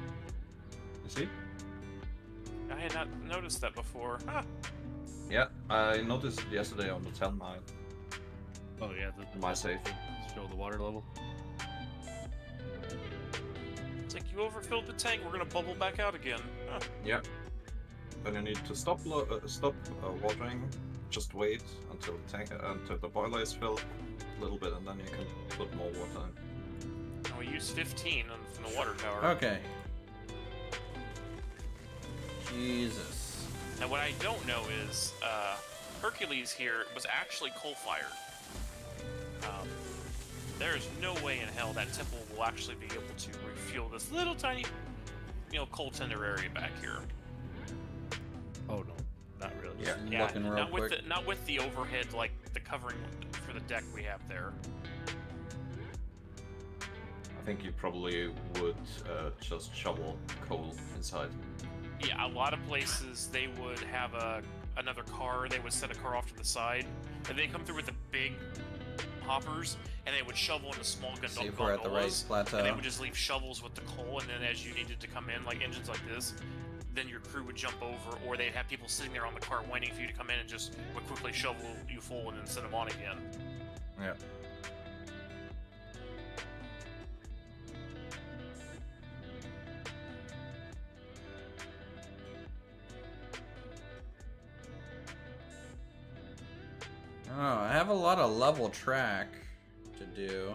You see? I had not noticed that before. Huh. Yeah, I noticed it yesterday on the 10 mile. Oh yeah, My safe. Show the water level. It's like you overfilled the tank. We're gonna bubble back out again. Huh. Yeah. Then you need to stop watering. Just wait until the boiler is filled a little bit, and then you can put more water in. And we used 15 from the water tower. Okay. Jesus. Now what I don't know is Hercules here was actually coal-fired. There's no way in hell that temple will actually be able to refuel this little tiny, coal tender area back here. Oh no, not really. Yeah. Yeah, Looking real not quick. with the overhead, like the covering for the deck we have there. I think you probably would just shovel coal inside. Yeah, a lot of places they would have another car. They would set a car off to the side, and they come through with the big hoppers, and they would shovel in the small See if we're at the right gondolas, and they plateau. would just leave shovels with the coal. And then as you needed to come in, like engines like this, then your crew would jump over, or they'd have people sitting there on the car waiting for you to come in and just would quickly shovel you full and then send them on again. Yeah. Oh, I have a lot of level track to do.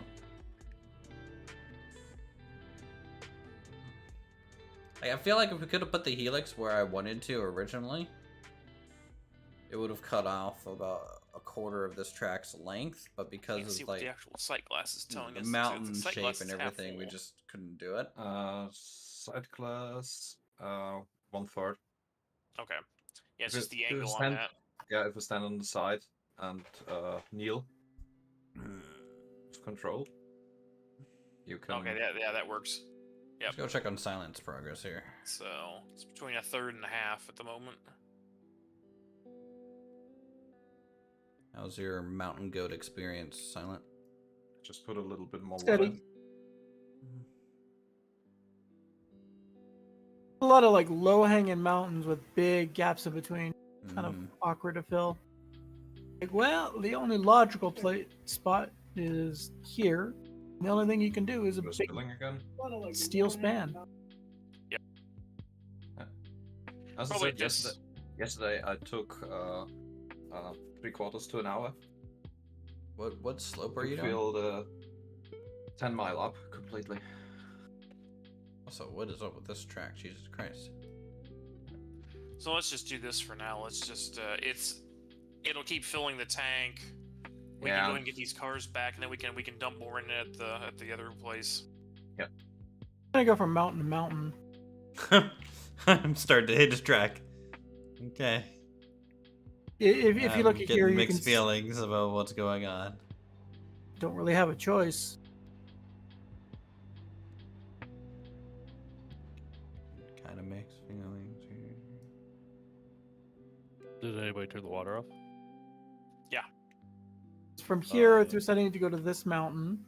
I feel like if we could have put the helix where I wanted to originally, it would have cut off about a quarter of this track's length, but because Can't see of what the like actual sight glass is telling the us. mountain sight shape glass and is half everything, we full. just couldn't do it. Side class, 1/3. Okay. Yeah, it's If just it- the if it angle on stand- that. Yeah, if we stand on the side and kneel with control, you can. Okay, yeah, that works. Let's go check on silence progress here. So it's between 1/3 and 1/2 at the moment. How's your mountain goat experience, Silent? Just put a little bit more Steady. water. A lot of like low-hanging mountains with big gaps in between, kind of Mhm. awkward to fill. Like, well, the only logical spot is here. The only thing you can do is a Just big filling again. steel span. As I Probably said just- yesterday, I took 3/4 to an hour What slope are to you doing? fill the 10 mile up completely. Also, what is up with this track? Jesus Christ. So let's just do this for now. Let's just it'll keep filling the tank. We can go and get these cars back, and then we can dump more in at the other place. I'm gonna go from mountain to mountain. I'm starting to hit his track. Okay. If you I'm look at getting here, you mixed can feelings about what's going on. don't really have a choice. Kind of mixed feelings here. Did anybody turn the water off? From here, Uh, through setting to go to this mountain.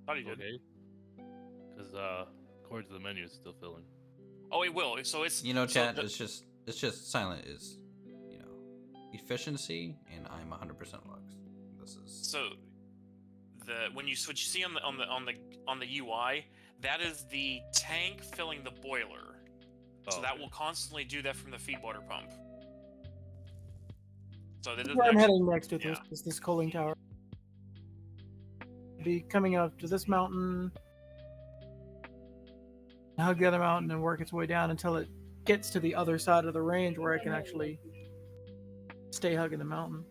Thought he did. Okay. Because according to the menu, it's still filling. Oh, it will. So it's You know, so chat. the- It's just Silent is, efficiency, and I'm 100% Lux. This is So when you see on the UI, that is the tank filling the boiler. So Oh, that okay. will constantly do that from the feed water pump. So this That's is where I'm next. heading next to Yeah. this cooling tower. Be coming up to this mountain, hug the other mountain, and work its way down until it gets to the other side of the range where I can actually stay hugging the mountain.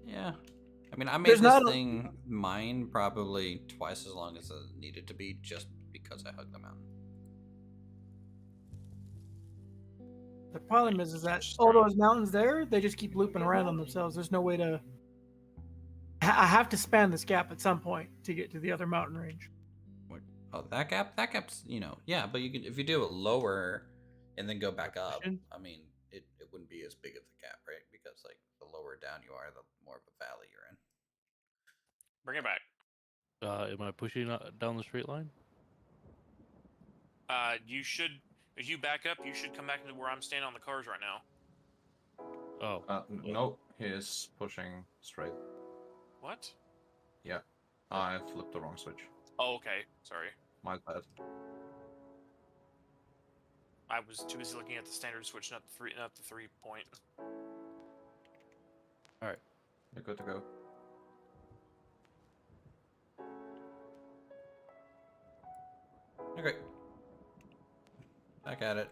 Yeah. I mean, I made There's this not a- thing mine probably twice as long as it needed to be just because I hugged the mountain. The problem is that all those mountains there, they just keep looping around on themselves. There's no way to. I have to span this gap at some point to get to the other mountain range. What? Oh, that gap? That gap's, you know, yeah, but you can, if you do it lower and then go back up, I mean, it wouldn't be as big of a gap, right? Because, like, the lower down you are, the more of a valley you're in. Bring it back. Am I pushing down the straight line? You should. If you back up, you should come back into where I'm standing on the cars right now. Oh. No, he is pushing straight. What? Yeah, I flipped the wrong switch. Oh, okay. Sorry. My bad. I was too busy looking at the standard switch, not the 3-point. All right. You're good to go. Okay. Back at it.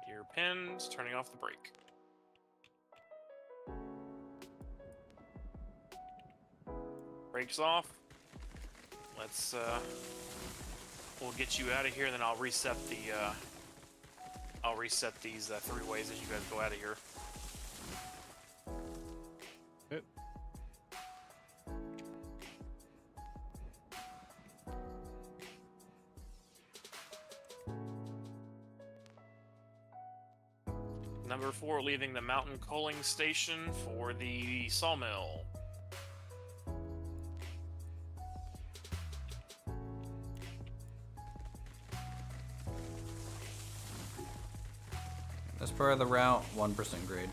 Gear pins, turning off the brake. Brakes off. Let's we'll get you out of here, then I'll reset the I'll reset these 3 ways as you guys go out of here. Okay. Number 4, leaving the mountain coaling station for the sawmill. As per the route, 1% grade.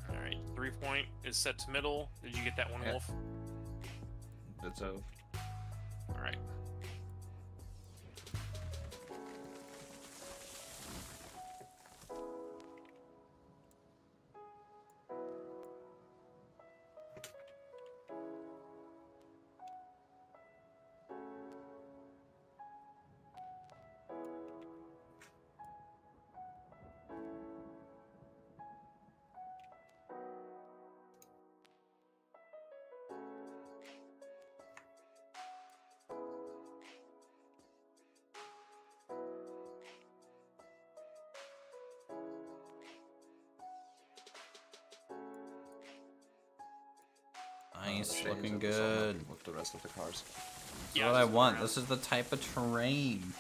Alright, 3-point is set to middle. Did you get that one, Yeah. Wolf? That's a Alright. Nice, Shane's looking at the sawmill good. with the rest of the cars. That's Yeah, what I just want. around. This is the type of terrain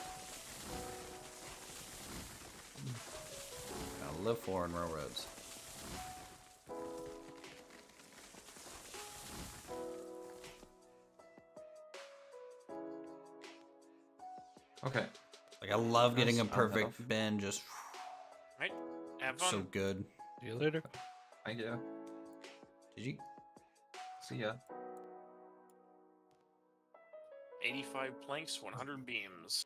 I live for in railroads. Okay. Like, I love getting a That's unheard perfect of. bend, just Right? Have fun. so good. See you later. Thank you. Did you? See ya. 85 planks, 100 beams.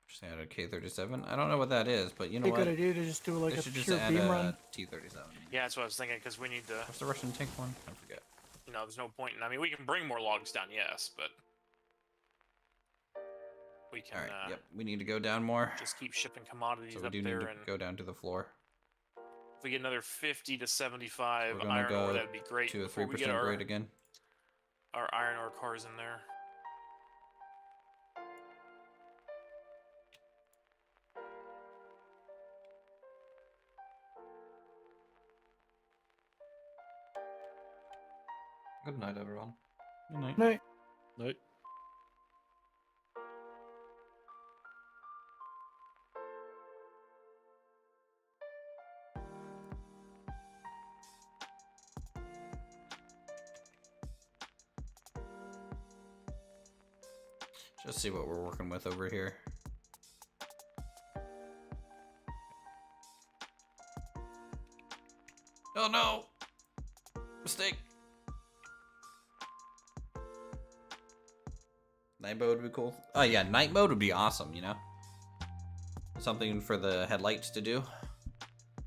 Just add a K37. I don't know what that is, but you know Be a what? good idea to just do like They a should just pure add beam a run. T37. Yeah, that's what I was thinking, because we need to, What's the Russian tank one? I forget. you know, there's no point in, I mean, we can bring more logs down, yes, but we can All right. Yep. We need to go down more. just keep shipping commodities So we up do need there, to and go down to the floor. if we get another 50 to 75 We're gonna iron ore, go that'd be great to a before we get 3% grade again. our iron ore cars in there. Good night, everyone. Good night. Right. Nope. Just see what we're working with over here. Oh no! Mistake. Night mode would be cool. Oh yeah, night mode would be awesome, you know? Something for the headlights to do.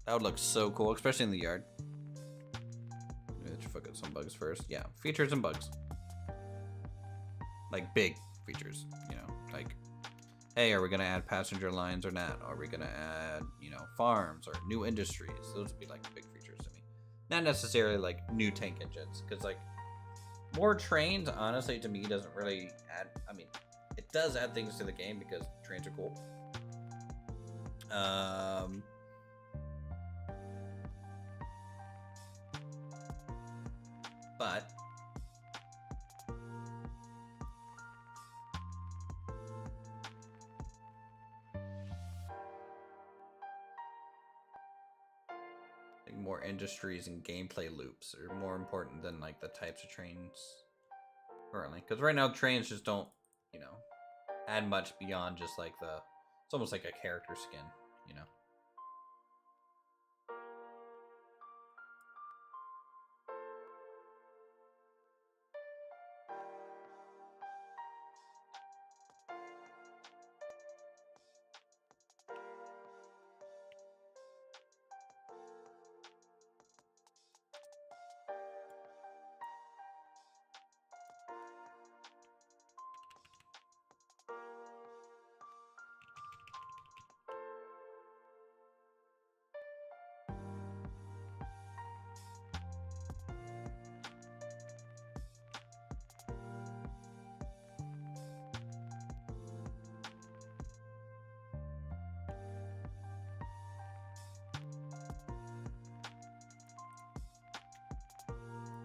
That would look so cool, especially in the yard. Let's look at some bugs first. Yeah, features and bugs. Like big features, you know? Like, hey, are we gonna add passenger lines or not? Are we gonna add, you know, farms or new industries? Those would be like big features to me. Not necessarily like new tank engines, because like more trains, honestly, to me doesn't really add. I mean, it does add things to the game because trains are cool. But like more industries and gameplay loops are more important than like the types of trains currently. Because right now trains just don't, you know, add much beyond just like the. It's almost like a character skin, you know.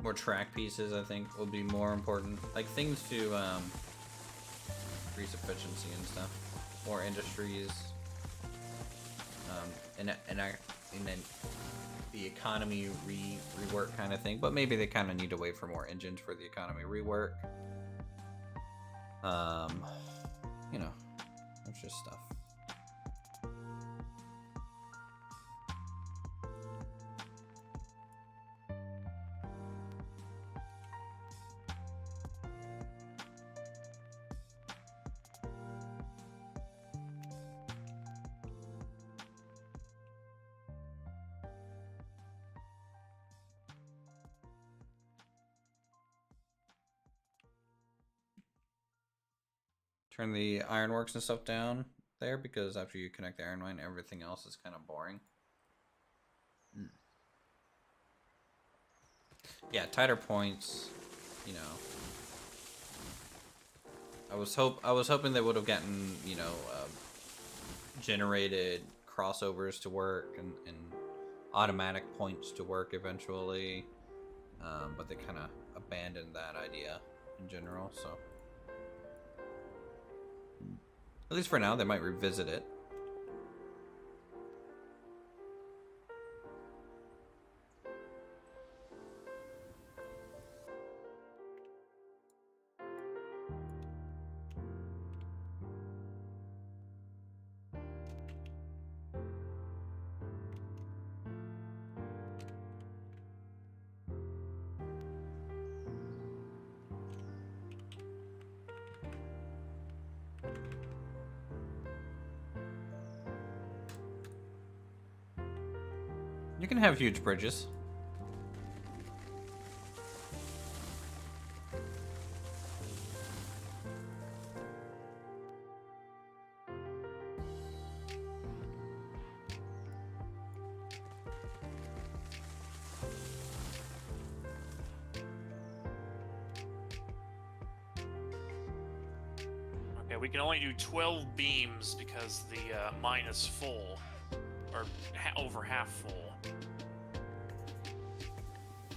More track pieces, I think, will be more important. Like things to increase efficiency and stuff. More industries. And then the economy rework kind of thing. But maybe they kind of need to wait for more engines for the economy rework. You know, that's just stuff. Turn the ironworks and stuff down there because after you connect the iron mine, everything else is kind of boring. Yeah, tighter points. You know, I was hoping they would have gotten, you know, generated crossovers to work and automatic points to work eventually, but they kind of abandoned that idea in general. So. At least for now, they might revisit it. You can have huge bridges. Okay, we can only do 12 beams because the mine is full, or over half full.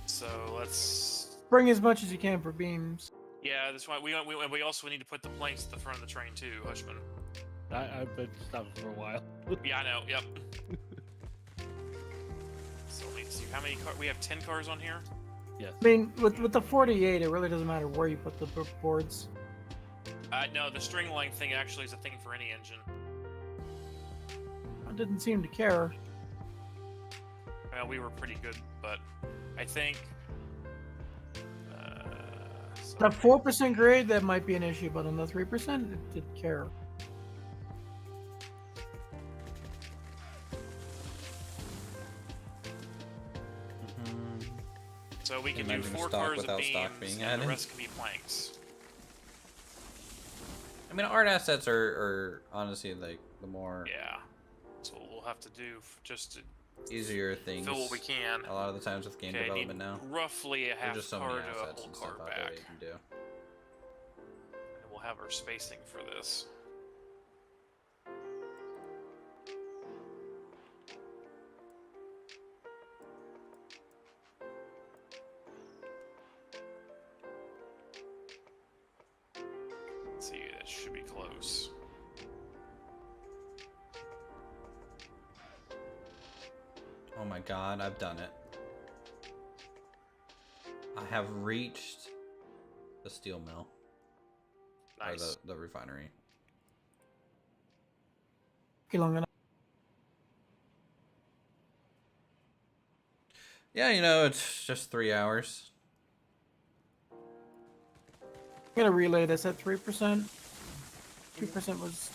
So let's Bring as much as you can for beams. Yeah, that's why we also need to put the planks at the front of the train too, Hushman. I've been stopping for a while. Yeah, I know. Yep. So let's see how many cars we have. 10 cars on here. Yes. I mean, with the 48, it really doesn't matter where you put the boards. No, the string length thing actually is a thing for any engine. I didn't seem to care. Well, we were pretty good, but I think The 4% grade, that might be an issue, but on the 3%, it didn't care. So we can do Imagine 4 stock cars of without stock beams, being and the added. rest can be planks. I mean, art assets are honestly like the more Yeah. So we'll have to do just to easier things. fill what we can. A lot of the times with game Okay, I need development now, roughly a there's half just so car many to a assets whole and car stuff out there that back. you can do. And we'll have our spacing for this. Let's see, that should be close. Oh my god, I've done it. I have reached the steel mill. Nice. Or the refinery. Okay, long enough. Yeah, you know, it's just 3 hours. I'm gonna relay this at 3%. 2% was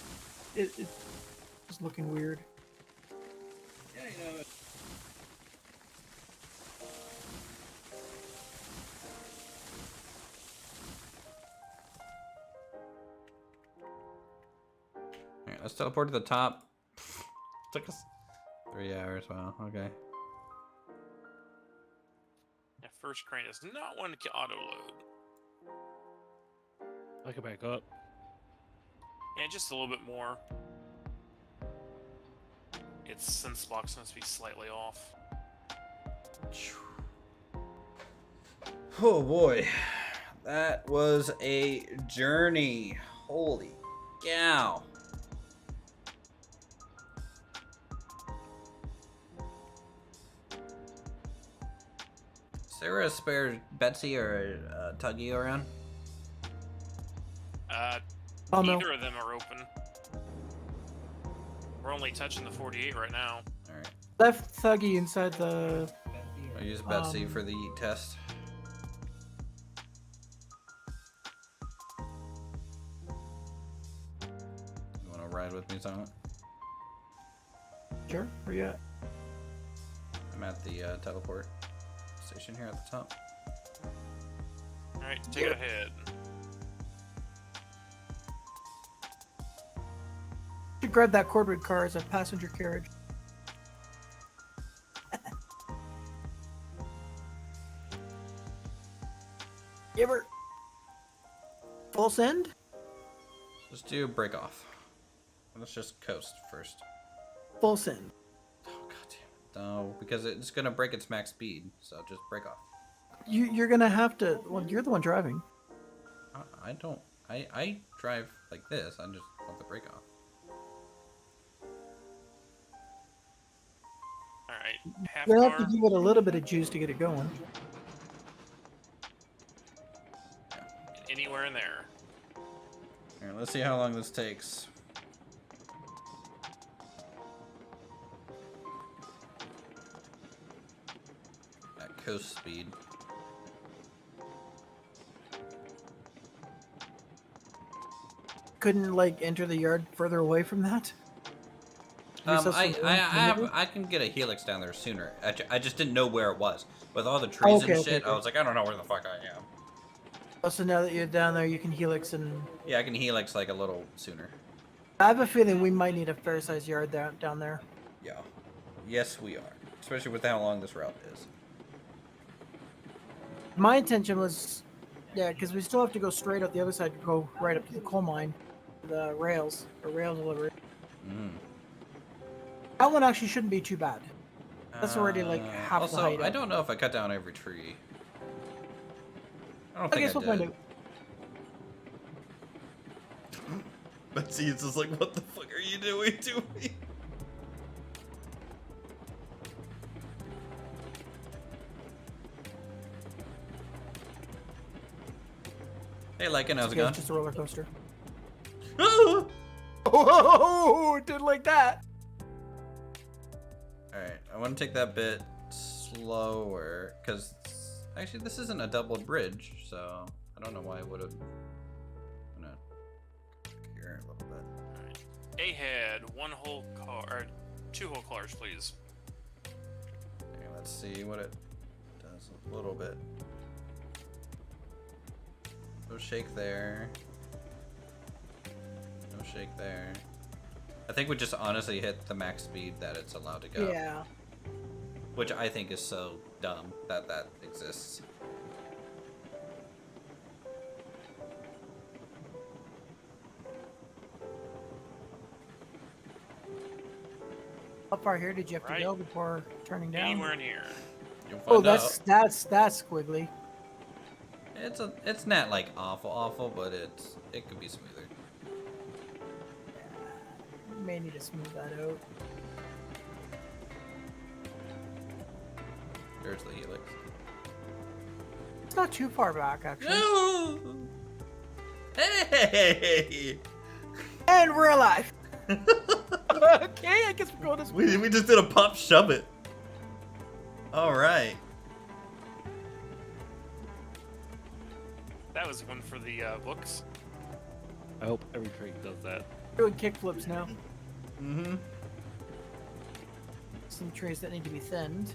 it was looking weird. Yeah, you know. Alright, let's teleport to the top. Took us 3 hours. Wow. Okay. That first crane does not want to auto load. I can back up. Yeah, just a little bit more. Its sense box must be slightly off. Oh boy, that was a journey. Holy cow. Is there a spare Betsy or a Tuggy around? Oh no. Neither of them are open. We're only touching the 48 right now. Alright. Left Thuggy inside the. I'll use Betsy for the test. You want to ride with me, Silent? Sure. Where you at? I'm at the teleport station here at the top. Alright, take it ahead. You grab that cordwood car as a passenger carriage. Give her. Full send? Let's do break off. Let's just coast first. Full send. Oh god damn it. No, because it's gonna break its max speed, so just break off. You're gonna have to. Well, you're the one driving. I don't. I drive like this. I just want the break off. Alright, half You'll have car. to give it a little bit of juice to get it going. Anywhere in there. Here, let's see how long this takes. At coast speed. Couldn't like enter the yard further away from that. Gives us some room to maneuver? I can get a helix down there sooner. I just didn't know where it was. With all the trees and shit, I was like, I don't know where the fuck I am. Oh, so now that you're down there, you can helix and. Yeah, I can helix like a little sooner. I have a feeling we might need a fair-sized yard down there. Yeah. Yes, we are. Especially with how long this route is. My intention was, yeah, because we still have to go straight up the other side to go right up to the coal mine, the rails, or rail delivery. Mm. That one actually shouldn't be too bad. That's already like half also, the height. I up. don't know if I cut down every tree. I don't I think guess I we'll find did. out. Betsy is just like, what the fuck are you doing to me? Hey, Lycan, how's It's it okay, going? it's just a roller coaster. Ah! Oh, it did like that. Alright, I want to take that bit slower, because actually this isn't a double bridge, so I don't know why I would have. I'm gonna here a little bit. Alright. Ahead, 1 whole car, or 2 whole cars, please. Okay, let's see what it does a little bit. No shake there. No shake there. I think we just honestly hit the max speed that it's allowed to go. Yeah. Which I think is so dumb that that exists. How far here did you have to Right. go before turning down? Anywhere in here. You'll Oh, find out. that's squiggly. It's not like awful, but it could be smoother. May need to smooth that out. There's the helix. It's not too far back, actually. No! Hey! And we're alive. Okay, I guess we're going this way. We just did a pop shove it. All right. That was one for the books. I hope every train does that. Doing kickflips now. Mm-hmm. Some trees that need to be thinned.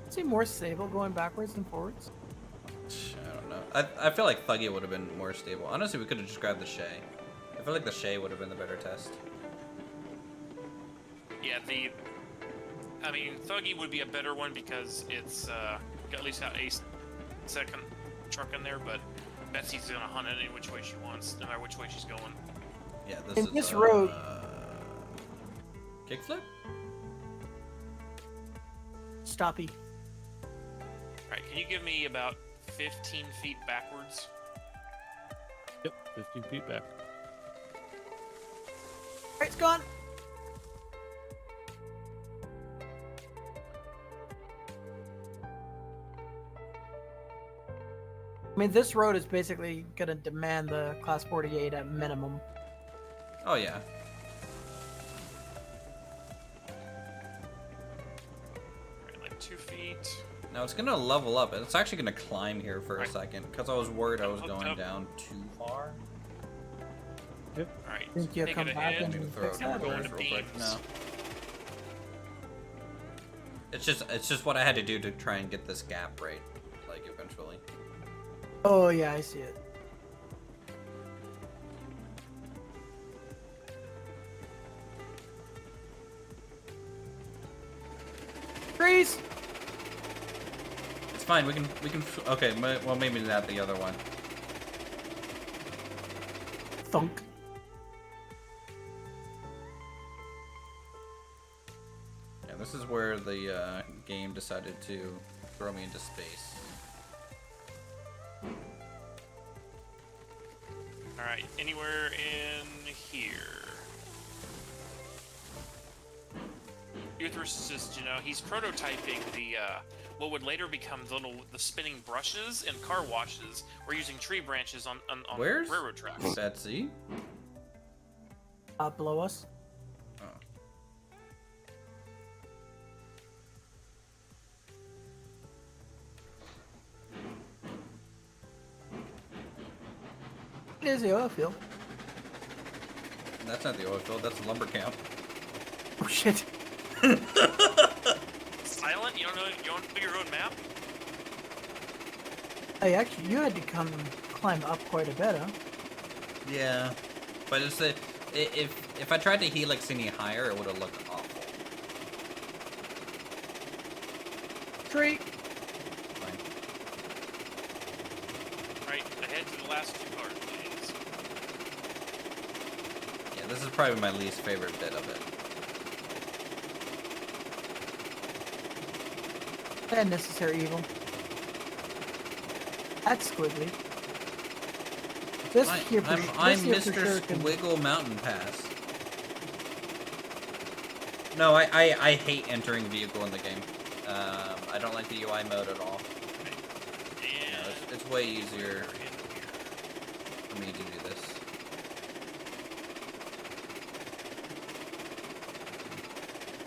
Seem more stable going backwards than forwards. I don't know. I feel like Thuggy would have been more stable. Honestly, we could have just grabbed the Shay. I feel like the Shay would have been the better test. Yeah, I mean, Thuggy would be a better one because it's at least got a second truck in there, but Betsy's gonna hunt it any which way she wants, no matter which way she's going. Yeah, this In is this road- kickflip? Stoppy. Alright, can you give me about 15 feet backwards? Yep, 15 feet back. Alright, it's gone. I mean, this road is basically gonna demand the class 48 at minimum. Oh yeah. Alright, like 2 feet. Now it's gonna level up, and it's actually gonna climb here for a Right. second because I was worried I was Up, going up. down too far. Alright, Think you'll take come it back ahead. and Throw fix it Now we're that? going real to quick. beams. No. It's just what I had to do to try and get this gap right, like eventually. Oh yeah, I see it. Freeze! It's fine. We can. Okay. Well, maybe not the other one. Thunk. Yeah, this is where the game decided to throw me into space. Alright, anywhere in here. Uthris is, he's prototyping the, what would later become the spinning brushes and car washes. We're using tree branches on Where's railroad tracks. Betsy? Below us. Oh. It is the oil field. That's not the oil field. That's the lumber camp. Oh shit. Silent? You don't know your own map? Hey, actually, you had to climb up quite a bit, huh? Yeah, but it's the if I tried to helix any higher, it would have looked awful. Tree. Fine. Right, ahead to the last 2 cars, please. Yeah, this is probably my least favorite bit of it. That necessary evil. That's squiggly. This here for I'm this here for Mr. sure can- Squiggle Mountain Pass. No, I hate entering vehicle in the game. I don't like the UI mode at all. And It's way easier we're in here. for me to do this.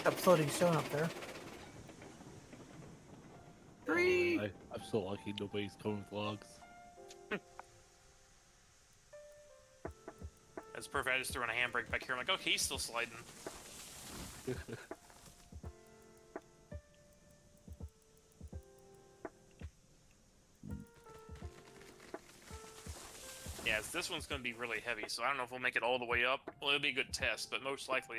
That floating stone up there. Three. I'm so lucky nobody's coming with logs. That's perfect. I just threw in a handbrake back here. I'm like, okay, he's still sliding. Yeah, this one's going to be really heavy, so I don't know if we'll make it all the way up. Well, it'll be a good test, but most likely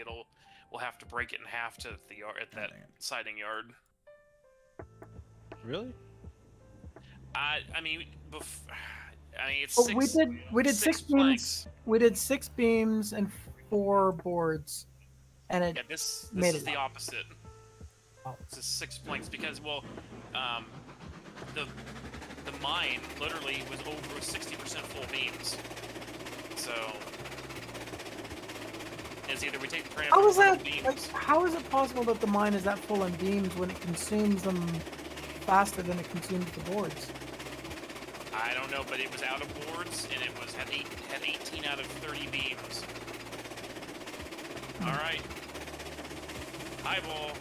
we'll have to break it in half to the yard at that dang it. siding yard. Really? I mean, it's Oh, six. we did six beams. planks. We did 6 beams and 4 boards, and it Yeah, this made is it the up. opposite. Oh. This is 6 planks because, well, the mine literally was over 60% full beams. So it's either we take the train up How to is that? full beams. Like, how is it possible that the mine is that full in beams when it consumes them faster than it consumes the boards? I don't know, but it was out of boards and it had 18 out of 30 beams. All right, highball.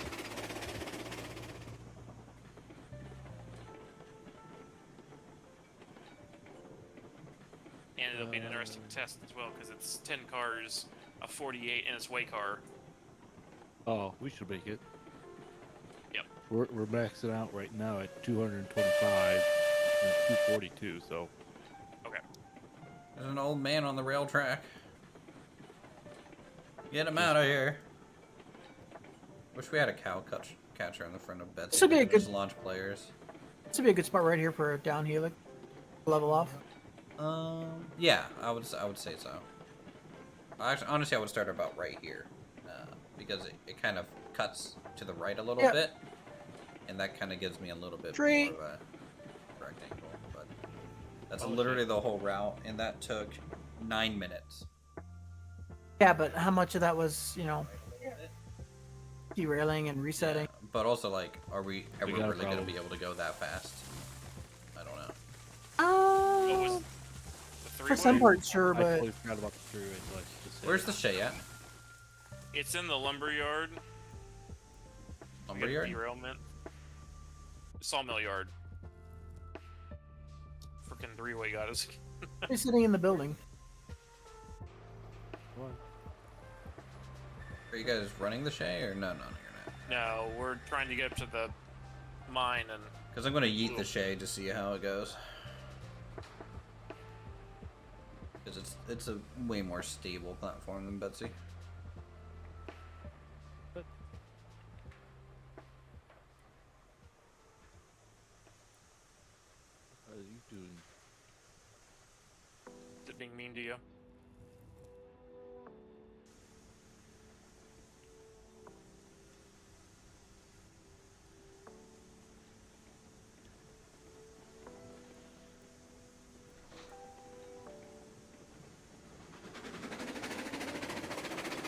And it'll be an interesting test as well because it's 10 cars, a 48, and it's way car. Oh, we should make it. Yep. We're maxing out right now at 225 and 242. So There's an old man on the rail track. Get him out of here. Wish we had a cow catcher in the front of Betsy. This would be a We could just good- launch players. This would be a good spot right here for a down helix. Level off. Yeah, I would say so. Actually, honestly, I would start about right here, because it kind of cuts to the right a little Yeah. bit, and that kind of gives me a little bit Tree. more of a rectangle. But that's literally the whole route, and that took 9 minutes. Yeah, but how much of that was, derailing and resetting? Yeah, but also, like, are we ever got a really going to problem. be able to go that fast? I don't know. What was the For three-way? some parts, sure, I but totally forgot about the freeway. Like, just Where's the Shay at? It's in the lumber yard. We got Lumberyard? Derailment. Sawmill yard. Freaking three-way got us. he's sitting in the building. What? Are you guys running the Shay, or no, you're not? No, we're trying to get up to the mine and Because I'm going to yeet the Shay to see how it goes. Because it's a way more stable platform than Betsy. What are you doing? is it being mean to you.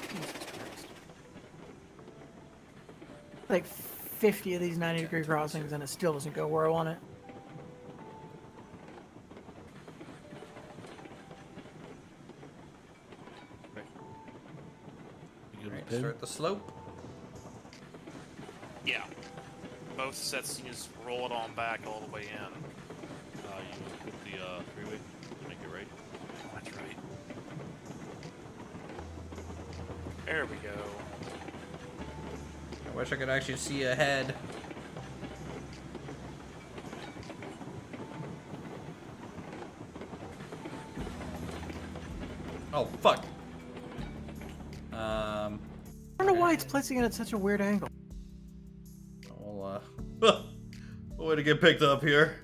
Jesus Christ. Like 50 of these 90-degree crossings, and it still doesn't go where I want it. You get a Alright, pin? start the slope. Yeah. Both sets, you just roll it on back all the way in. You put the freeway, make it right. Oh, that's right. There we go. I wish I could actually see ahead. Oh, fuck. I don't know why it's placing it at such a weird angle. Well, way to get picked up here.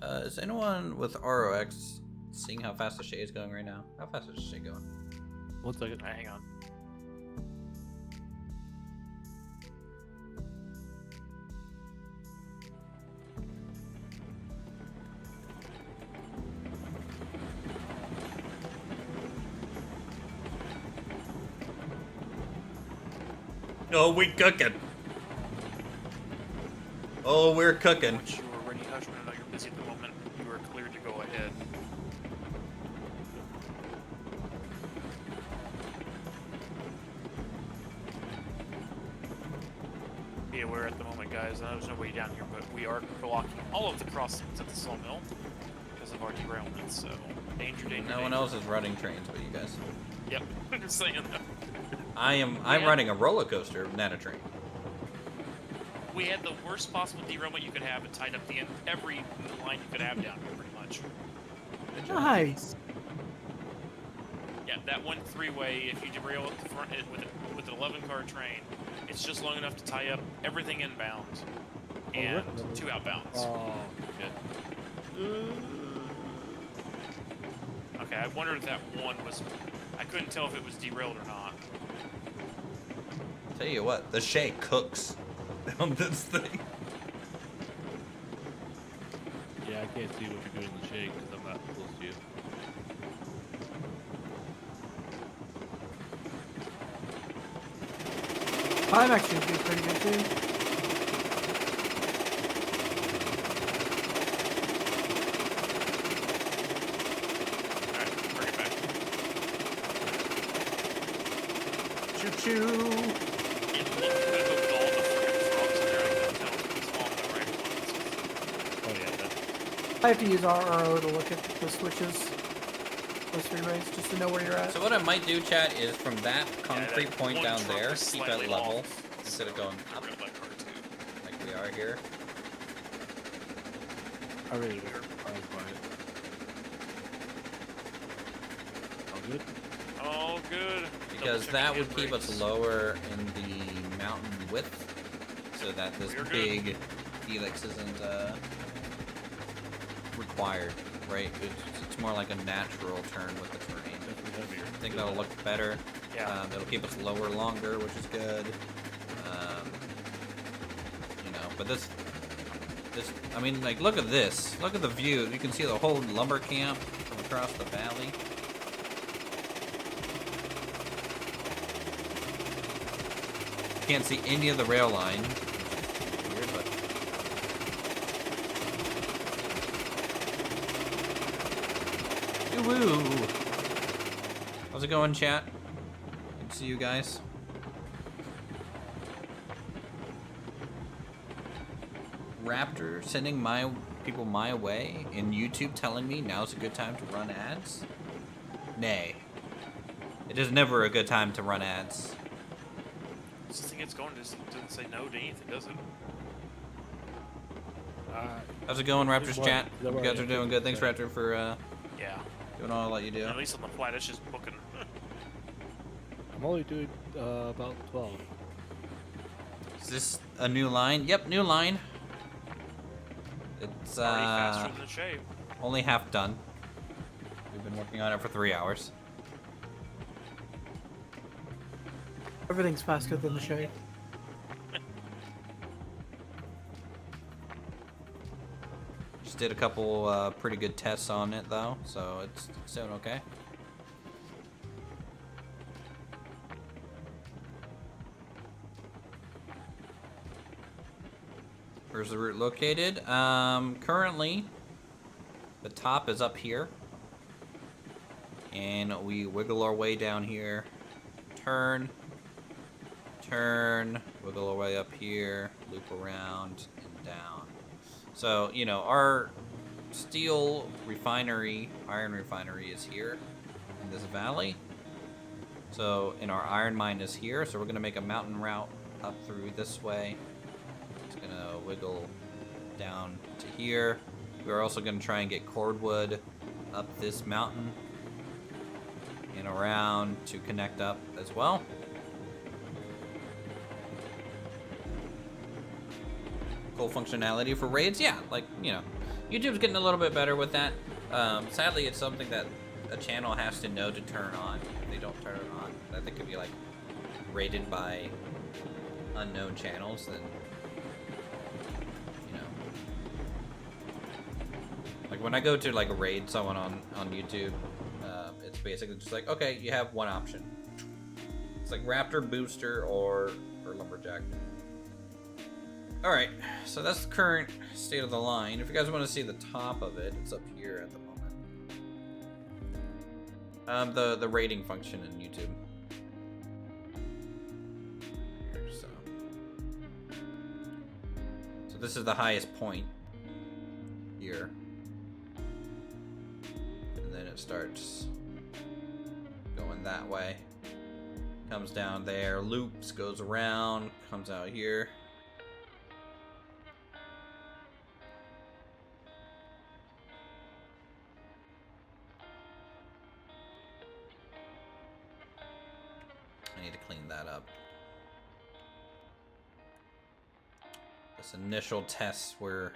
Is anyone with ROX seeing how fast the Shay is going right now? How fast is the Shay going? 1 second. Hang on. Oh, we cooking. Oh, we're cooking. Once you are ready, Hushman, I know you're busy at the moment. You are cleared to go ahead. Be aware at the moment, guys. I know there's nobody down here, but we are blocking all of the crossings at the sawmill because of our derailment. So danger, danger. No one else is running trains but you guys. Yep, I'm just saying that. I'm Yeah. running a roller coaster, not a train. We had the worst possible derailment you could have and tied up the end every line you could have down here, pretty much. Nice. Yeah, that one three-way, if you derail at the front with an 11-car train, it's just long enough to tie up everything inbound and really? 2 outbounds. Oh, good. Okay, I wondered if that one was... I couldn't tell if it was derailed or not. Tell you what, the shake cooks on this thing. Yeah, I can't see what you're doing in the shake because I'm not close to you. I'm actually doing pretty good too. Alright, bring it back. Choo choo. It looked good with all the freaking frogs in there. I couldn't tell if it was on the right ones. Oh yeah, that's I have to use RRO to look at the switches. Those 3 rays, just to know where you're at. So what I might do, chat, is from that concrete that point one down truck there, was keep it slightly level off, instead of so going I up derailed that car too. like we are here. I really was surprised by it. All good? Oh, good. Because Double that checking would keep us handbrakes. lower in the mountain width, so that this We're good. big helix isn't required, right? It's more like a natural turn with the terrain. Definitely heavier. I think that'll look better. Yeah. It'll keep us lower longer, which is good. You know, but this, I mean, like, look at this. Look at the view. You can see the whole lumber camp from across the valley. Can't see any of the rail line. Weird, but woo! How's it going, chat? Good to see you guys. Raptor sending my people my way, and YouTube telling me now's a good time to run ads? Nay. It is never a good time to run ads. This thing it's going doesn't say no to anything, does it? How's it going, Raptors Good chat? morning. You guys are doing good. Thanks, Raptor, for Yeah. doing all that you do. At least on the flat, it's just booking. I'm only doing about 12. Is this a new line? Yep, new line. It's Already faster than the shape. only half done. We've been working on it for 3 hours. Everything's faster than the shade. Just did a couple pretty good tests on it though, so it's doing okay. Where's the route located? Currently, the top is up here. And we wiggle our way down here. Turn. Turn. Wiggle our way up here. Loop around and down. So, you know, our steel refinery, iron refinery is here in this valley. So, and our iron mine is here. So we're going to make a mountain route up through this way. It's going to wiggle down to here. We're also going to try and get cordwood up this mountain and around to connect up as well. Cool functionality for raids, yeah, like, you know, YouTube's getting a little bit better with that. Sadly, it's something that a channel has to know to turn on. If they don't turn it on, that they could be like rated by unknown channels, then you know. Like when I go to like raid someone on YouTube, it's basically just like, okay, you have one option. It's like Raptor, Booster, or Lumberjack. All right, so that's the current state of the line. If you guys want to see the top of it, it's up here at the moment. The rating function in YouTube. Here, so this is the highest point here, and then it starts going that way. Comes down there, loops, goes around, comes out here. I need to clean that up. This initial tests were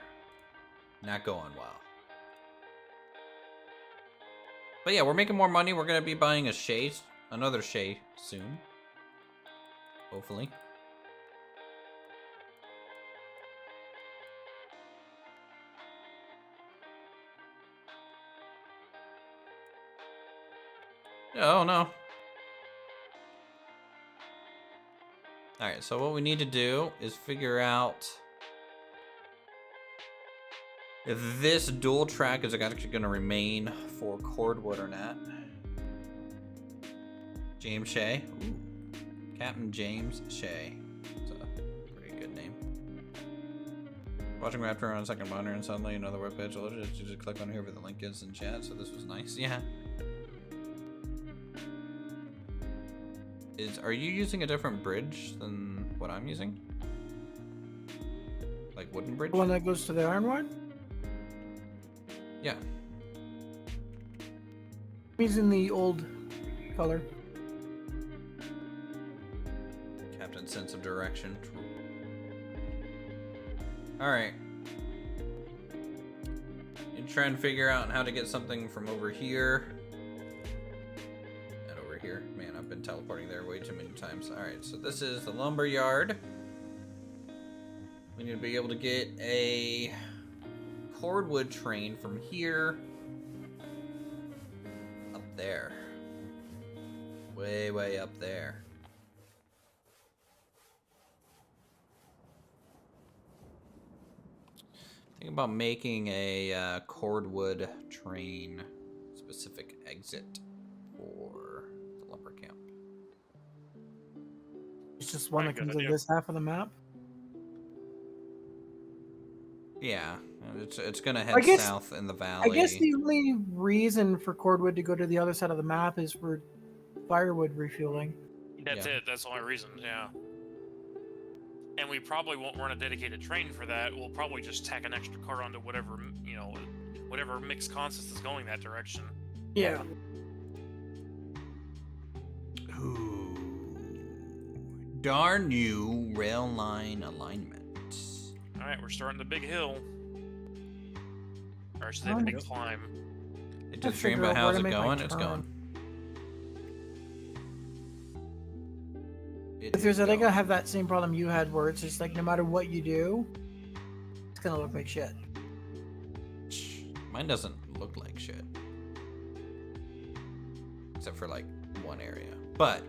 not going well. But yeah, we're making more money. We're gonna be buying a Shay, another Shay soon. Hopefully. Oh no. Alright, so what we need to do is figure out if this dual track is actually going to remain for cordwood or not. James Shay. Ooh. Captain James Shay. That's a pretty good name. Watching Raptor on a second monitor and suddenly another webpage loaded. You just click on whoever the link is in chat, so this was nice. Yeah. Are you using a different bridge than what I'm using? Like wooden bridge? The one that goes to the ironwood? Yeah. He's in the old color. Captain sense of direction. Alright. You try and figure out how to get something from over here. And over here. Man, I've been teleporting there way too many times. Alright, so this is the lumber yard. We need to be able to get a cordwood train from here up there. Way up there. Think about making a cordwood train specific exit for the lumber camp. It's just one that Good comes in idea. this half of the map. Yeah, it's gonna head I guess- south in the valley. I guess the only reason for cordwood to go to the other side of the map is for firewood refueling. That's Yeah. it. That's the only reason. Yeah. And we probably won't run a dedicated train for that. We'll probably just tack an extra car onto whatever whatever mixed consist is going that direction. Yeah. Ooh, darn you, rail line alignment. All right, we're starting the big hill, or should I say Darn the big it. climb? It I'll just dream figure about out how's where it to make my going. It's turn. going. If there's, I think I have that same problem you had, where it's just like no matter what you do, it's gonna look like shit. Mine doesn't look like shit, except for like one area. But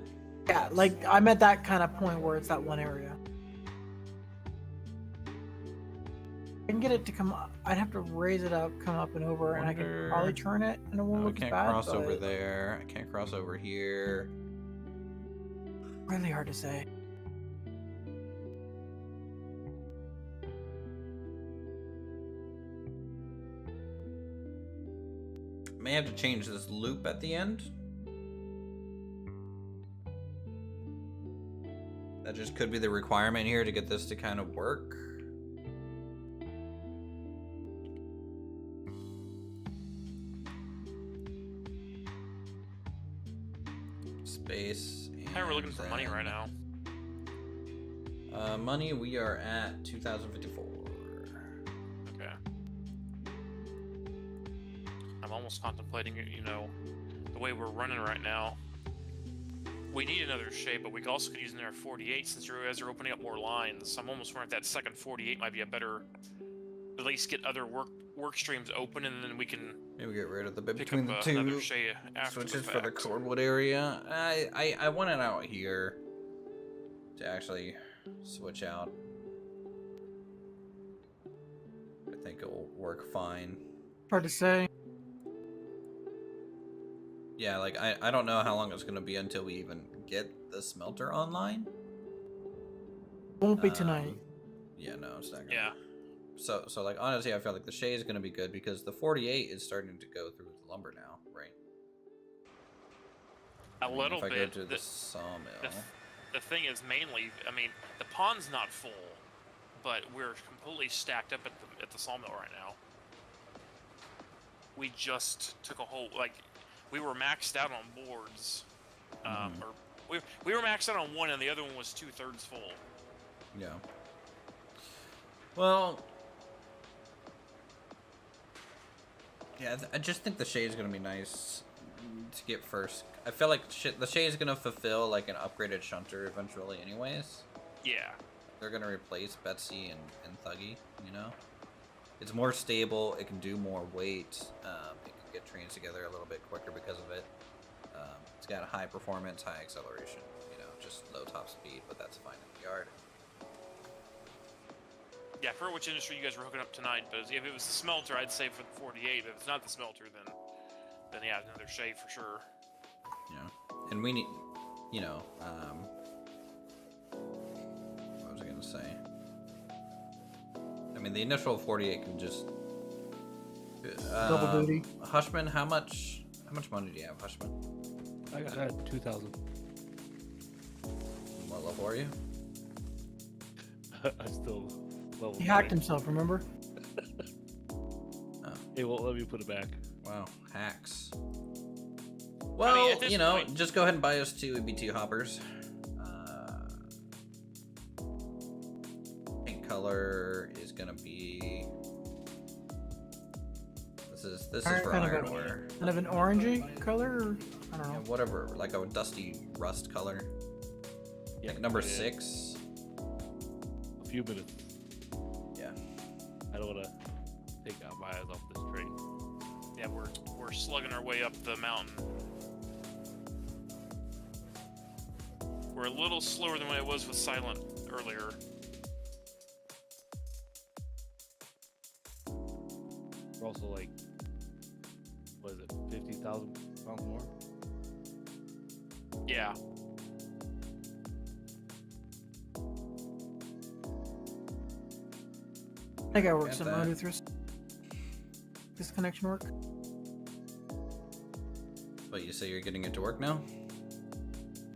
Yeah, like I'm at that kind of point where it's that one area. I can get it to come up. I'd have to raise it up, come up and over, and I could Wonder- probably turn it, and it won't I look as can't bad. cross over but there. I can't cross over here. Really hard to say. May have to change this loop at the end. That just could be the requirement here to get this to kind of work. Space. Hey, we're looking for and money then- right now. Money, we are at 2,054. Okay. I'm almost contemplating, the way we're running right now, we need another shape, but we also could use another 48 since you guys are opening up more lines. I'm almost wondering if that second 48 might be a better, at least get other work streams open, and then we can Maybe get rid of the bit pick between the up another two shade after switches the for the fact. cordwood area. I want it out here to actually switch out. I think it will work fine. Hard to say. Yeah, like I don't know how long it's gonna be until we even get the smelter online. Won't be tonight. Yeah, no, it's not gonna. Yeah. So like honestly, I feel like the shade is gonna be good because the 48 is starting to go through the lumber now, right? A little if I bit. go to the sawmill. The thing is mainly, I mean, the pond's not full, but we're completely stacked up at the sawmill right now. We just took a whole, like, we were maxed out on boards, or we were maxed out on one, and the other one was 2/3 full. Yeah. Well. Yeah, I just think the shade is gonna be nice to get first. I feel like the shade is gonna fulfill like an upgraded shunter eventually, anyways. Yeah. They're gonna replace Betsy and Thuggy. You know, it's more stable. It can do more weight. It can get trains together a little bit quicker because of it. It's got high performance, high acceleration. You know, just low top speed, but that's fine in the yard. Yeah, I forget which industry you guys were hooking up tonight, but if it was the smelter, I'd say for the 48. If it's not the smelter, then yeah, another shade for sure. Yeah, and we need, you know, what was I gonna say? I mean, the initial 48 can just Double duty. Hushman, how much money do you have, Hushman? I got 2,000. What level are you? I still level. He hacked himself, remember? Oh, He won't let me put it back. wow, hacks. Well, at this you know, point- just go ahead and buy us 2 EBT hoppers. Paint color is gonna be. This is for Kind of iron a- ore. Kind of an orangey color? Or, I don't Yeah, know. whatever, like a dusty rust color. Yeah, Like number yeah. 6. A few minutes. Yeah. I don't want to take out my eyes off this train. Yeah, we're slugging our way up the mountain. We're a little slower than when it was with Silent earlier. We're also like, what is it, 50,000 pounds more? Yeah. I think I worked Got some that. out, Uthris. This connection work? But you say you're getting it to work now?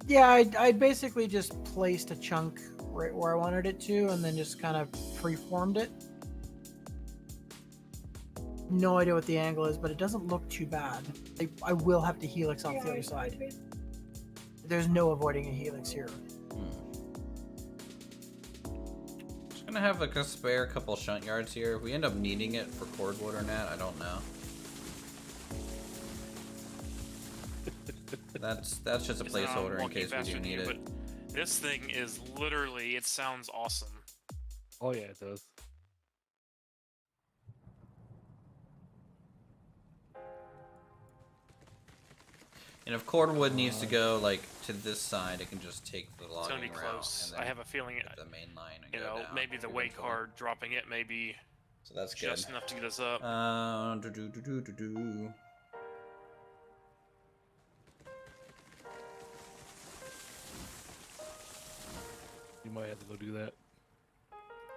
Yeah, I basically just placed a chunk right where I wanted it to, and then just kind of freeformed it. No idea what the angle is, but it doesn't look too bad. I will have to helix off the other side. There's no avoiding a helix here. Just gonna have like a spare couple shunt yards here. If we end up needing it for cordwood or not, I don't know. That's just a It's not placeholder in walking case we faster do than need you, it. But this thing is literally, it sounds awesome. Oh yeah, it does. And if cordwood needs to go like to this side, it can just take the It's gonna logging be route. close. And I then have a feeling, hit the main line and you go know, down maybe the eventually. weight card dropping it may be So that's good. just enough to get us up. Do. You might have to go do that.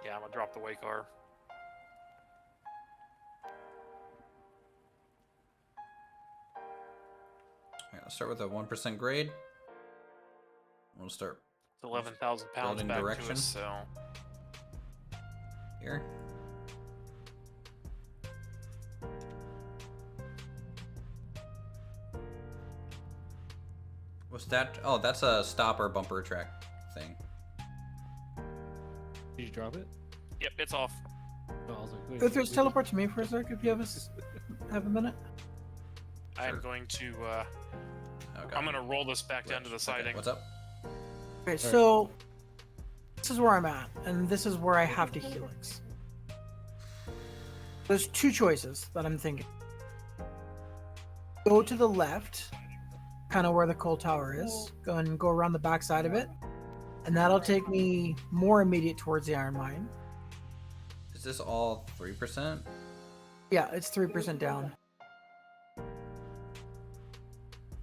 Yeah, I'm gonna drop the weight car. Alright, let's start with a 1% grade. We'll start It's 11,000 pounds Building back direction. to us, so here. What's that? Oh, that's a stopper bumper track thing. Did you drop it? yep, it's off. Oh, I was like, wait. Uthris, teleport to me for a sec if you have a minute. I'm Sure. going to. Okay. I'm gonna roll this back down to the Okay, siding. what's up? Okay, so this is where I'm at, and this is where I have to helix. There's two choices that I'm thinking. Go to the left, kind of where the coal tower is. Go around the back side of it, and that'll take me more immediate towards the iron mine. Is this all 3%? Yeah, it's 3% down. I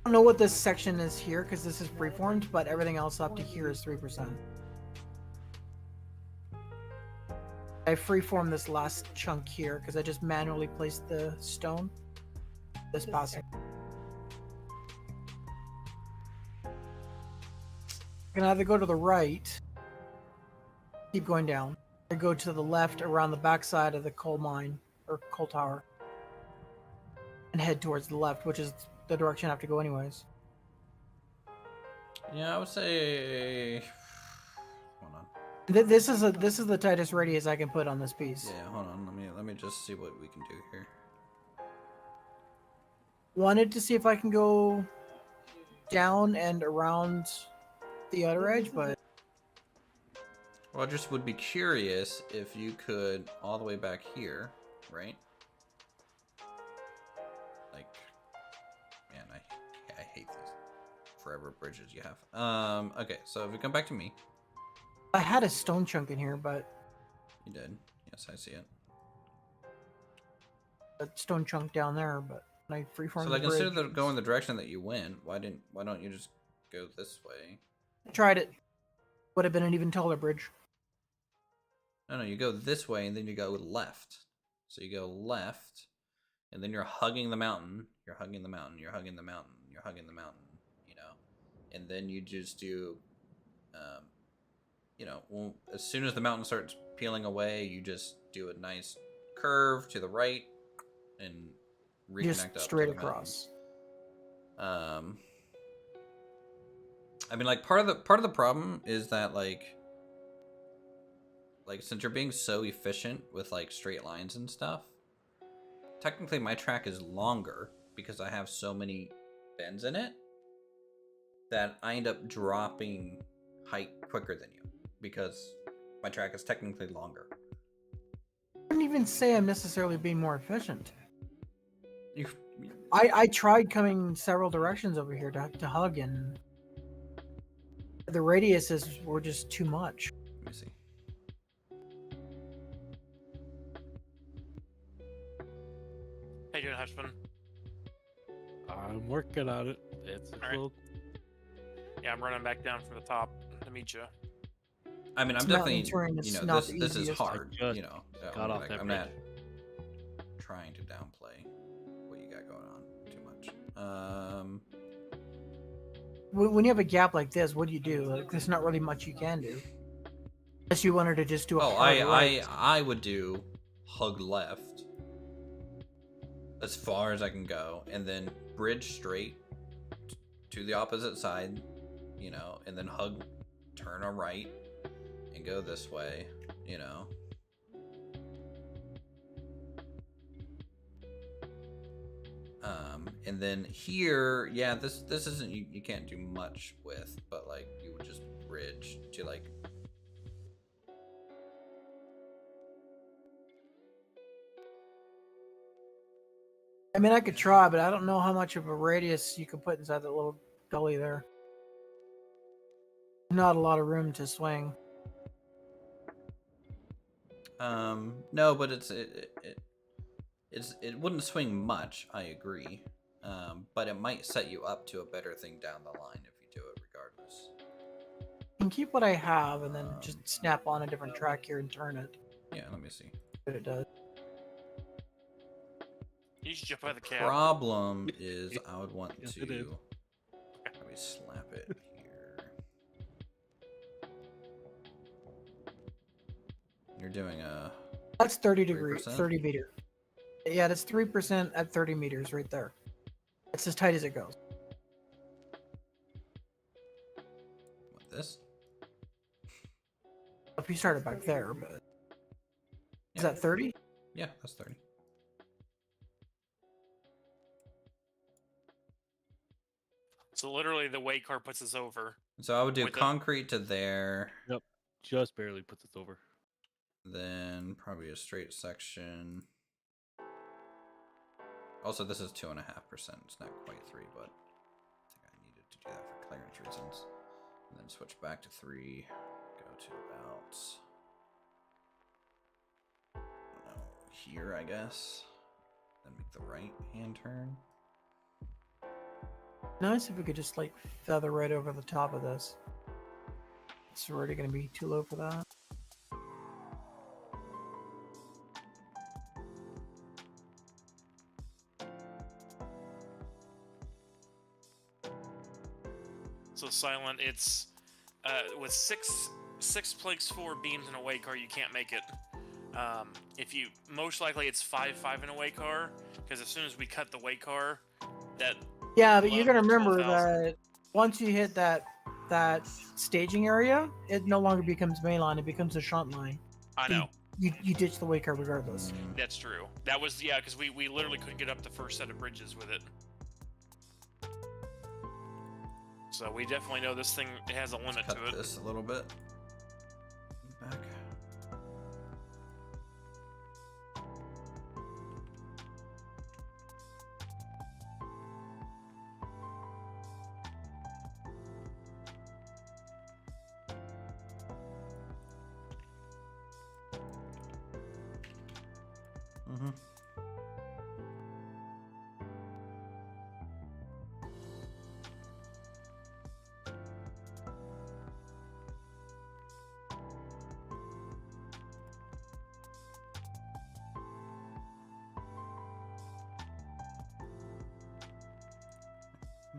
don't know what this section is here because this is freeformed, but everything else up to here is 3%. I freeformed this last chunk here because I just manually placed the stone. This passing. I can either go to the right, keep going down, or go to the left around the backside of the coal mine or coal tower, and head towards the left, which is the direction I have to go anyways. Yeah, I would say. Hold on. This is the tightest radius I can put on this piece. Yeah, hold on. Let me just see what we can do here. Wanted to see if I can go down and around the other edge, but Well, I just would be curious if you could all the way back here, right? Like, man, I hate these forever bridges you have. Okay, so if you come back to me, I had a stone chunk in here, but you did. Yes, I see it. a stone chunk down there, but when I freeformed So, the like, instead bridge, of going the direction that you went, why don't you just go this way? I tried it. Would have been an even taller bridge. No, you go this way and then you go left. So you go left, and then you're hugging the mountain. You're hugging the mountain. You're hugging the mountain. You're hugging the mountain. You know, and then you just do, well, as soon as the mountain starts peeling away, you just do a nice curve to the right and reconnect Just up to straight the mountain. across. I mean, like part of the problem is that like since you're being so efficient with like straight lines and stuff, technically my track is longer because I have so many bends in it that I end up dropping height quicker than you because my track is technically longer. I wouldn't even say I'm necessarily being more efficient. You, I tried coming several directions over here to hug, and the radiuses were just too much. let me see. How you doing, husband? I'm working on it. It's a Alright. little. Yeah, I'm running back down from the top to meet you. I mean, I'm This definitely, mountain terrain is you know, not this the is easiest. hard, I just you know. So got off like, that I'm bridge. not trying to downplay what you got going on too much. When you have a gap like this, what do you do? Like, there's not really much you can do, unless you wanted to just do a Oh, hard right. I would do hug left as far as I can go, and then bridge straight to the opposite side, you know, and then hug, turn a right, and go this way, you know. And then here, yeah, this isn't you can't do much with, but like you would just bridge to like. I mean, I could try, but I don't know how much of a radius you could put inside that little gully there. Not a lot of room to swing. No, but it wouldn't swing much. I agree. But it might set you up to a better thing down the line if you do it regardless. I can keep what I have and then just snap on a different track here and turn it. Yeah, let me see. But it does. You should jump out of the cab. Problem is, I would want Yes, to. it is. Let me slap it here. You're doing a. That's 30 degrees, 3%? 30 meter. Yeah, that's 3% at 30 meters right there. It's as tight as it goes. What, this? If you started back there, but is Yeah. that 30? Yeah, that's 30. So literally, the way car puts us over. So I would do With the- concrete to there, Yep, just barely puts us over. then probably a straight section. Also, this is 2.5%. It's not quite 3, but I think I needed to do that for clearance reasons. And then switch back to 3. Go to about, I don't know, here, I guess. Then make the right hand turn. Nice if we could just like feather right over the top of this. It's already going to be too low for that. So silent. It's with six planks, 4 beams in a way car. You can't make it. If you most likely it's 5 in a way car, because as soon as we cut the way car, that Yeah, but you got to 11 or remember 12,000. that once you hit that staging area, it no longer becomes mainline; it becomes a shunt line. I So know You ditch the way car regardless. that's true. That was because we literally couldn't get up the first set of bridges with it. So we definitely know this thing has a limit Cut to it. this a little bit. Back. Mm-hmm.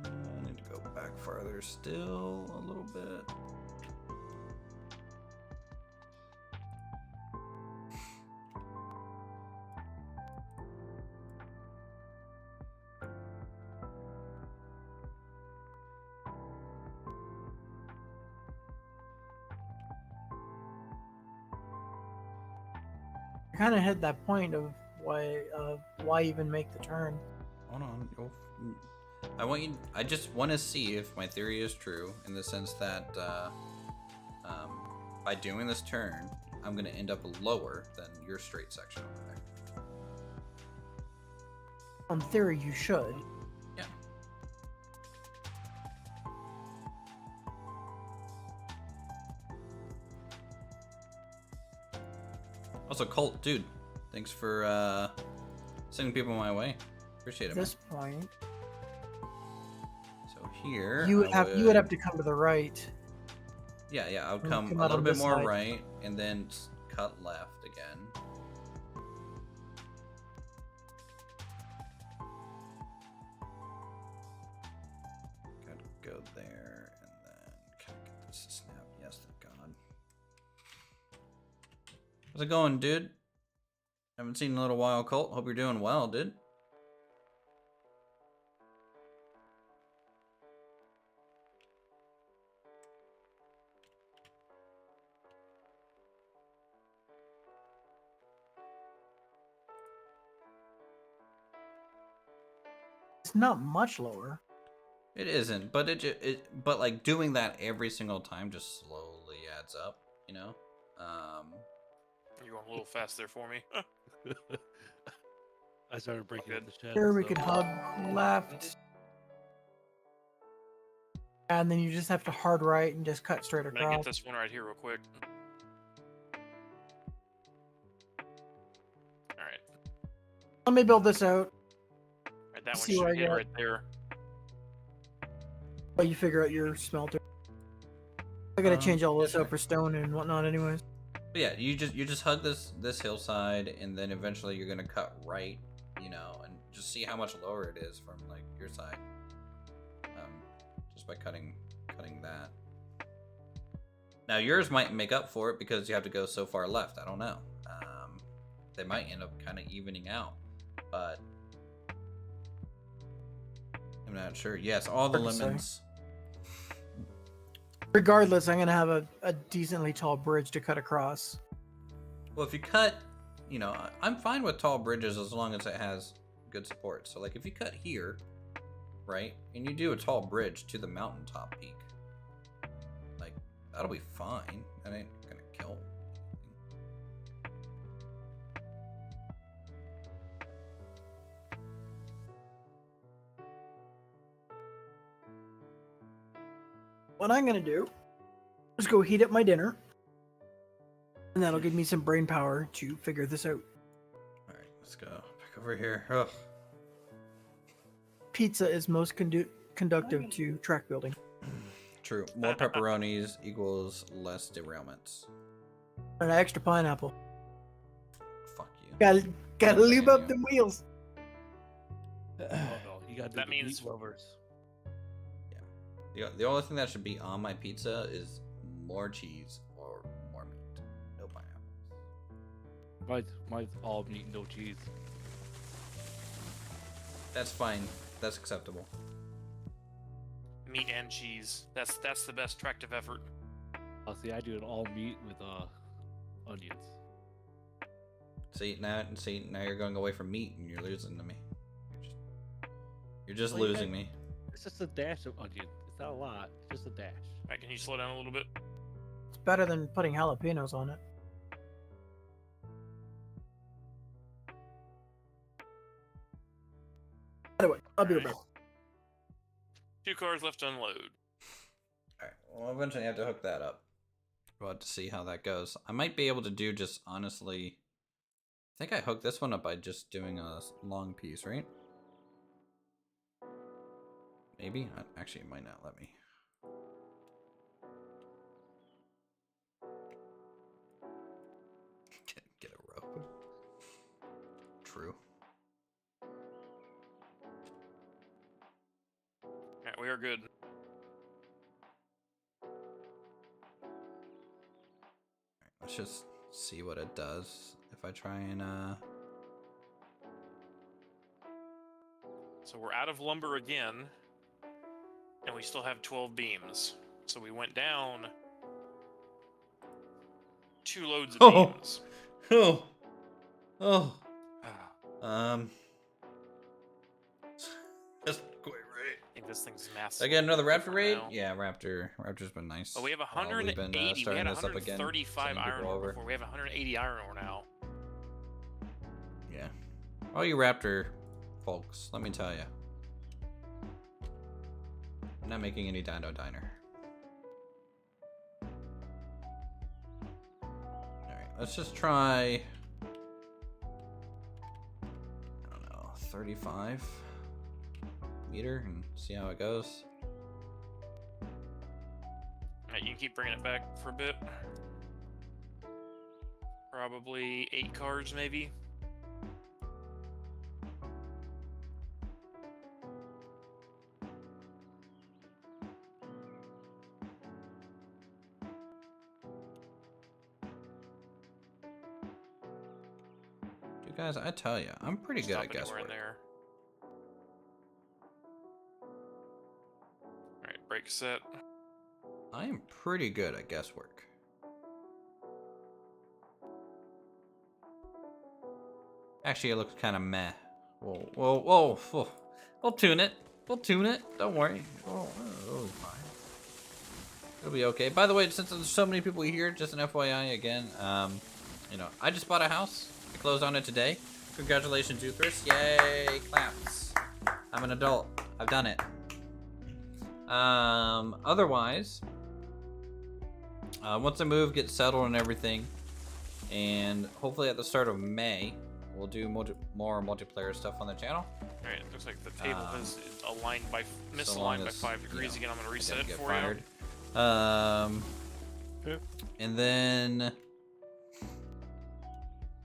I need to go back farther still a little bit. I kind of hit that point of why even make the turn. Hold on. I just want to see if my theory is true in the sense that by doing this turn, I'm going to end up lower than your straight section over there. In theory, you should. Yeah. Also, Colt, dude, thanks for sending people my way. Appreciate At it, man. this point, So here, you would I have to come to the right. Yeah, I would and come come a out little on bit this more side. right, and then cut left again. Gotta go there, and then can I get this to snap? Yes, thank God. How's it going, dude? Haven't seen you in a little while, Colt. Hope you're doing well, dude. It's not much lower. It isn't, but but like doing that every single time just slowly adds up, you know. You're going a little fast there for me. I started breaking good. up the shed. Here we so- could hug left, and then you just have to hard right and just cut straight I'm gonna across. get this one right here real quick. All right. Let me build this out. Right, that one See where I should hit get- right there. While you figure out your smelter. I gotta change all this yes, out for stone and whatnot, anyways. But yeah, you just hug this hillside, and then eventually you're gonna cut right, you know, and just see how much lower it is from like your side, just by cutting that. Now yours might make up for it because you have to go so far left. I don't know. They might end up kind of evening out, but I'm not sure. Yes, all the Hard to say. lemons. Regardless, I'm gonna have a decently tall bridge to cut across. Well, if you cut, you know, I'm fine with tall bridges as long as it has good support. So, like, if you cut here, right? And you do a tall bridge to the mountaintop peak. Like, that'll be fine. That ain't gonna kill. What I'm gonna do is go heat up my dinner, and that'll give me some brain power to figure this out. Alright, let's go. Back over here. Ugh. Pizza is most conductive to track building. True. More pepperonis equals less derailments. An extra pineapple. Fuck you. Gotta lube up the wheels. Oh no, you got That means- meat lovers. The only thing that should be on my pizza is more cheese or more meat. No pineapples. Mine's all meat, no cheese. That's fine. That's acceptable. Meat and cheese. That's the best tractive effort. See, I do it all meat with onions. See now you're going away from meat and you're losing to me. You're just Well, you losing got- me. It's just a dash of onion. It's not a lot. It's just a dash. Alright, can you slow down a little bit? It's better than putting jalapenos on it. Anyway, I'll be right back. 2 cars left to unload. Alright, well eventually I have to hook that up. We'll have to see how that goes. I might be able to do just honestly. I think I hooked this one up by just doing a long piece, right? Maybe? Actually, it might not let me. Get a rope. True. Alright, we are good. Let's just see what it does if I try and So we're out of lumber again, and we still have 12 beams. So we went down 2 loads of Oh. beams. oh that's quite right. I think this thing's massive. Again, another Raptor raid? now. Yeah, Raptor's been nice. Oh, we have We've 180. been We starting had this up again, 135 sending iron people ore over. before. We have 180 iron ore now. Yeah. All you Raptor folks, let me tell you. I'm not making any Dino Diner. Alright, let's just try. I don't know, 35 meter and see how it goes. Alright, you can keep bringing it back for a bit. Probably 8 cars, maybe. Dude, guys, I tell you, I'm pretty good Stop at anywhere in guesswork. there. Alright, brake set. I am pretty good at guesswork. Actually, it looks kind of meh. Whoa. We'll tune it. We'll tune it. Don't worry. Oh, it'll be fine. It'll be okay. By the way, since there's so many people here, just an FYI again, you know, I just bought a house. I closed on it today. Congratulations, Uthris. Yay, claps. I'm an adult. I've done it. Otherwise, once the move gets settled and everything, and hopefully at the start of May, we'll do more multiplayer stuff on the channel. Alright, it looks like the table is aligned by so long misaligned by as, 5 you degrees know, again. I'm gonna it reset doesn't it get for fired. Okay. And then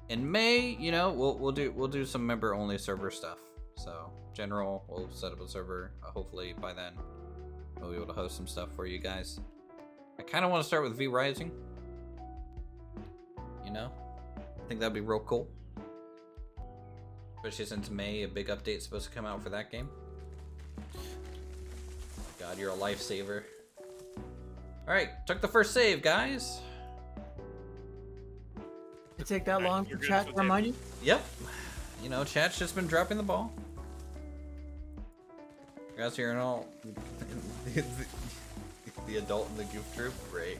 in May, you know, we'll do some member only server stuff. So general, we'll set up a server. Hopefully by then we'll be able to host some stuff for you guys. I kind of want to start with V Rising. You know, I think that'd be real cool. Especially since May, a big update's supposed to come out for that game. God, you're a lifesaver. Alright, took the first save, guys. Did it take that Alright, long you're for good chat for to the- remind you? Yep. You know, chat's just been dropping the ball. Alright, you're good for the table. Alright, let's just see what it does. If I try and Guys, you're all the adult in the goof troop. Great.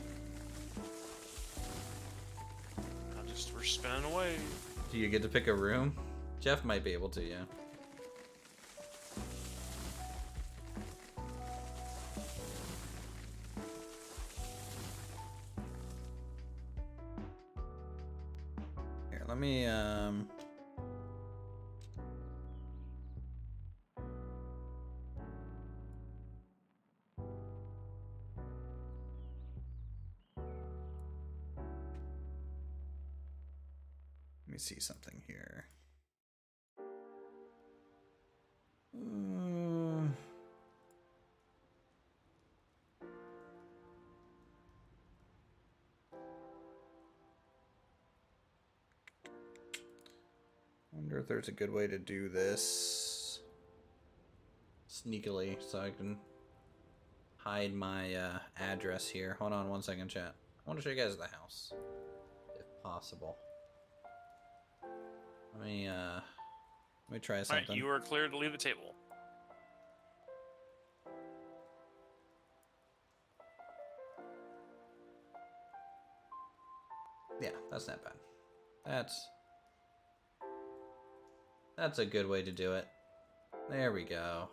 We're spinning away. Do you get to pick a room? Jeff might be able to, yeah. Here, let me see something here. Wonder if there's a good way to do this sneakily so I can hide my address here. Hold on one second, chat. I want to show you guys the house, if possible. Let me try something. Alright, you are clear to leave the table. Yeah, that's not bad. That's a good way to do it. There we go.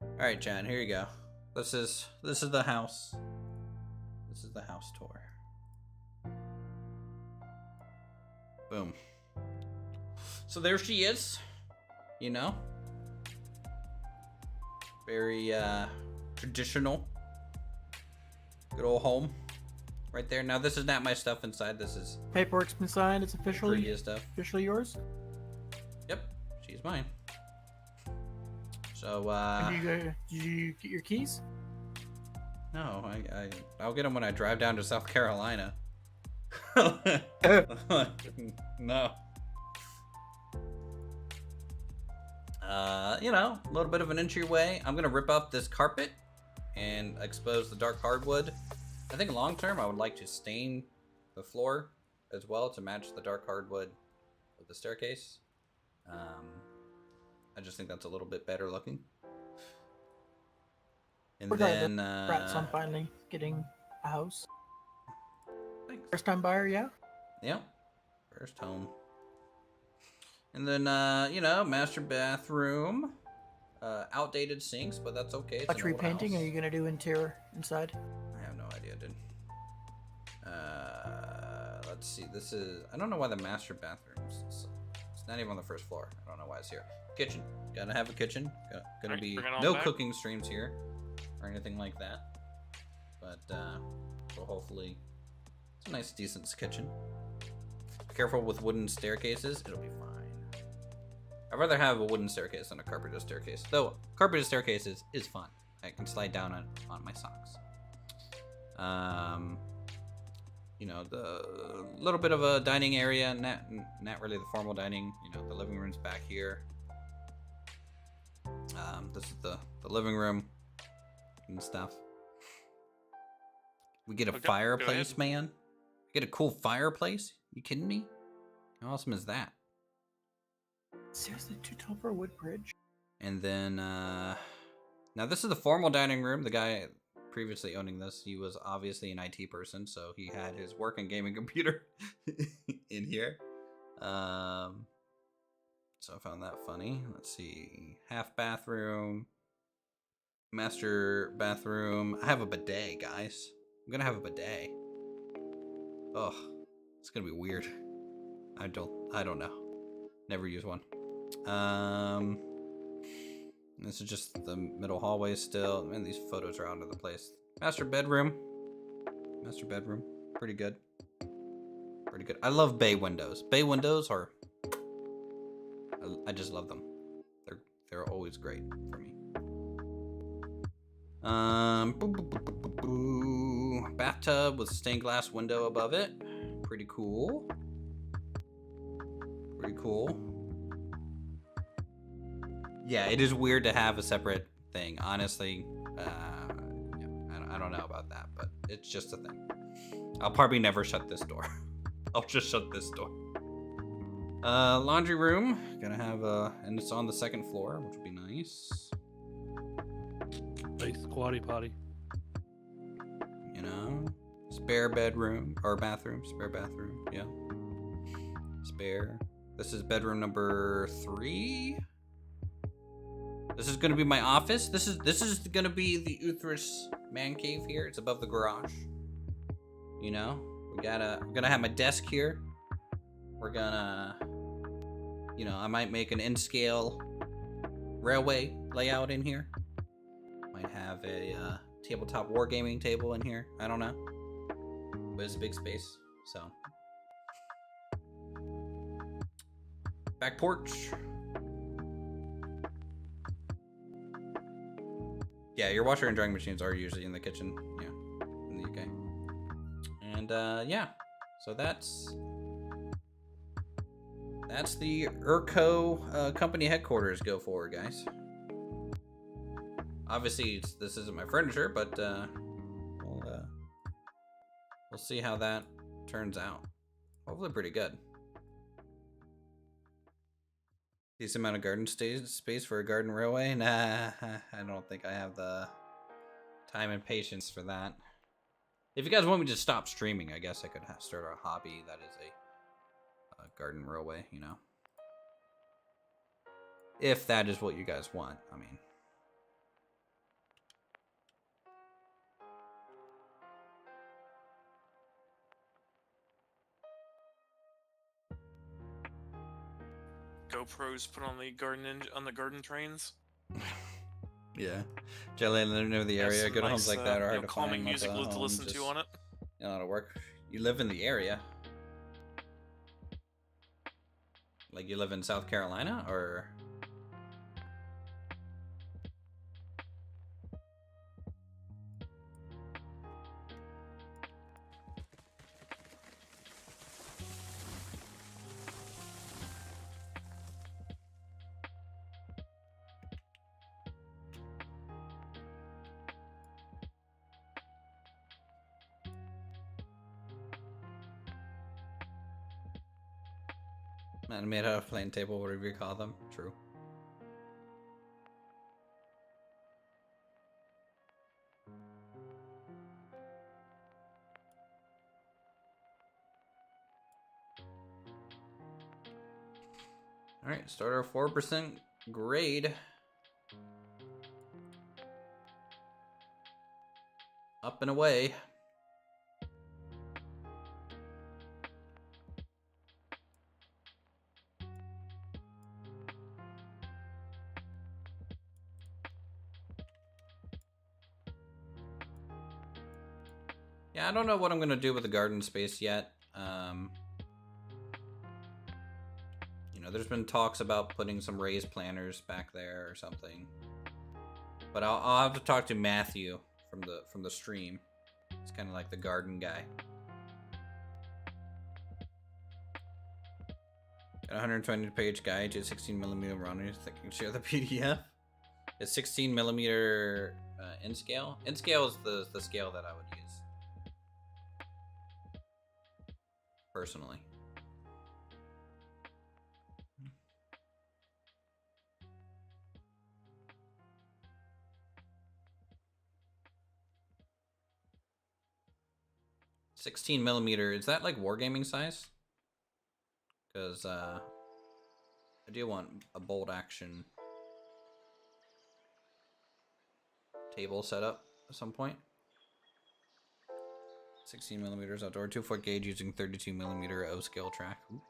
Alright, John, here you go. This is the house. This is the house tour. Boom. So there she is. You know? Very traditional. Good old home. Right there. Now this is not my stuff inside. This is Paperwork's been signed. It's officially Priya's stuff. yours. Yep, she's mine. So Did you get your keys? no, I'll get them when I drive down to South Carolina. No. You know, a little bit of an entryway. I'm gonna rip up this carpet and expose the dark hardwood. I think long term I would like to stain the floor as well to match the dark hardwood of the staircase. I just think that's a little bit better looking. And then Congrats on finally getting a house. thanks. First time buyer, yeah? Yep. First home. And then you know, master bathroom. Outdated sinks, but that's okay. It's an Luxury old painting, house. are you gonna do interior inside? I have no idea, dude. Let's see. This is. I don't know why the master bathroom. It's not even on the first floor. I don't know why it's here. Kitchen. Gotta have a kitchen. Gonna Alright, be bring it on no back. cooking streams here, or anything like that. But so hopefully, it's a nice, decent kitchen. Careful with wooden staircases. It'll be fine. I'd rather have a wooden staircase than a carpeted staircase. Though carpeted staircases is fun. I can slide down on my socks. You know, the little bit of a dining area, not really the formal dining. You know, the living room's back here. This is the living room and stuff. We get a Okay, go fireplace, ahead. man. We get a cool fireplace. You kidding me? How awesome is that? Seriously, 2 tall for a wood bridge? And then, now this is the formal dining room. The guy previously owning this, he was obviously an IT person, so he had his work and gaming computer in here. So I found that funny. Let's see. Half bathroom. Master bathroom. I have a bidet, guys. I'm gonna have a bidet. Ugh. It's gonna be weird. I don't know. Never use one. This is just the middle hallway still. Man, these photos are out of the place. Master bedroom. Master bedroom. Pretty good. Pretty good. I love bay windows. Bay windows are... I just love them. They're always great for me. Bathtub with stained glass window above it. Pretty cool. Pretty cool. Yeah, it is weird to have a separate thing. Honestly, I don't know about that, but it's just a thing. I'll probably never shut this door. I'll just shut this door. Laundry room. Gonna have and it's on the second floor, which would be nice. Nice squatty potty. You know, spare bedroom or bathroom. Spare bathroom. Yeah. Spare. This is bedroom number 3. This is gonna be my office. This is gonna be the Uthris man cave here. It's above the garage. You know, we're gonna have my desk here. We're gonna, you know, I might make an in-scale railway layout in here. Might have a tabletop wargaming table in here. I don't know, but it's a big space. So, back porch. Yeah, your washer and drying machines are usually in the kitchen. Yeah, in the UK. And yeah, so that's the Urco company headquarters go forward, guys. Obviously, this isn't my furniture, but we'll see how that turns out. Hopefully, pretty good. Decent amount of garden space for a garden railway? Nah, I don't think I have the time and patience for that. If you guys want me to stop streaming, I guess I could start a hobby that is a garden railway, you know. If that is what you guys want, I mean. GoPros put on the garden trains. Yeah, Jelly, I live near the area. Some Good homes like that are hard to find. calming music Most, to listen homes to on it. You know how to work. You live in the area. Like you live in South Carolina, or? Man made out of plane table, whatever you call them. True. Alright, start our 4% grade. Up and away. Yeah, I don't know what I'm gonna do with the garden space yet. You know, there's been talks about putting some raised planters back there or something, but I'll have to talk to Matthew from the stream. It's kind of like the garden guy. Got a 120-page guide to 16mm runners that can share the PDF. It's 16mm in scale. In scale is the scale that I would use. Personally. $16mm, is that like wargaming size? Because I do want a bolt action table set up at some point. 16mm outdoor, 2-foot gauge using 32mm O scale track. Ooh.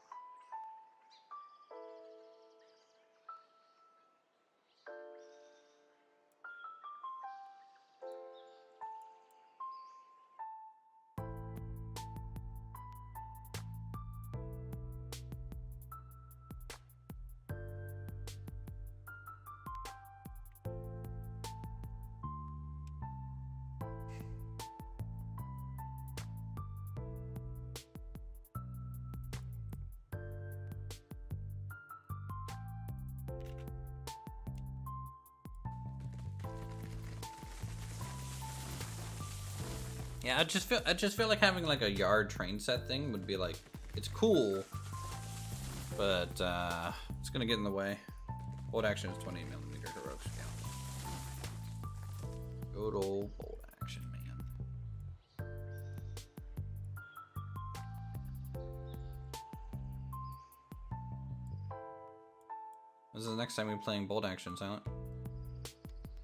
Yeah, I just feel like having like a yard train set thing would be like, it's cool, but it's gonna get in the way. Bolt action is 20 millimeter heroic scale. Good old bolt action, man. This is the next time we're playing bolt action, Silent. I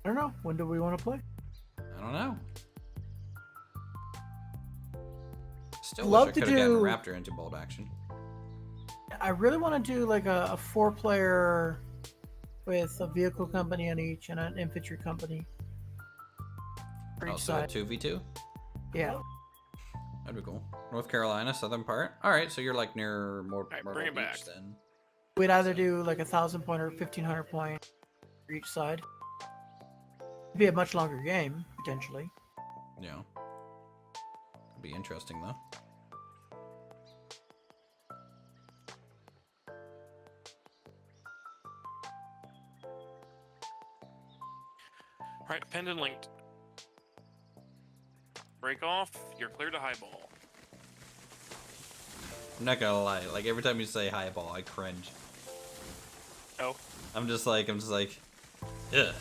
don't know. When do we want to play? I don't know. Still Love wish I to could have gotten do- Raptor into bolt action. I really want to do like a 4-player with a vehicle company on each and an infantry company for each Also side. 2v2. Yeah. That'd be cool. North Carolina, southern part. All right, so you're like near right, Myrtle bring it Beach back. then. We'd either do like 1,000 point or 1,500 point for each side. It'd be a much longer game, potentially. Yeah. Could be interesting though. Alright, pendant linked. Break off, you're clear to highball. I'm not gonna lie. Like every time you say highball, I cringe. Oh. I'm just like, ugh.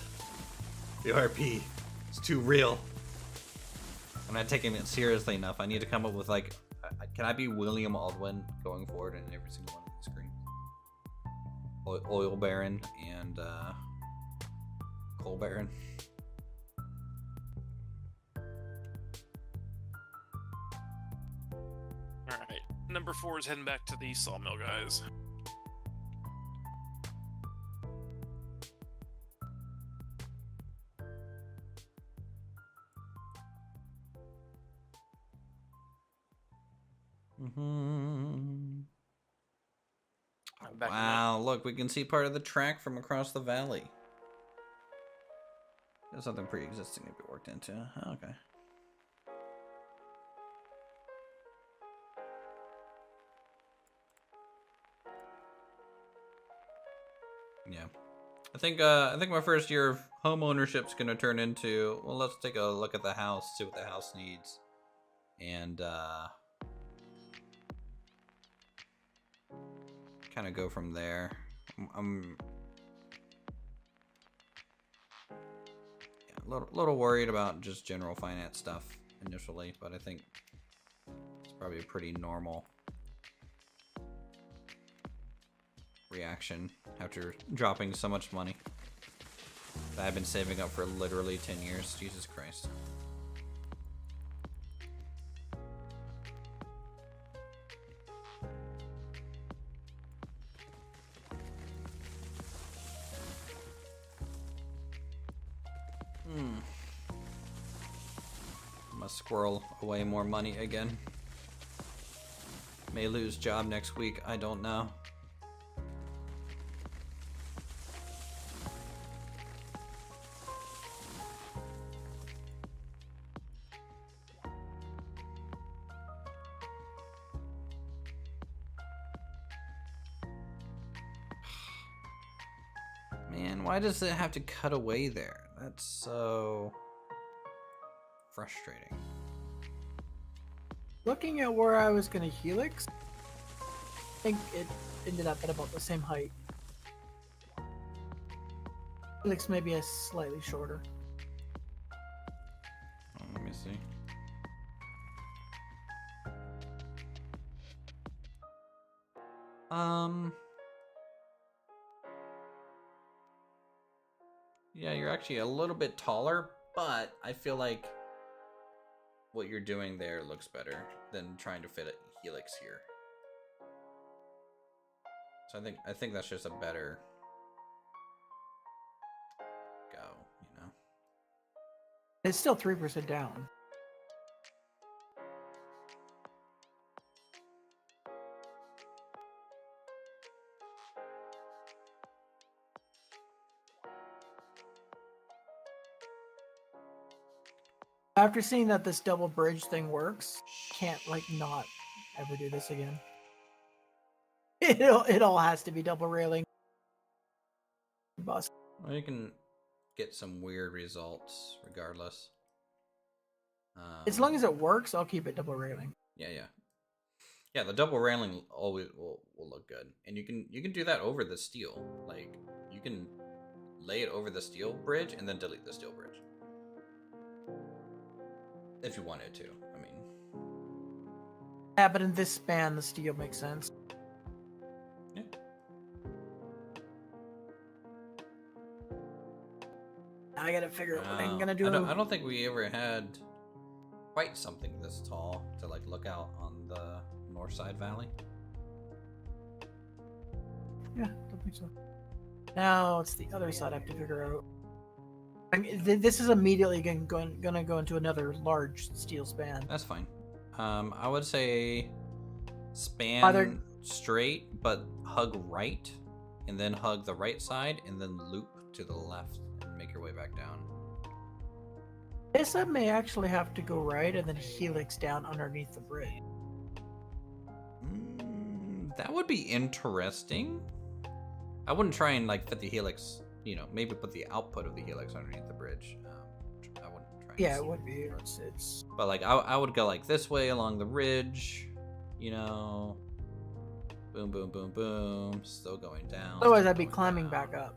The RP. It's too real. I'm not taking it seriously enough. I need to come up with like, can I be William Aldwin going forward in every single one of the screens? Oil Baron and Coal Baron. Alright. Number 4 is heading back to the sawmill, guys. Mm-hmm. I'm back in Wow, look, we can see part of the track from across the valley. There's something pre-existing to be worked into. Oh, okay. Yeah. I think my first year of home ownership's gonna turn into, well, let's take a look at the house, see what the house needs. And kind of go from there. I'm yeah, a little worried about just general finance stuff initially, but I think it's probably a pretty normal reaction after dropping so much money that I've been saving up for literally 10 years. Jesus Christ. Must squirrel away more money again. May lose job next week, I don't know. Man, why does it have to cut away there? That's so frustrating. Looking at where I was going to helix, I think it ended up at about the same height. Helix maybe a slightly shorter. Oh, let me see. Yeah, you're actually a little bit taller, but I feel like what you're doing there looks better than trying to fit a helix here. So I think that's just a better go, you know. It's still 3% down. After seeing that this double bridge thing works, can't like not ever do this again. It all has to be double railing. Bust. Well, you can get some weird results regardless. As long as it works, I'll keep it double railing. Yeah, yeah. Yeah, the double railing always will look good, and you can do that over the steel. Like you can lay it over the steel bridge and then delete the steel bridge if you wanted to. I mean, Yeah, but in this span, the steel makes sense. yeah. Now I gotta figure out what I'm Wow. gonna do. I don't think we ever had quite something this tall to like look out on the north side valley. Yeah, don't think so. Now it's the other side I have to figure out. I mean, this is immediately gonna go into another large steel span. That's fine. I would say span Either- straight, but hug right, and then hug the right side, and then loop to the left and make your way back down. This I may actually have to go right and then helix down underneath the bridge. That would be interesting. I wouldn't try and like fit the helix. You know, maybe put the output of the helix underneath the bridge. I wouldn't try. And Yeah, it would be. It's But like, I would go like this way along the ridge. You know, boom, boom, boom, boom. Still going down. otherwise still I'd be going climbing down. back up.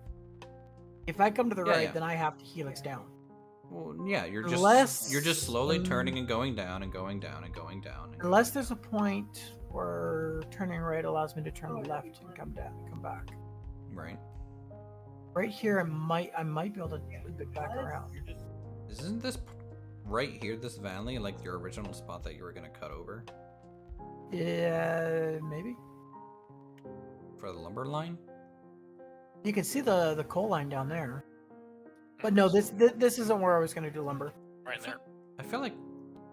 If I come to the Yeah, right, yeah. then I have to helix down. Well, yeah, you're Unless- just slowly turning and going down and going down and going down. And Unless going there's a point where turning right allows me to turn left and come back. down. Right. Right here, I might be able to loop it back around. Isn't this right here, this valley, like your original spot that you were gonna cut over Yeah, maybe. for the lumber line? You can see the coal line down there. But no, this isn't where I was gonna do lumber. Right there. I feel like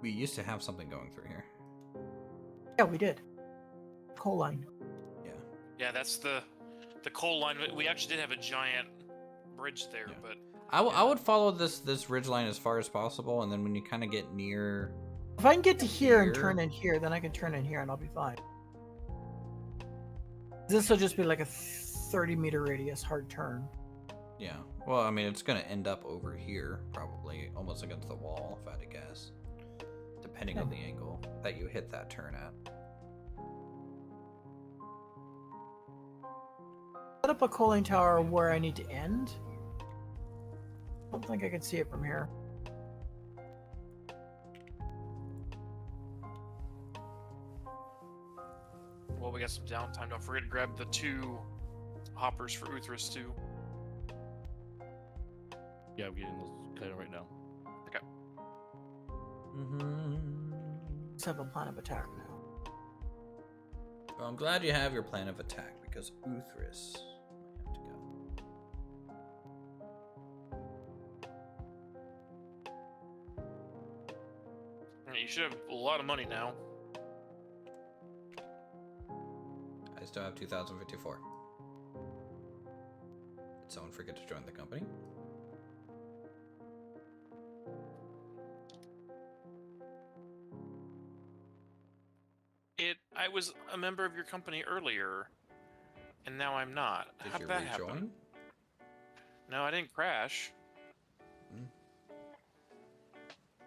we used to have something going through here. Yeah, we did. Coal line. Yeah. Yeah, that's the coal line. We actually did have a giant bridge there, Yeah. but I would follow this ridge line as far as possible, and then when you kind of get near, If I can get to here and Here. turn in here, then I can turn in here and I'll be fine. This will just be like a 30-meter radius hard turn. yeah. Well, I mean, it's gonna end up over here, probably almost against the wall, if I had to guess, depending on the angle that you hit that turn at. Set up a coaling tower where I need to end. I don't think I can see it from here. well, we got some downtime. Don't forget to grab the 2 hoppers for Uthris too. Yeah, I'm getting those kind of right now. Let's have a plan of attack now. Well, I'm glad you have your plan of attack because Uthris might have to go. Yeah, you should have a lot of money now. I still have 2,054. Did someone forget to join the company? I was a member of your company earlier, and now I'm not. Did How'd you that rejoin? happen? No, I didn't crash.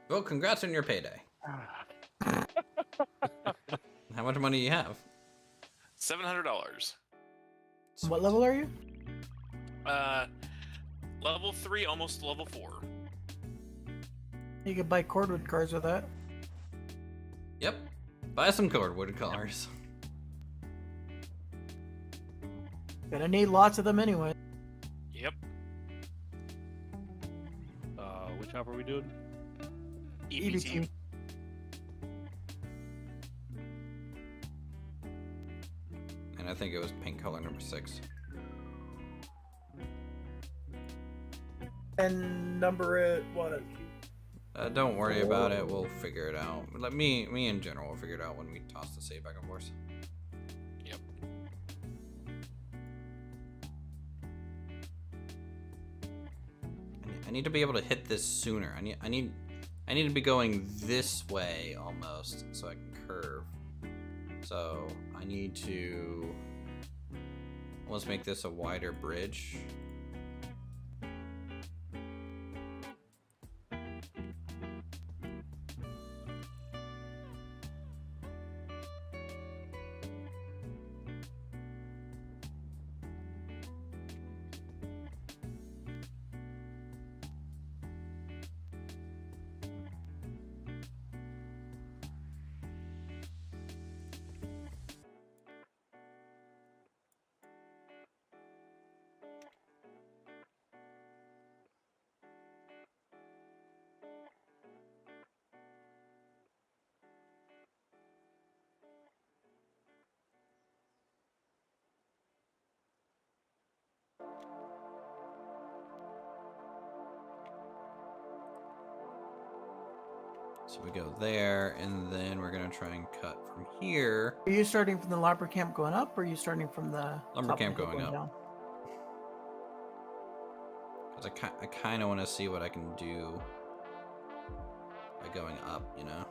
Well, congrats on your payday. How much money do you have? $700. What level are you? Level 3, almost level 4. You can buy cordwood cars with that. Yep. Buy some cordwood cars. Gonna need lots of them anyway. Yep. Which hop are we doing? EBT. And I think it was pink color number 6. And number it, what? Don't worry about it. We'll figure it out. Let me in general will figure it out when we toss the save back and forth. Yep. I need to be able to hit this sooner. I need to be going this way almost so I can curve. So I need to almost make this a wider bridge. So we go there, and then we're gonna try and cut from here. Are you starting from the lumber camp going up, or are you starting from the Lumber top of camp the hill going up. down? Because I kind of want to see what I can do by going up, you know?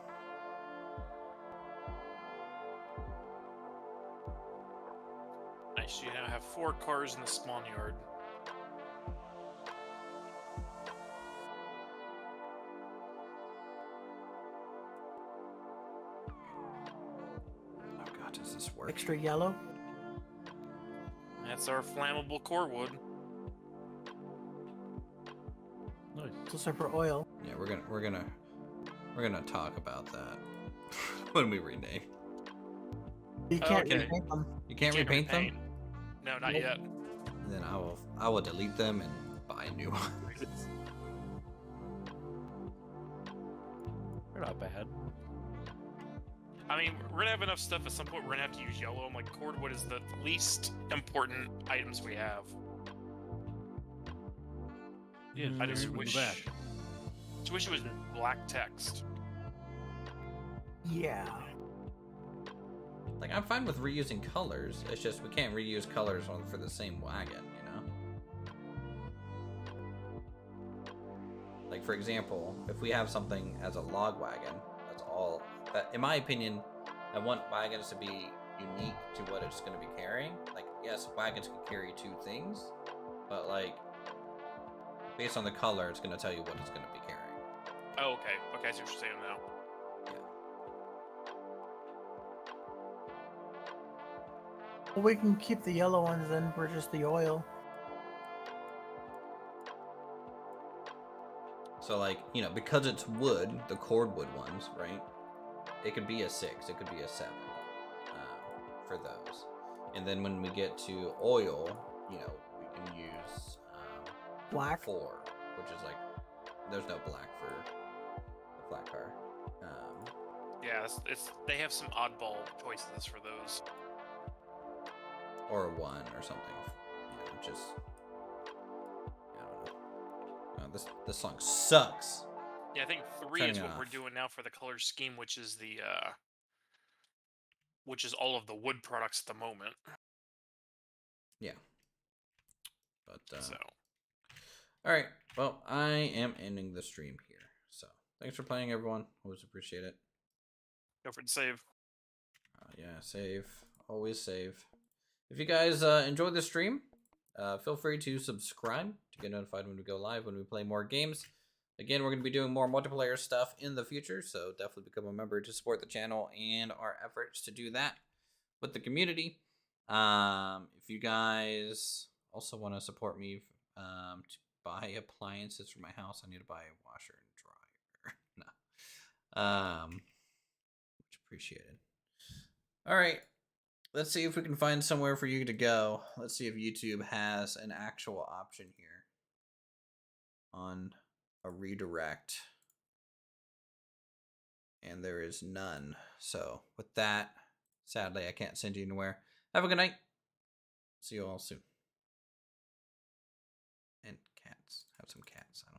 Nice. You now have 4 cars in the spawn yard. Oh god, does this work? Extra yellow. That's our flammable core wood. Nice. Also for oil. Yeah, we're gonna talk about that when we rename. You can't Okay. repaint them. You can't repaint them? No, not Nope. yet. Then I will delete them and buy new ones. They're not bad. I mean, we're gonna have enough stuff at some point. We're gonna have to use yellow. I'm like, cordwood is the least important items we have. Yeah, I just bring wish. them back. Just wish it was black text. Yeah. Like, I'm fine with reusing colors. It's just we can't reuse colors for the same wagon, you know? Like, for example, if we have something as a log wagon, that's all. That, in my opinion, I want wagons to be unique to what it's going to be carrying. Like, yes, wagons can carry 2 things, but, like, based on the color, it's going to tell you what it's going to be carrying. Oh, okay. Okay, I see what you're saying now. Well, we can keep the yellow ones then for just the oil. So, like, you know, because it's wood, the cordwood ones, right? It could be a 6, it could be a 7 for those. And then when we get to oil, you know, we can use Black. 4, which is like, there's no black for the flat car. Yeah, it's they have some oddball choices for those. Or a 1 or something. You know, just, I don't know. This song sucks. Yeah, I think 3 Turning is it what we're off. doing now for the color scheme, which is the which is all of the wood products at the moment. Yeah. But, So alright. Well, I am ending the stream here. So, thanks for playing, everyone. Always appreciate it. go for the save. Yeah, save. Always save. If you guys enjoyed the stream, feel free to subscribe to get notified when we go live, when we play more games. Again, we're going to be doing more multiplayer stuff in the future, so definitely become a member to support the channel and our efforts to do that with the community. If you guys also want to support me to buy appliances for my house, I need to buy a washer and dryer. No. Much appreciated. All right. Let's see if we can find somewhere for you to go. Let's see if YouTube has an actual option here on a redirect. And there is none. So with that, sadly, I can't send you anywhere. Have a good night. See you all soon. And cats. Have some cats. I don't